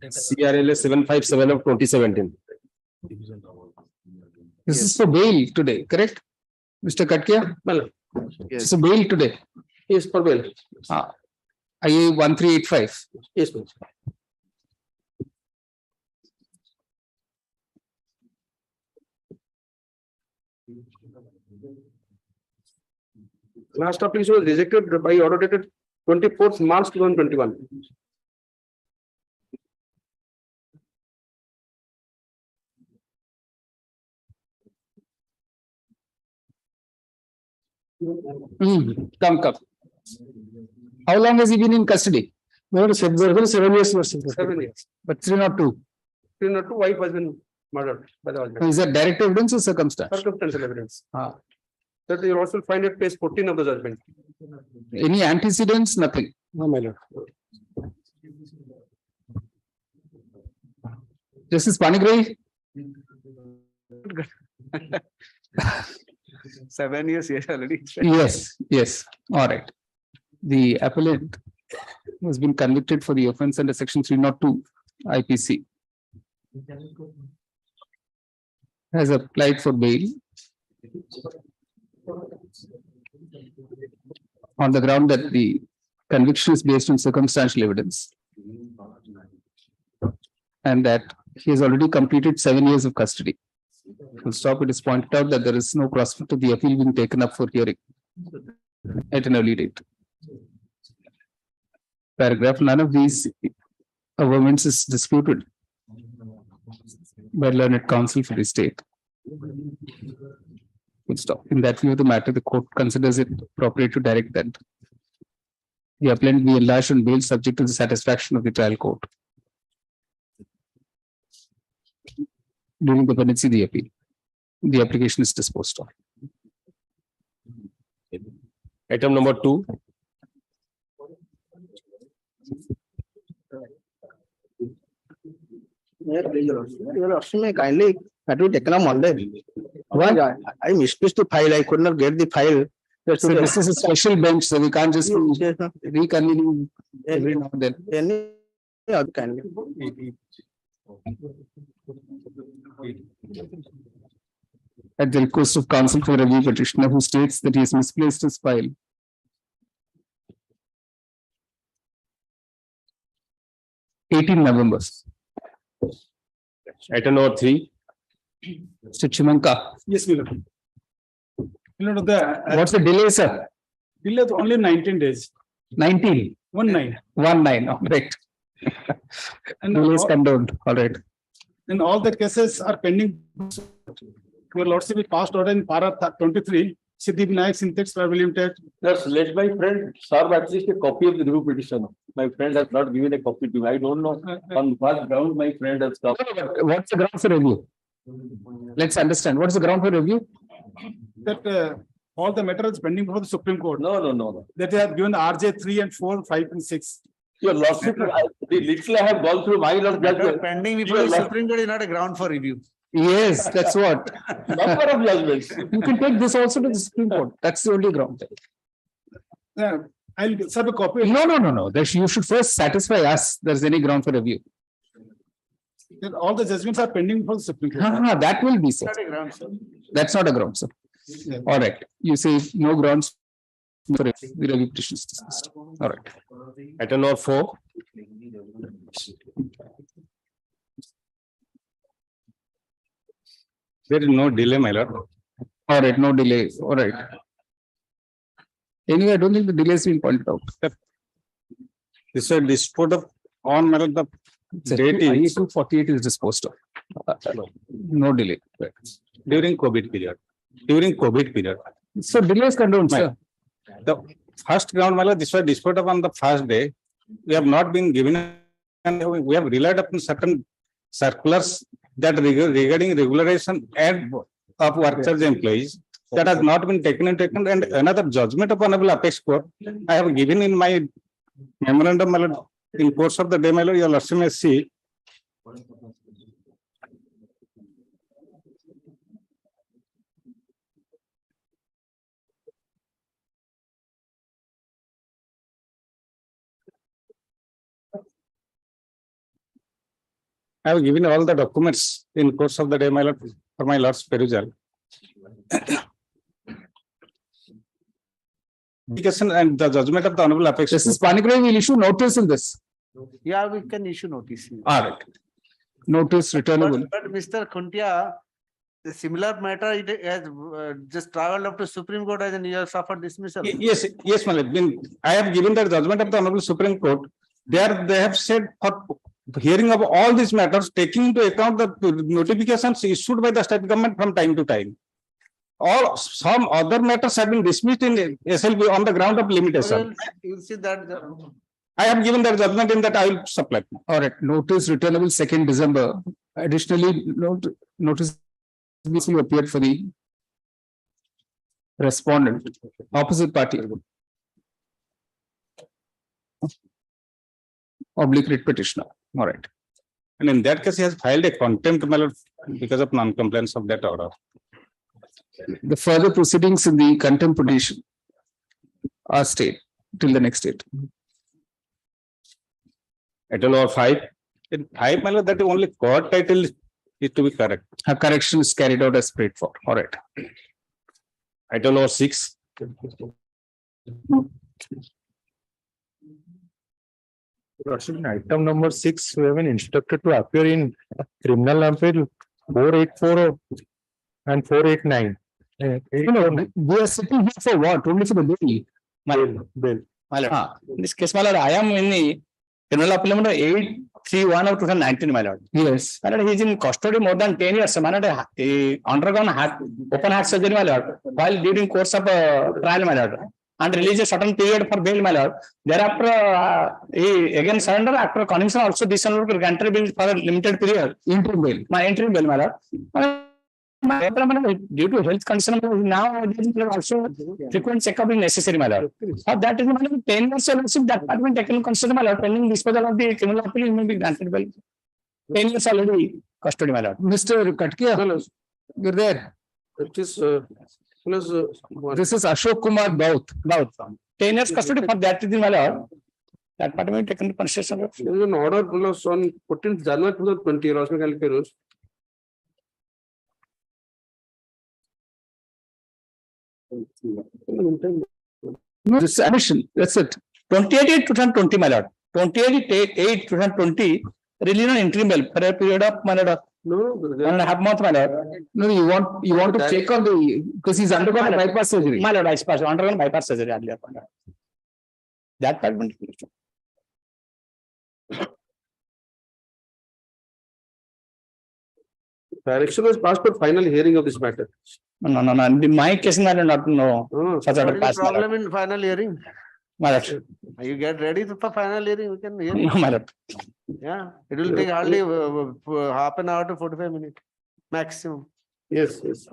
CRLA 757 of 2017. This is for bail today, correct? Mr. Katkia? Well, yes. It's a bail today. Yes, for bail. IA 1385. Yes, please. Last application was rejected by order dated 24th March 2021. Come. How long has he been in custody? No, 7 years. 7 years. But 302. 302, wife has been murdered by the husband. Is that direct evidence or circumstance? Circumstantial evidence. That you also find at page 14 of the judgment. Any antecedents? Nothing. No, my lord. Justice Panigrahi? 7 years, yes, already. Yes. All right. The appellant has been convicted for the offense under section 302 IPC. Has applied for bail on the ground that the conviction is based on circumstantial evidence and that he has already completed 7 years of custody. Full stop. It is pointed out that there is no prospect of the appeal being taken up for hearing at an early date. Paragraph, none of these averments is disputed by learned counsel for the state. Full stop. In that view of the matter, the court considers it appropriate to direct that the appellant be enlarged on bail subject to the satisfaction of the trial court during the pendency of the appeal. The application is disposed of. Item number 2. Kindly had to take a Monday. I misplaced the file. I could not get the file. So this is a special bench, so we can't just reconvene every now and then. Any other kindly. At the request of counsel for review petitioner who states that he has misplaced his file. 18 November. Item number 3. Mr. Chimanka, Yes, my lord. My lord, what's the delay, sir? delay is only 19 days. 19. 19. 19, all right. And Delay is all, condoned, all right. and all the cases are pending. Your lordship will passed order in para 23. Siddhi Vinayak Syntax Private Limited. Just let my friend serve at least a copy of the review petition. My friend has not given a copy to me. I don't know on what ground my friend has come. What's the ground for review? Let's understand. What's the ground for review? That all the matter is pending before the Supreme Court. No. That they have given RJ 3 and 4, 5 and 6. Your lordship, literally I have gone through my lord judgment. Pending before the Supreme Court is not a ground for review. Yes, that's what. Number of judgments. You can take this also to the Supreme Court. That's the only ground. I'll serve a copy. No. You should first satisfy us there's any ground for review. Then all the judgments are pending before the Supreme Court. That will be so. Not a ground, sir. That's not a ground, sir. Yeah. All right. You say no grounds for the review petition is dismissed. All right. Item number 4. There is no delay, my lord. All right, no delay. All right. Anyway, I don't think the delay has been pointed out. This is a dispute of on, my lord, the date is 248 is disposed of. No delay. during COVID period. During COVID period. So delay is condoned, sir. The first ground, my lord, this was disputed upon the first day. We have not been given, and we have relied upon certain circulars that regarding regularization and of workers employees that has not been taken into account, and another judgment of Honorable Apex Court I have given in my memorandum, my lord, in course of the day, my lord, your lordship may see. I have given all the documents in course of the day, my lord, for my lord's perusal. And the judgment of the Honorable Apex. Justice Panikray will issue notice in this. Yeah, we can issue notice. All right. Notice returnable. But Mr. Khuntia, the similar matter, it has just traveled up to Supreme Court as a year suffered dismissal. Yes, my lord. I have given the judgment of the Honorable Supreme Court. There they have said for hearing of all these matters, taking into account the notifications issued by the state government from time to time. All some other matters have been dismissed in SLB on the ground of limitation. You will see that. I have given that judgment in that I will supply. All right. Notice returnable 2nd December. Additionally, notice will appear for the respondent, opposite party. Oblique writ petitioner. All right. And in that case, he has filed a contempt, my lord, because of non-compliance of that order. The further proceedings in the contempt petition are stayed till the next date. Item number 5. In 5, my lord, that only court title is to be correct. A correction is carried out as prayed for. All right. Item number 6. Item number 6, we have been instructed to appear in criminal appeal 484 and 489. We are sitting here for what? Only for the bail. Bail. In this case, my lord, I am in the criminal appeal number 831 of 2019, my lord. Yes. My lord, he is in custody more than 10 years. My lord, he undergone open heart surgery, my lord, while during course of trial, my lord, and release a certain period for bail, my lord. Thereafter, he again surrender after conviction. Also, this one granted bail for a limited period. Interim bail. My interim bail, my lord. Due to health concern, now also frequent checkup is necessary, my lord. For that is 10 years also that part been taken consider, my lord. Pending disposal of the criminal appeal may be granted bail. 10 years already custody, my lord. Mr. Katkia, you're there. It is This is Ashok Kumar Baut. 10 years custody for that is my lord. That part may be taken into consideration. There is an order on 14th January 2020. No, this is admission. That's it. 28/8/2020, my lord. 28/8/2020, released an interim bill for a period of 1.5 months, my lord. No, you want to check on the, because he's undergone a bypass surgery. My lord, undergone bypass surgery earlier. My lord. That part. Direction was passed for final hearing of this matter. No. In my case, I do not know. Such What a is the pass. problem in final hearing? My lord. You get ready for final hearing, we can hear. No, my lord. Yeah, it will take hardly half an hour to 45 minutes maximum. Yes. This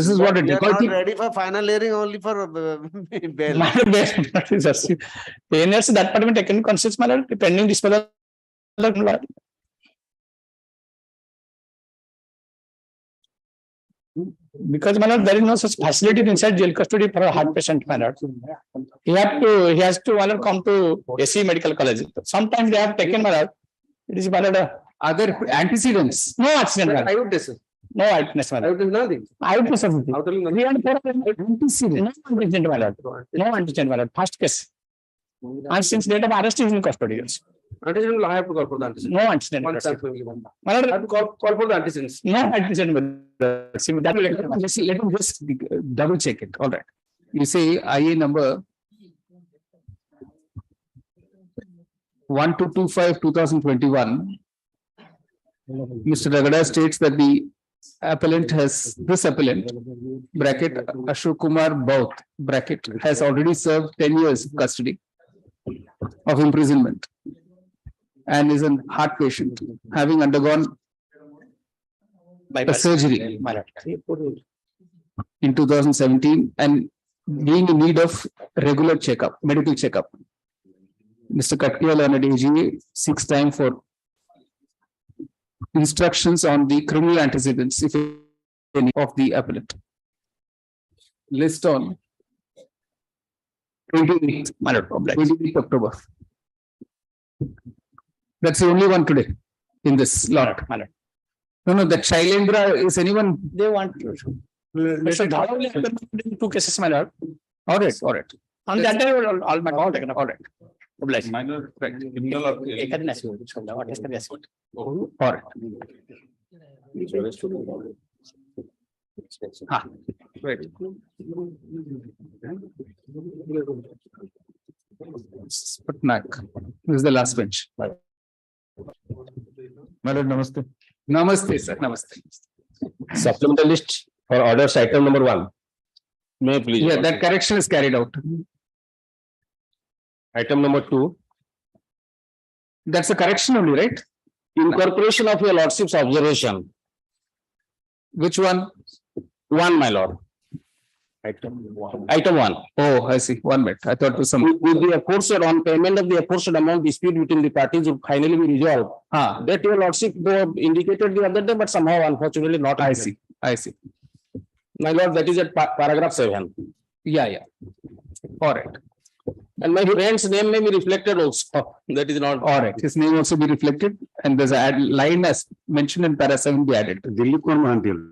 is what it We is. are not ready for final hearing, only for bail. My lord, that part taken consist, my lord, pending disposal. Because my lord, there is no such facility inside jail custody for a heart patient, my lord. He has to my lord, come to SC Medical College. Sometimes they have taken, my lord. It is, my lord, Other antecedents? no accident, my lord. Eyewitnesses? No eyewitness, my lord. Eyewitness nothing? Eyewitness of nothing. 3 and 4 Antecedent? no antecedent, my lord. No antecedent, my lord. First case. And since date of arrest is in custody. Antecedent will I have to call for the antecedent. No antecedent. One chance will be one. My lord, I have to call for the antecedents. no antecedent. See, that will let me just double check it. All right. You say IA number 1225/2021. Mr. Ragada states that the appellant bracket Ashok Kumar Baut bracket has already served 10 years custody of imprisonment and is a heart patient, having undergone a surgery in 2017 and being in need of regular medical checkup. Mr. Katkiyal and AG seeks time for instructions on the criminal antecedents, if any, of the appellant. List on 28th October. That's the only one today in this lot. No, the Shailendra is anyone? They want to. Mr. Dhawal, 2 cases, my lord. All right. On that day, all taken up. All right. Obliged. Minor Criminal or what is the all right. Right. Patnaik. This is the last bench. My lord, namaste. Namaste, sir. Namaste. Supplemental list for orders item number 1. May I please? Yeah, that correction is carried out. Item number 2. That's a correction only, right? Incorporation of your lordship's observation. Which one? 1, my lord. Item 1. Oh, I see. 1 minute. I thought it was some. With the aforesaid on payment of the aforesaid amount dispute between the parties will finally be resolved. That your lordship though indicated the other day, but somehow unfortunately not. I see. My lord, that is at paragraph 7. Yeah. All right. And my friend's name may be reflected also. That is not. All right. His name also be reflected. And there's a line as mentioned in para 7 be added. Dilip Kumar Mohanty.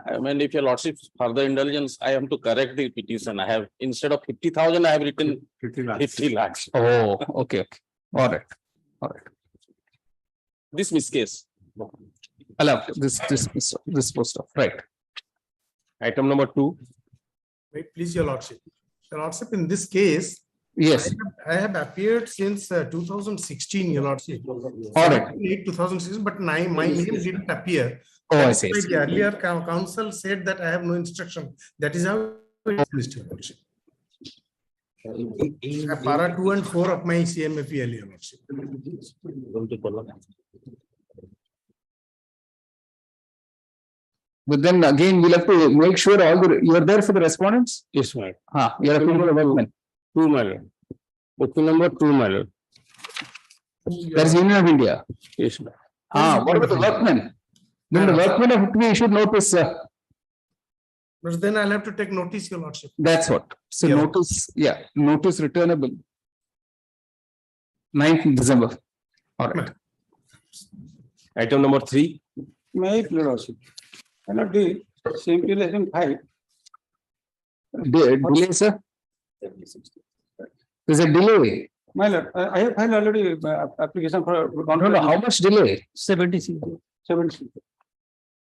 I mean, if your lordship further indulgence, I am to correct the petition. I have, instead of 50,000, I have written 50 lakhs. Oh, okay. All right. This case. Allowed. This post off. Right. Item number 2. Wait, please, your lordship. Your lordship, in this case, yes, I have appeared since 2016, your lordship. All right. 2006, but my name didn't appear. Oh, I see. The earlier council said that I have no instruction. That is how it is listed, your lordship. Para 2 and 4 of my CMFEL, your lordship. But then again, we'll have to make sure you are there for the respondents. Yes, my lord. You are a workman. 2, my lord. Booking number 2, my lord. That's Union of India. Yes, ma'am. What about the workmen? Then the workmen have to be issued notice. But then I'll have to take notice, your lordship. That's what. So notice returnable. 9th December. All right. Item number 3. May I, lordship? Cannot be simply letting 5. Delay, sir. There's a delay. My lord, I have filed already application for. No, no, how much delay? 76 days.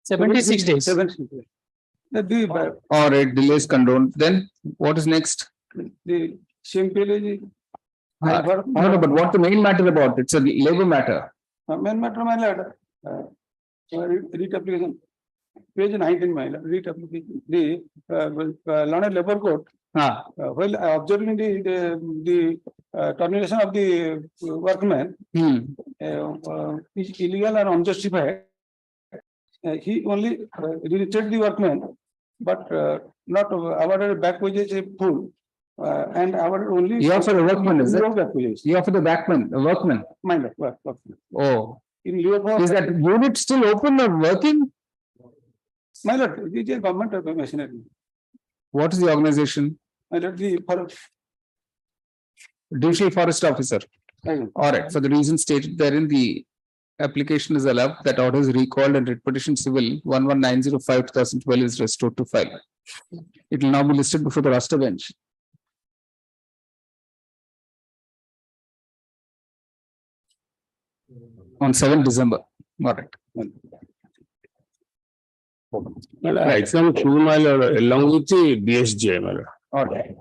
76 days. 76 days. The, All right, delays condoned. Then what is next? the same page. No, but what the main matter about? It's a labor matter. Main matter, my lord. Read application. Page 19, my lord. Read application. The London Labour Court. While observing the termination of the workman is illegal or unjustified, he only rejected the workman, but not awarded back wages full, and awarded only. You offer a workman, is it? Back wages. You offer the backman, a workman. Mind workman. Oh, In lieu of is that unit still open or working? my lord, it is a government of machinery. What is the organization? My lord, the for Judicial Forest Officer. All right, for the reason stated therein, the application is allowed, that order is recalled and writ petition civil 11905/2012 is restored to file. It will now be listed before the roster bench. On 7th December. All right. Exam 2 along with the BSJ. All right.